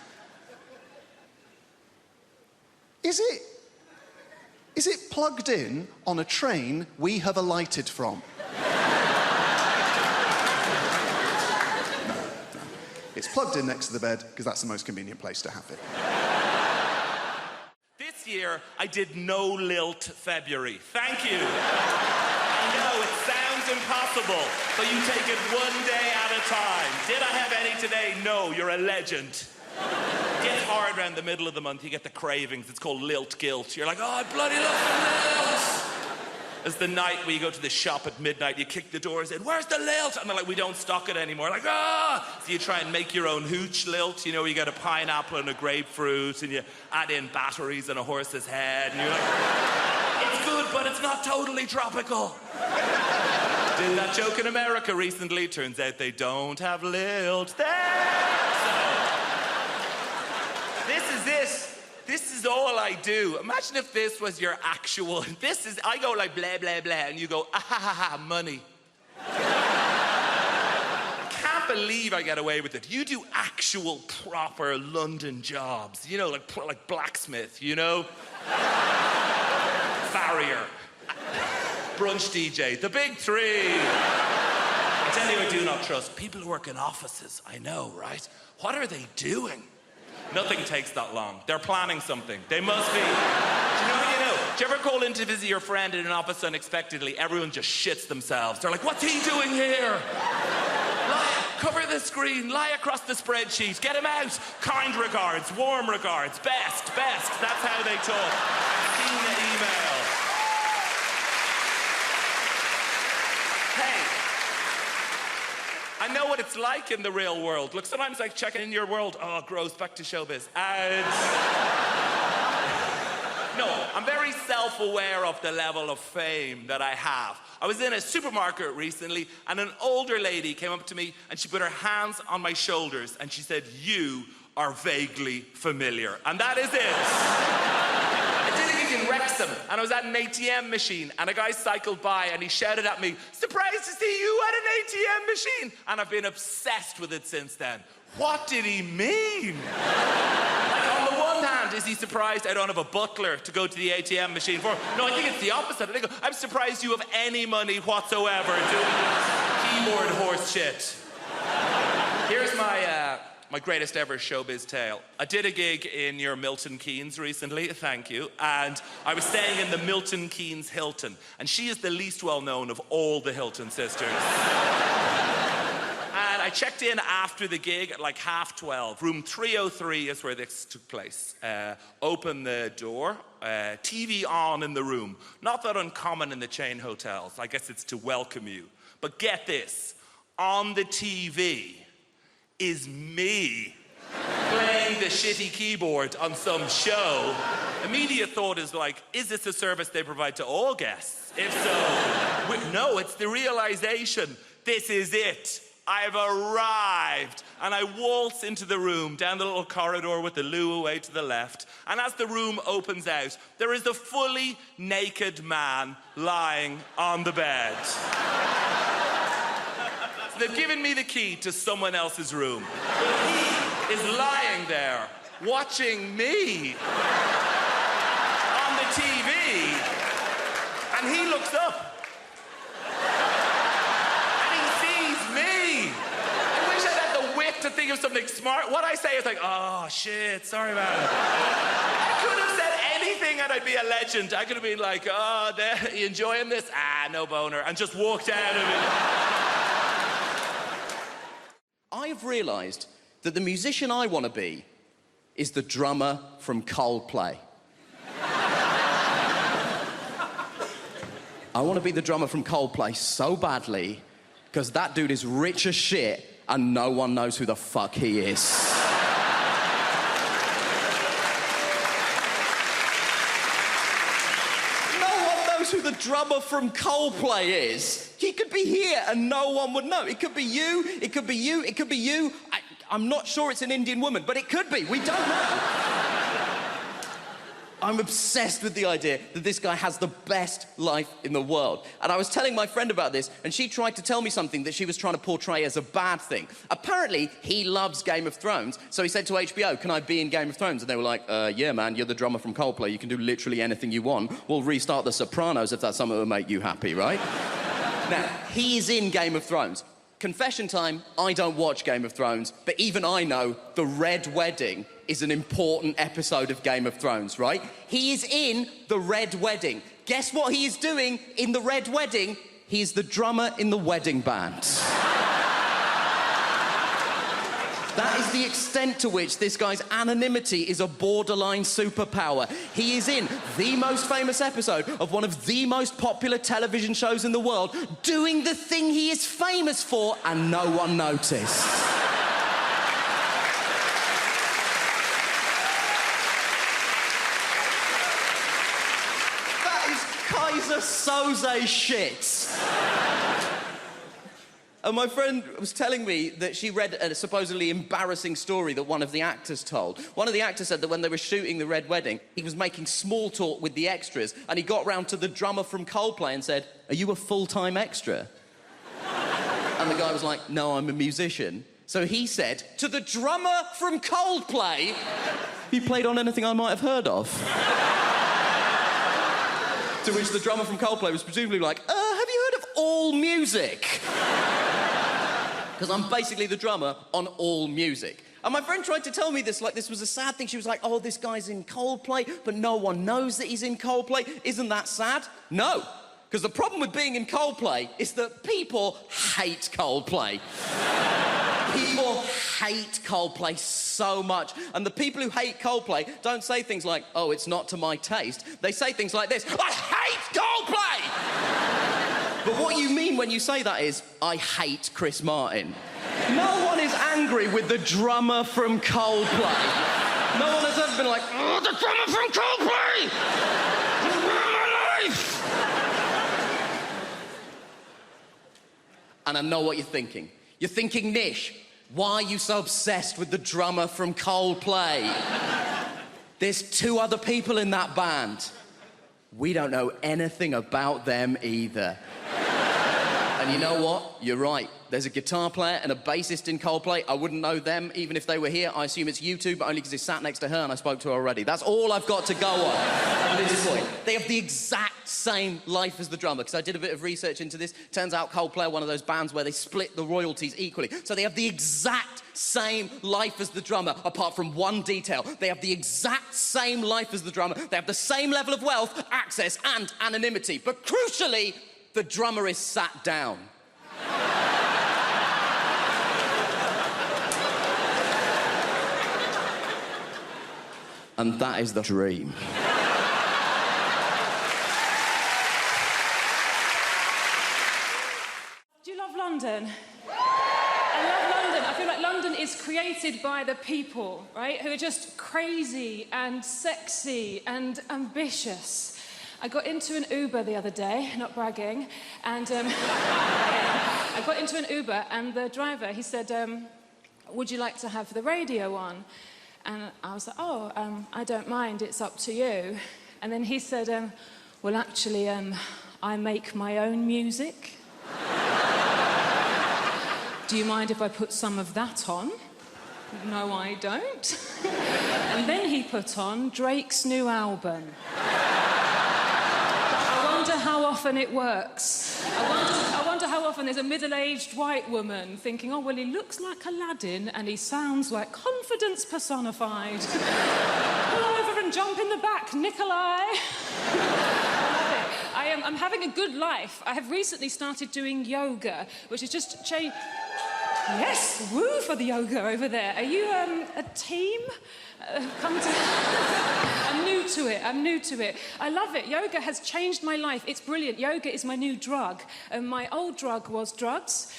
Speaker 1: Is it plugged in on a train we have alighted from? No. It's plugged in next to the bed because that's the most convenient place to have it.
Speaker 22: This year, I did no lilt February. Thank you. I know it sounds impossible, but you take it one day at a time. Did I have any today? No, you're a legend. It gets hard around the middle of the month, you get the cravings. It's called lilt guilt. You're like, oh, I bloody love the lilt. It's the night where you go to the shop at midnight, you kick the doors in, where's the lilt? And they're like, we don't stock it anymore. Like, ah! So you try and make your own hooch lilt, you know, you get a pineapple and a grapefruit, and you add in batteries and a horse's head, and you're like, it's good, but it's not totally tropical. Did that joke in America recently. Turns out they don't have lilt there. This is all I do. Imagine if this was your actual... I go like blah, blah, blah, and you go, ah, ha, ha, ha, money. Can't believe I get away with it. You do actual, proper London jobs. You know, like blacksmith, you know? Farrier. Brunch DJ. The big 3. I tell you, I do not trust people who work in offices. I know, right? What are they doing? Nothing takes that long. They're planning something. They must be. Do you know? Do you ever call in to visit your friend in an office unexpectedly? Everyone just shits themselves. They're like, what's he doing here? Cover the screen, lie across the spreadsheet, get him out. Kind regards, warm regards, best. That's how they talk. I've seen the email. Hey. I know what it's like in the real world. Look, sometimes I check in your world. Oh, gross, back to showbiz. And No, I'm very self-aware of the level of fame that I have. I was in a supermarket recently, and an older lady came up to me, and she put her hands on my shoulders, and she said, "You are vaguely familiar." And that is it. I did a gig in Wrexham, and I was at an ATM machine, and a guy cycled by, and he shouted at me, "Surprised to see you at an ATM machine." And I've been obsessed with it since then. What did he mean? Like, on the one hand, is he surprised I don't have a butler to go to the ATM machine for? No, I think it's the opposite. I think I'm surprised you have any money whatsoever doing keyboard horse shit. Here's my greatest ever showbiz tale. I did a gig in your Milton Keynes recently, thank you, and I was staying in the Milton Keynes Hilton, and she is the least well-known of all the Hilton sisters. And I checked in after the gig at like 12:30. Room 303 is where this took place. Open the door, TV on in the room. Not that uncommon in the chain hotels. I guess it's to welcome you. But get this, on the TV is me playing the shitty keyboard on some show. Immediate thought is like, is this a service they provide to all guests? If so, no, it's the realization, this is it. I've arrived, and I waltz into the room, down the little corridor with the loo away to the left, and as the room opens out, there is a fully naked man lying on the bed. So they've given me the key to someone else's room. But he is lying there, watching me on the TV, and he looks up. To think of something smart. What I say is like, "Oh shit, sorry about it." I could have said anything and I'd be a legend. I could have been like, "Oh, you enjoying this? Ah, no boner," and just walked out of it.
Speaker 2: I've realised that the musician I want to be is the drummer from Coldplay. I want to be the drummer from Coldplay so badly because that dude is rich as shit and no one knows who the fuck he is. No one knows who the drummer from Coldplay is. He could be here and no one would know. It could be you, it could be you, it could be you. I'm not sure it's an Indian woman, but it could be. We don't know. I'm obsessed with the idea that this guy has the best life in the world. And I was telling my friend about this, and she tried to tell me something that she was trying to portray as a bad thing. Apparently, he loves Game of Thrones, so he said to HBO, "Can I be in Game of Thrones?" And they were like, "Yeah, man, you're the drummer from Coldplay. You can do literally anything you want. We'll restart The Sopranos if that's something that will make you happy, right?" Now, he is in Game of Thrones. Confession time, I don't watch Game of Thrones, but even I know the Red Wedding is an important episode of Game of Thrones, right? He is in the Red Wedding. Guess what he is doing in the Red Wedding? He is the drummer in the wedding band. That is the extent to which this guy's anonymity is a borderline superpower. He is in the most famous episode of one of the most popular television shows in the world, doing the thing he is famous for, and no one noticed. Kaiser Soze shit. And my friend was telling me that she read a supposedly embarrassing story that one of the actors told. One of the actors said that when they were shooting the Red Wedding, he was making small talk with the extras, and he got round to the drummer from Coldplay and said, "Are you a full-time extra?" And the guy was like, "No, I'm a musician." So he said, to the drummer from Coldplay, "He played on anything I might have heard of?" To which the drummer from Coldplay was presumably like, have you heard of All Music? Because I'm basically the drummer on All Music. And my friend tried to tell me this like this was a sad thing. She was like, "Oh, this guy's in Coldplay, but no one knows that he's in Coldplay. Isn't that sad?" No, because the problem with being in Coldplay is that people hate Coldplay. People hate Coldplay so much. And the people who hate Coldplay don't say things like, "Oh, it's not to my taste." They say things like this, "I hate Coldplay!" But what you mean when you say that is, "I hate Chris Martin." No one is angry with the drummer from Coldplay. No one has ever been like, oh, the drummer from Coldplay! It's ruined my life! And I know what you're thinking. You're thinking, Nish, why are you so obsessed with the drummer from Coldplay? There's 2 other people in that band. We don't know anything about them either. And you know what? You're right. There's a guitar player and a bassist in Coldplay. I wouldn't know them even if they were here. I assume it's you two, but only because he sat next to her and I spoke to her already. That's all I've got to go on at this point. They have the exact same life as the drummer, because I did a bit of research into this. Turns out Coldplay are one of those bands where they split the royalties equally. So they have the exact same life as the drummer, apart from one detail. They have the exact same life as the drummer. They have the same level of wealth, access, and anonymity. But crucially, the drummer is sat down. And that is the dream.
Speaker 8: Do you love London? I love London. I feel like London is created by the people, right? Who are just crazy and sexy and ambitious. I got into an Uber the other day, not bragging, and I got into an Uber and the driver, he said, would you like to have the radio on? And I was like, oh, I don't mind, it's up to you. And then he said, well, actually, I make my own music. Do you mind if I put some of that on? No, I don't. And then he put on Drake's new album. I wonder how often it works. I wonder how often there's a middle-aged white woman thinking, oh, well, he looks like Aladdin and he sounds like confidence personified. Pull over and jump in the back, Nikolai. I'm having a good life. I have recently started doing yoga, which is just change. Yes, woo for the yoga over there. Are you a team? Come to... I'm new to it. I love it. Yoga has changed my life. It's brilliant. Yoga is my new drug. My old drug was drugs.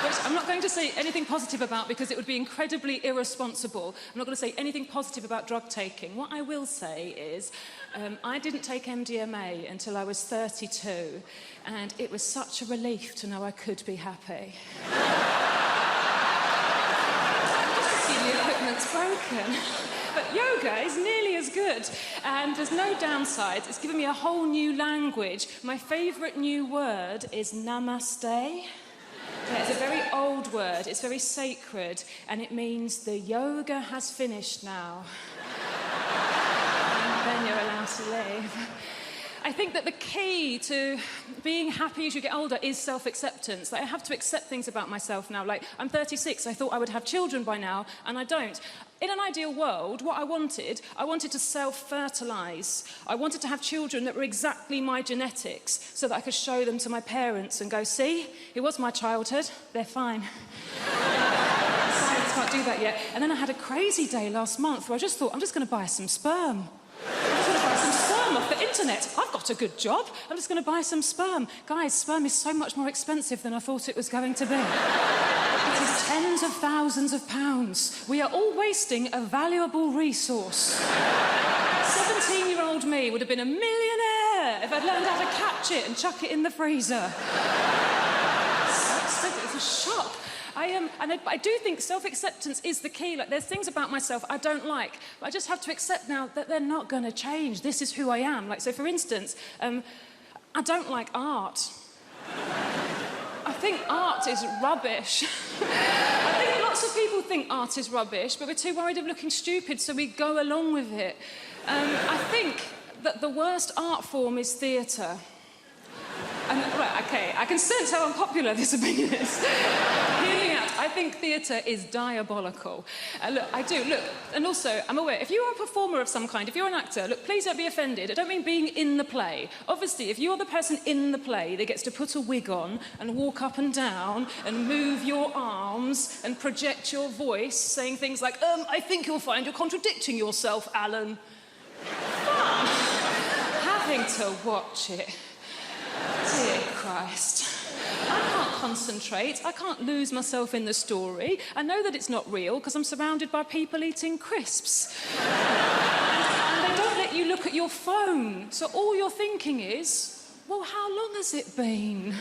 Speaker 8: Which I'm not going to say anything positive about because it would be incredibly irresponsible. I'm not going to say anything positive about drug taking. What I will say is I didn't take MDMA until I was 32, and it was such a relief to know I could be happy. Just see the equipment's broken. But yoga is nearly as good, and there's no downsides. It's given me a whole new language. My favourite new word is namaste. Yeah, it's a very old word, it's very sacred, and it means the yoga has finished now. And then you're allowed to leave. I think that the key to being happy as you get older is self-acceptance. Like, I have to accept things about myself now. Like, I'm 36, I thought I would have children by now, and I don't. In an ideal world, what I wanted to self-fertilise. I wanted to have children that were exactly my genetics so that I could show them to my parents and go, see, it was my childhood, they're fine. Science can't do that yet. And then I had a crazy day last month where I just thought, I'm just going to buy some sperm. I'm just going to buy some sperm off the internet. I've got a good job. I'm just going to buy some sperm. Guys, sperm is so much more expensive than I thought it was going to be. It is tens of thousands of pounds. We are all wasting a valuable resource. 17-year-old me would have been a millionaire if I'd learned how to catch it and chuck it in the freezer. So expensive. It's a shock. I do think self-acceptance is the key. Like, there's things about myself I don't like, but I just have to accept now that they're not going to change. This is who I am. Like, so for instance, I don't like art. I think art is rubbish. I think lots of people think art is rubbish, but we're too worried of looking stupid, so we go along with it. I think that the worst art form is theatre. Right, okay, I can sense how unpopular this opinion is. Hear me out. I think theatre is diabolical. Look, I do, look, and also, I'm aware, if you are a performer of some kind, if you're an actor, look, please don't be offended. I don't mean being in the play. Obviously, if you're the person in the play that gets to put a wig on and walk up and down and move your arms and project your voice, saying things like, I think you'll find you're contradicting yourself, Alan. Fun. Having to watch it. Dear Christ. I can't concentrate. I can't lose myself in the story. I know that it's not real because I'm surrounded by people eating crisps. And they don't let you look at your phone. So all you're thinking is, well, how long has it been?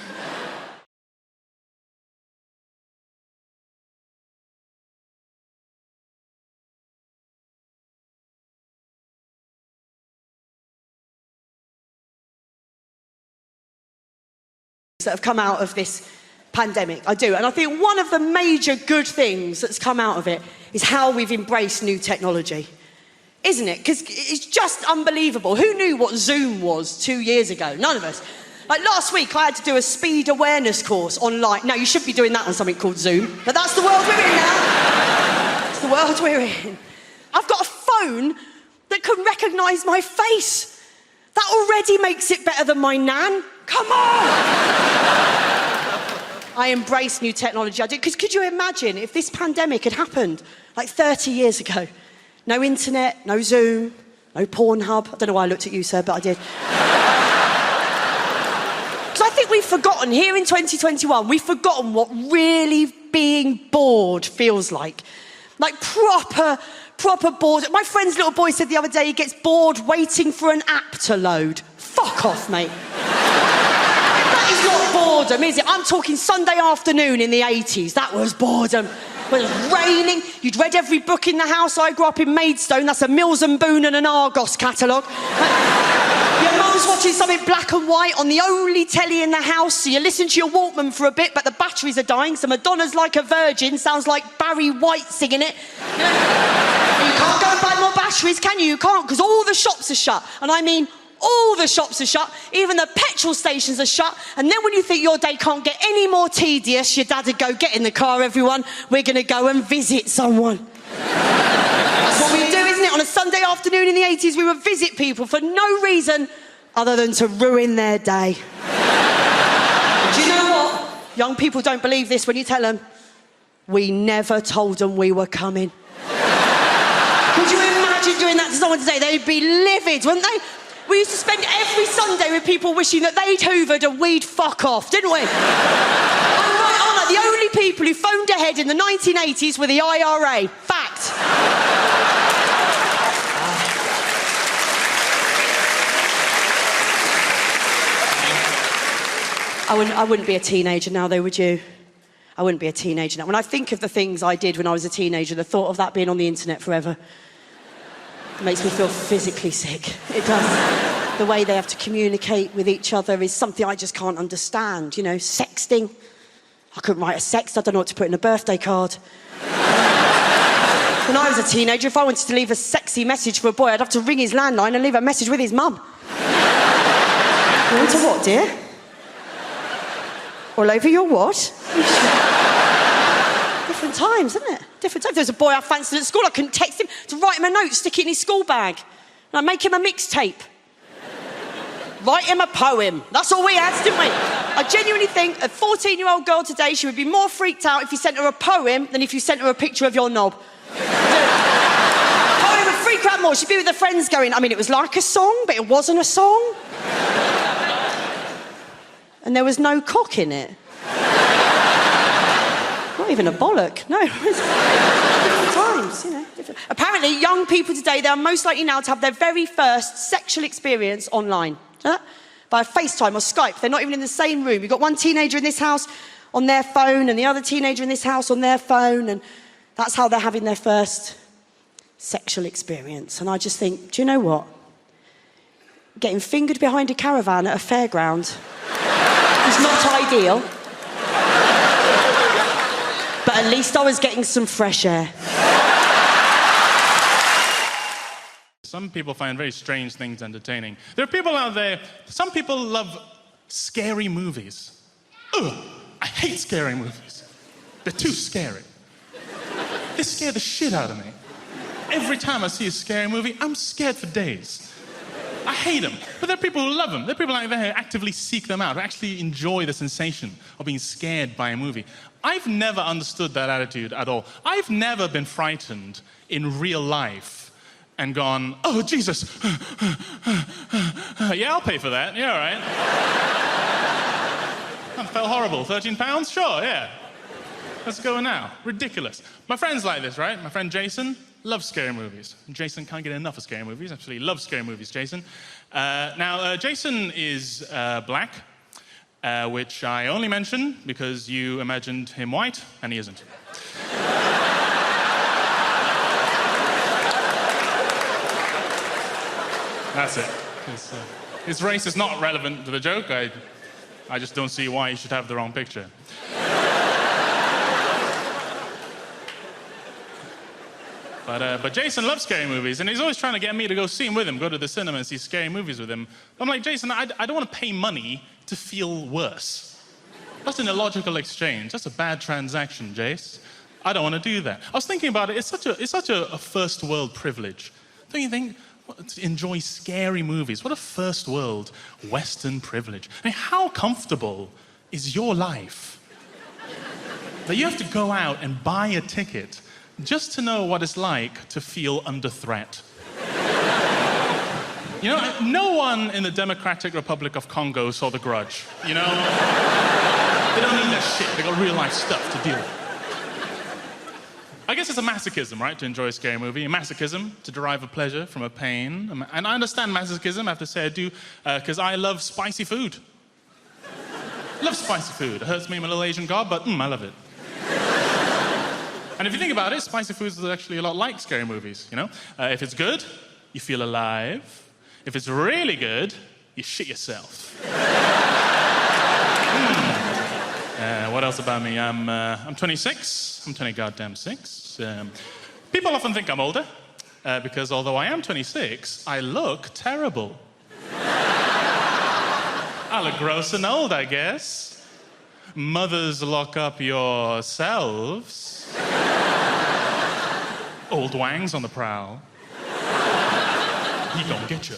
Speaker 7: That have come out of this pandemic. I do. And I think one of the major good things that's come out of it is how we've embraced new technology. Isn't it? Because it's just unbelievable. Who knew what Zoom was 2 years ago? None of us. Like last week, I had to do a speed awareness course online. Now, you should be doing that on something called Zoom, but that's the world we're in now. It's the world we're in. I've got a phone that can recognise my face. That already makes it better than my nan. Come on! I embrace new technology. I do, because could you imagine if this pandemic had happened like 30 years ago? No internet, no Zoom, no Pornhub. I don't know why I looked at you, sir, but I did. Because I think we've forgotten, here in 2021, we've forgotten what really being bored feels like. Like proper bored. My friend's little boy said the other day he gets bored waiting for an app to load. Fuck off, mate. That is not boredom, is it? I'm talking Sunday afternoon in the 80s. That was boredom. When it was raining, you'd read every book in the house. I grew up in Maidstone. That's a Mills and Boon and an Argos catalogue. Your mum's watching something black and white on the only telly in the house, so you listen to your Walkman for a bit, but the batteries are dying, so Madonna's Like a Virgin sounds like Barry White singing it. You can't go and buy more batteries, can you? You can't, because all the shops are shut. And I mean, all the shops are shut, even the petrol stations are shut, and then when you think your day can't get any more tedious, your dad would go, get in the car, everyone, we're going to go and visit someone. That's what we do, isn't it? On a Sunday afternoon in the 80s, we would visit people for no reason other than to ruin their day. Do you know what? Young people don't believe this when you tell them, we never told them we were coming. Could you imagine doing that to someone today? They'd be livid, wouldn't they? We used to spend every Sunday with people wishing that they'd hoovered and we'd fuck off, didn't we? I'm right, aren't I? The only people who phoned ahead in the 1980s were the IRA. Fact. I wouldn't be a teenager now, though, would you? I wouldn't be a teenager now. When I think of the things I did when I was a teenager, the thought of that being on the internet forever, it makes me feel physically sick. It does. The way they have to communicate with each other is something I just can't understand. You know, sexting. I couldn't write a sext. I don't know what to put in a birthday card. When I was a teenager, if I wanted to leave a sexy message for a boy, I'd have to ring his landline and leave a message with his mum. You're into what, dear? All over your what? Different times, isn't it? Different times. There was a boy I fancied at school. I couldn't text him to write him a note, stick it in his school bag. And I'd make him a mixtape. Write him a poem. That's all we had, didn't we? I genuinely think a 14-year-old girl today, she would be more freaked out if you sent her a poem than if you sent her a picture of your knob. Poem would freak her out more. She'd be with her friends going, I mean, it was like a song, but it wasn't a song. And there was no cock in it. Not even a bollock, no. Different times, you know. Different. Apparently, young people today, they are most likely now to have their very first sexual experience online. By FaceTime or Skype. They're not even in the same room. You've got one teenager in this house on their phone and the other teenager in this house on their phone, and that's how they're having their first sexual experience. And I just think, do you know what? Getting fingered behind a caravan at a fairground is not ideal. But at least I was getting some fresh air.
Speaker 10: Some people find very strange things entertaining. There are people out there, some people love scary movies. Ugh, I hate scary movies. They're too scary. They scare the shit out of me. Every time I see a scary movie, I'm scared for days. I hate them, but there are people who love them. There are people out there who actively seek them out, who actually enjoy the sensation of being scared by a movie. I've never understood that attitude at all. I've never been frightened in real life and gone, oh, Jesus. Yeah, I'll pay for that. Yeah, all right. That felt horrible. £13? Sure, yeah. Let's go now. Ridiculous. My friend's like this, right? My friend Jason loves scary movies. Jason can't get enough of scary movies. Actually, loves scary movies, Jason. Jason is black, which I only mention because you imagined him white, and he isn't. That's it. His race is not relevant to the joke. I just don't see why he should have the wrong picture. But Jason loves scary movies, and he's always trying to get me to go see him with him, go to the cinema and see scary movies with him. I'm like, Jason, I don't want to pay money to feel worse. That's an illogical exchange. That's a bad transaction, Jace. I don't want to do that. I was thinking about it. It's such a first world privilege. Don't you think? To enjoy scary movies. What a first world Western privilege. I mean, how comfortable is your life that you have to go out and buy a ticket just to know what it's like to feel under threat? You know, no one in the Democratic Republic of Congo saw The Grudge, you know? They don't need that shit. They got real life stuff to deal with. I guess it's a masochism, right, to enjoy a scary movie. A masochism to derive a pleasure from a pain. And I understand masochism, I have to say I do, because I love spicy food. I love spicy food. It hurts me, I'm a little Asian god, but I love it. And if you think about it, spicy food is actually a lot like scary movies, you know? If it's good, you feel alive. If it's really good, you shit yourself. What else about me? I'm 26. I'm 20 goddamn 6. People often think I'm older, because although I am 26, I look terrible. I look gross and old, I guess. Mothers, lock up yourselves. Old wangs on the prowl. He gonna get you.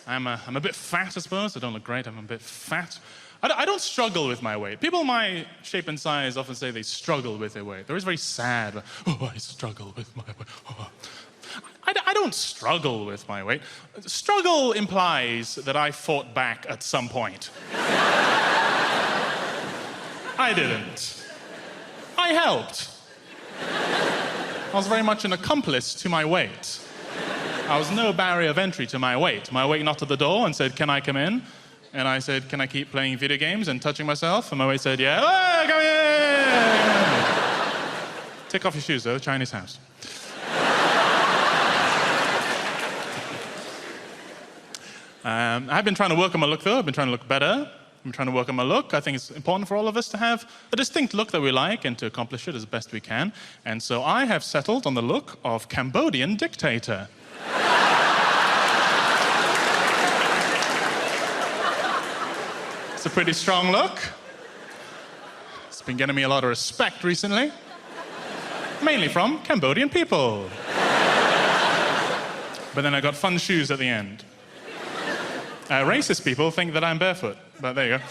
Speaker 10: I'm a bit fat, I suppose. I don't look great. I'm a bit fat. I don't struggle with my weight. People my shape and size often say they struggle with their weight. They're always very sad. Oh, I struggle with my weight. Oh. I don't struggle with my weight. Struggle implies that I fought back at some point. I didn't. I helped. I was very much an accomplice to my weight. I was no barrier of entry to my weight. My weight knocked at the door and said, "Can I come in?" And I said, "Can I keep playing video games and touching myself?" And my weight said, "Yeah." "Oh, come in!" Take off your shoes, though. Chinese house. I've been trying to work on my look, though. I've been trying to look better. I've been trying to work on my look. I think it's important for all of us to have a distinct look that we like and to accomplish it as best we can. And so I have settled on the look of Cambodian dictator. It's a pretty strong look. It's been getting me a lot of respect recently. Mainly from Cambodian people. But then I got fun shoes at the end. Racist people think that I'm barefoot, but there you go.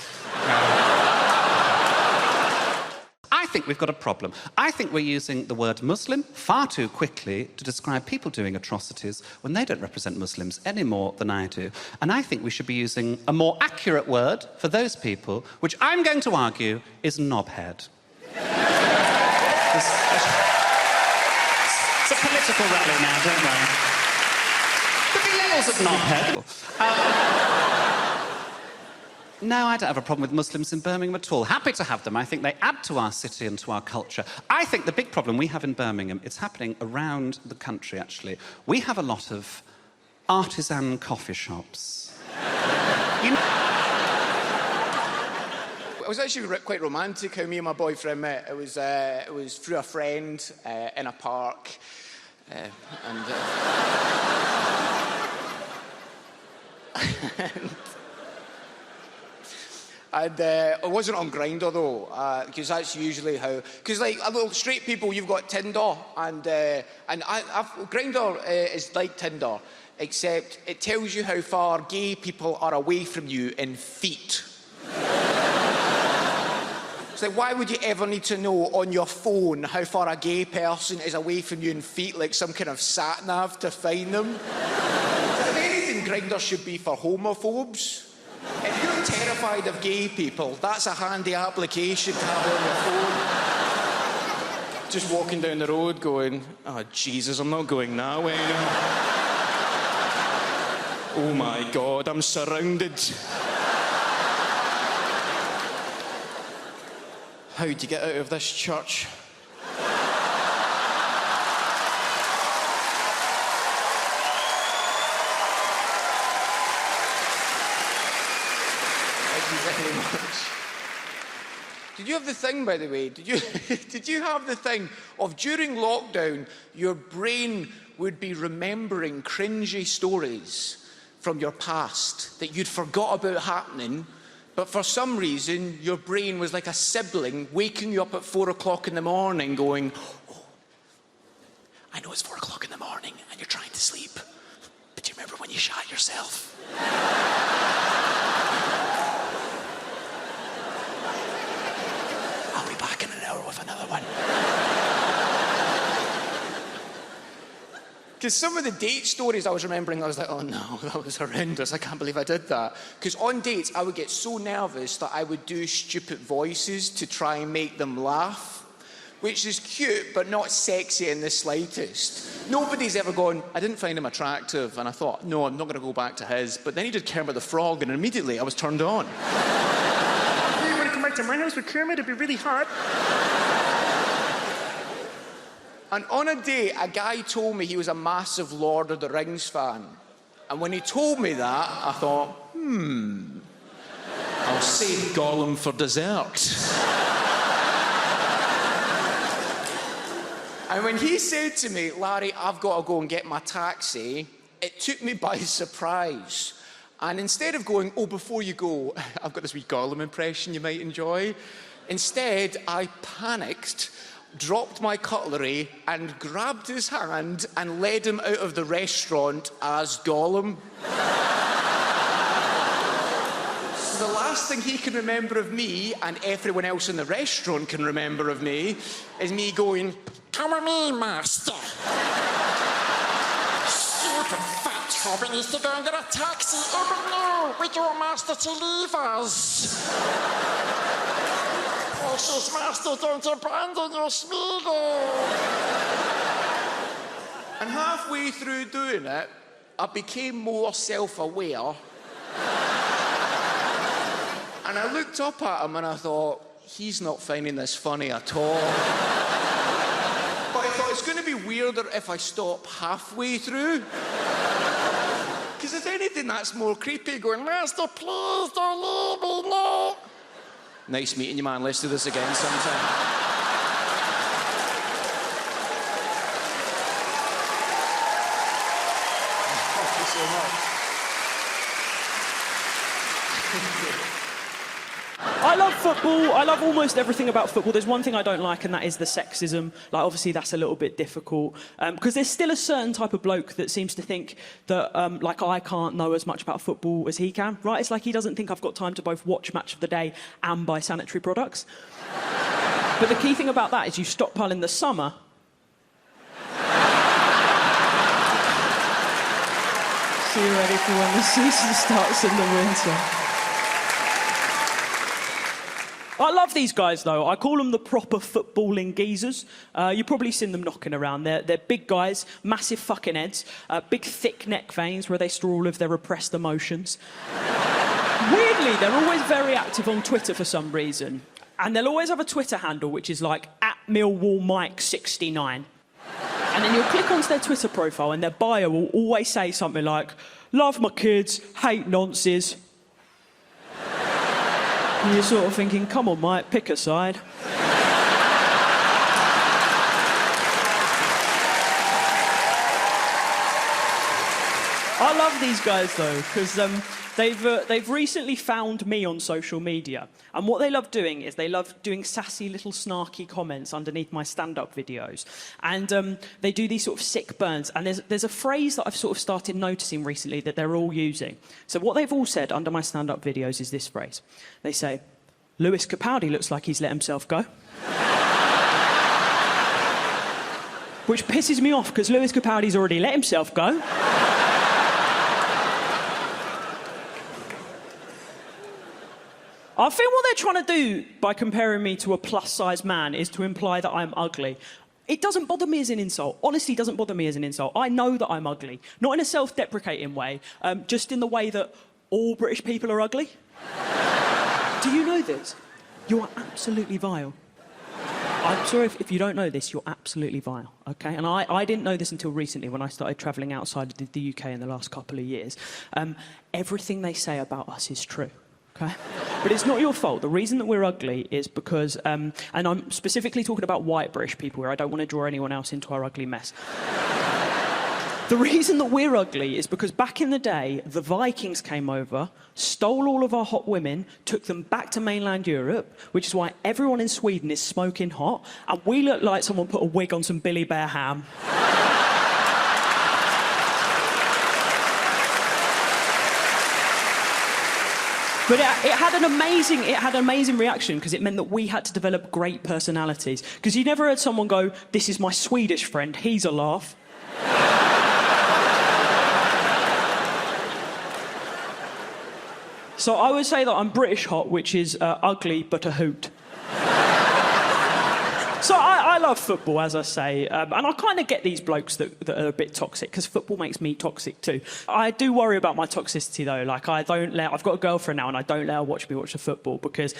Speaker 11: I think we've got a problem. I think we're using the word Muslim far too quickly to describe people doing atrocities when they don't represent Muslims any more than I do. And I think we should be using a more accurate word for those people, which I'm going to argue is knobhead. It's a political rally now, don't worry. Could be levels of knobhead. No, I don't have a problem with Muslims in Birmingham at all. Happy to have them. I think they add to our city and to our culture. I think the big problem we have in Birmingham, it's happening around the country, actually. We have a lot of artisan coffee shops. You know...
Speaker 12: It was actually quite romantic how me and my boyfriend met. It was through a friend in a park. And it wasn't on Grindr though, because that's usually how. Because like straight people, you've got Tinder, and Grindr is like Tinder, except it tells you how far gay people are away from you in feet. It's like, why would you ever need to know on your phone how far a gay person is away from you in feet, like some kind of sat-nav to find them? If anything, Grindr should be for homophobes. If you're terrified of gay people. That's a handy application to have on your phone. Just walking down the road going, oh, Jesus, I'm not going that way now. Oh, my God, I'm surrounded. How do you get out of this church? Very much. Did you have the thing, by the way? Did you have the thing of during lockdown, your brain would be remembering cringy stories from your past that you'd forgot about happening, but for some reason your brain was like a sibling waking you up at 4 o'clock in the morning, going, "Oh, I know it's 4 o'clock in the morning and you're trying to sleep, but do you remember when you shat yourself?" I'll be back in an hour with another one. Because some of the date stories I was remembering, I was like, oh no, that was horrendous. I can't believe I did that. Because on dates, I would get so nervous that I would do stupid voices to try and make them laugh, which is cute, but not sexy in the slightest. Nobody's ever gone, I didn't find him attractive. And I thought, no, I'm not going to go back to his. But then he did Kermit the Frog, and immediately I was turned on. You want to come back to my house with Kermit? It'd be really hot. And on a date, a guy told me he was a massive Lord of the Rings fan. And when he told me that, I thought, I'll save Gollum for dessert. And when he said to me, Larry, I've got to go and get my taxi, it took me by surprise. And instead of going, oh, before you go, I've got this wee Gollum impression you might enjoy, instead I panicked, dropped my cutlery and grabbed his hand and led him out of the restaurant as Gollum. So the last thing he can remember of me, and everyone else in the restaurant can remember of me, is me going, come with me, master. Stupid fat hobbit needs to go and get a taxi. Oh, but no, we don't want master to leave us. Precious master, don't abandon your Smeagol. And halfway through doing it, I became more self-aware. And I looked up at him and I thought, he's not finding this funny at all. But I thought, it's going to be weirder if I stop halfway through. Because if anything, that's more creepy, going, master, please don't leave me, no. Nice meeting you, man. Let's do this again sometime. Thank you so much.
Speaker 3: I love football. I love almost everything about football. There's one thing I don't like, and that is the sexism. Like, obviously, that's a little bit difficult. Because there's still a certain type of bloke that seems to think that, like, I can't know as much about football as he can, right? It's like he doesn't think I've got time to both watch Match of the Day and buy sanitary products. But the key thing about that is you stockpile in the summer. So you're ready for when the season starts in the winter. I love these guys, though. I call them the proper footballing geezers. You've probably seen them knocking around. They're big guys, massive fucking heads, big thick neck veins where they store all of their repressed emotions. Weirdly, they're always very active on Twitter for some reason. And they'll always have a Twitter handle which is like @MillwallMike69. And then you'll click onto their Twitter profile and their bio will always say something like, love my kids, hate nonces. And you're sort of thinking, come on, mate, pick a side. I love these guys, though, because they've recently found me on social media. And what they love doing is they love doing sassy little snarky comments underneath my stand-up videos. And they do these sort of sick burns. And there's a phrase that I've sort of started noticing recently that they're all using. So what they've all said under my stand-up videos is this phrase. They say, Lewis Capaldi looks like he's let himself go. Which pisses me off, because Lewis Capaldi's already let himself go. I think what they're trying to do by comparing me to a plus-sized man is to imply that I'm ugly. It doesn't bother me as an insult. Honestly, it doesn't bother me as an insult. I know that I'm ugly. Not in a self-deprecating way, just in the way that all British people are ugly. Do you know this? You are absolutely vile. I'm sorry if you don't know this, you're absolutely vile, OK? And I didn't know this until recently when I started travelling outside of the UK in the last couple of years. Everything they say about us is true. Okay? But it's not your fault. The reason that we're ugly is because, and I'm specifically talking about white British people here, I don't want to draw anyone else into our ugly mess. The reason that we're ugly is because back in the day, the Vikings came over, stole all of our hot women, took them back to mainland Europe, which is why everyone in Sweden is smoking hot, and we look like someone put a wig on some Billy Bear ham. But it had an amazing reaction because it meant that we had to develop great personalities. Because you never heard someone go, "This is my Swedish friend, he's a laugh." So I would say that I'm British hot, which is ugly but a hoot. So I love football, as I say, and I kind of get these blokes that are a bit toxic, because football makes me toxic too. I do worry about my toxicity, though. Like, I've got a girlfriend now, and I don't let her watch me watch the football, because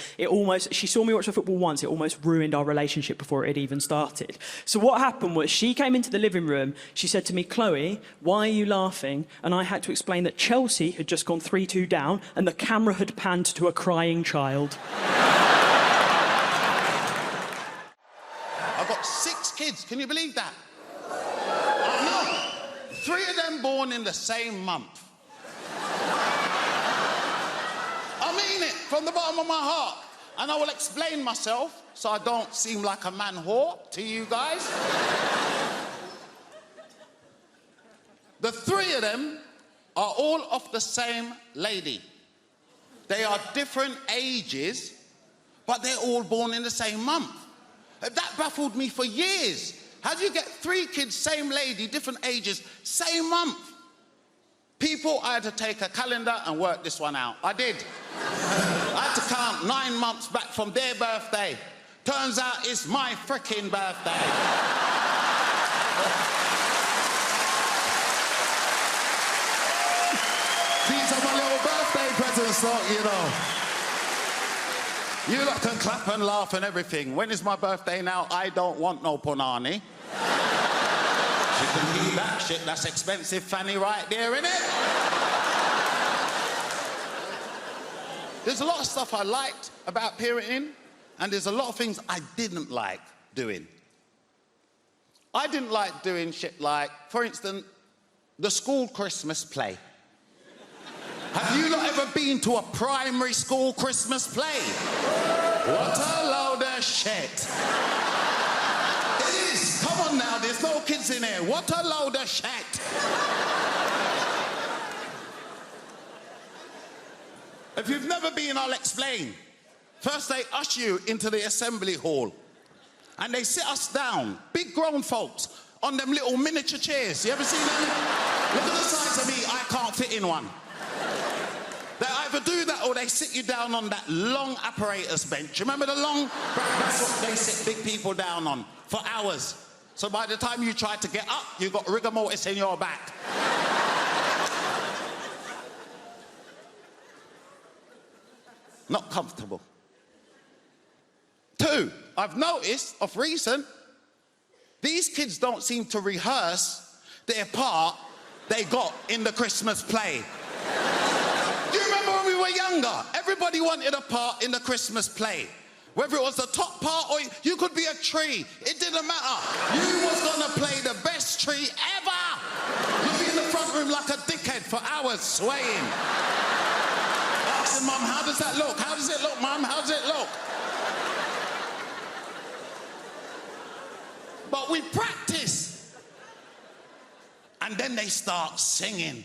Speaker 3: she saw me watch the football once, it almost ruined our relationship before it had even started. So what happened was, she came into the living room, she said to me, "Chloe, why are you laughing?" And I had to explain that Chelsea had just gone 3-2 down, and the camera had panned to a crying child.
Speaker 5: I've got 6 kids, can you believe that? No, 3 of them born in the same month. I mean it, from the bottom of my heart. And I will explain myself so I don't seem like a man whore to you guys. The 3 of them are all of the same lady. They are different ages, but they're all born in the same month. That baffled me for years. How do you get 3 kids, same lady, different ages, same month? People, I had to take a calendar and work this one out. I did. I had to count 9 months back from their birthday. Turns out it's my frickin' birthday. These are my little birthday presents, you know. You lot can clap and laugh and everything. When is my birthday now? I don't want no punani. She can keep that shit. That's expensive fanny right there, innit? There's a lot of stuff I liked about parenting, and there's a lot of things I didn't like doing. I didn't like doing shit like, for instance, the school Christmas play. Have you not ever been to a primary school Christmas play? What a load of shit. It is. Come on now, there's no kids in here. What a load of shit. If you've never been, I'll explain. First, they usher you into the assembly hall. And they sit us down, big grown folks, on them little miniature chairs. You ever seen them? Look at the size of me, I can't fit in one. They either do that or they sit you down on that long apparatus bench. Remember the long? That's what they sit big people down on for hours. So by the time you try to get up, you've got rigor mortis in your back. Not comfortable. 2, I've noticed of recent, these kids don't seem to rehearse their part they got in the Christmas play. Do you remember when we were younger? Everybody wanted a part in the Christmas play. Whether it was the top part or you could be a tree. It didn't matter. You was gonna play the best tree ever. You'd be in the front room like a dickhead for hours swaying. Asking Mum, how does that look? How does it look, Mum? How does it look? But we practice. And then they start singing.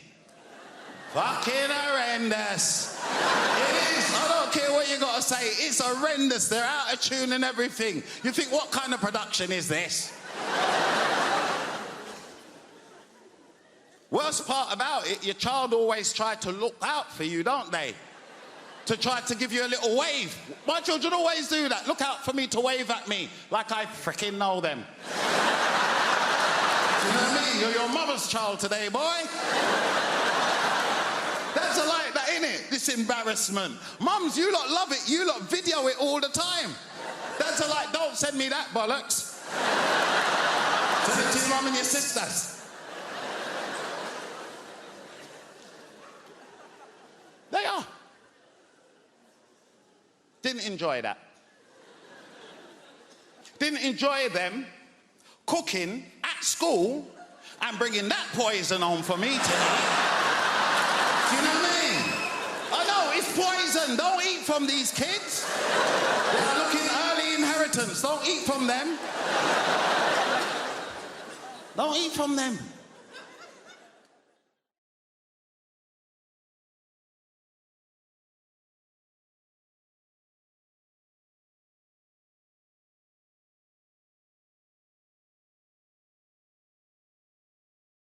Speaker 5: Fucking horrendous. It is. I don't care what you gotta say. It's horrendous. They're out of tune and everything. You think, what kind of production is this? Worst part about it, your child always try to look out for you, don't they? to try to give you a little wave. My children always do that. Look out for me to wave at me like I freaking know them. You know what I mean? You're your mother's child today, boy. That's like that, innit? This embarrassment. Mums, you lot love it. You lot video it all the time. That's like, don't send me that bollocks. Send it to your mum and your sisters. They are. Didn't enjoy that. Didn't enjoy them cooking at school and bringing that poison on for me today. Do you know what I mean? I know, it's poison. Don't eat from these kids. They are looking early inheritance. Don't eat from them. Don't eat from them.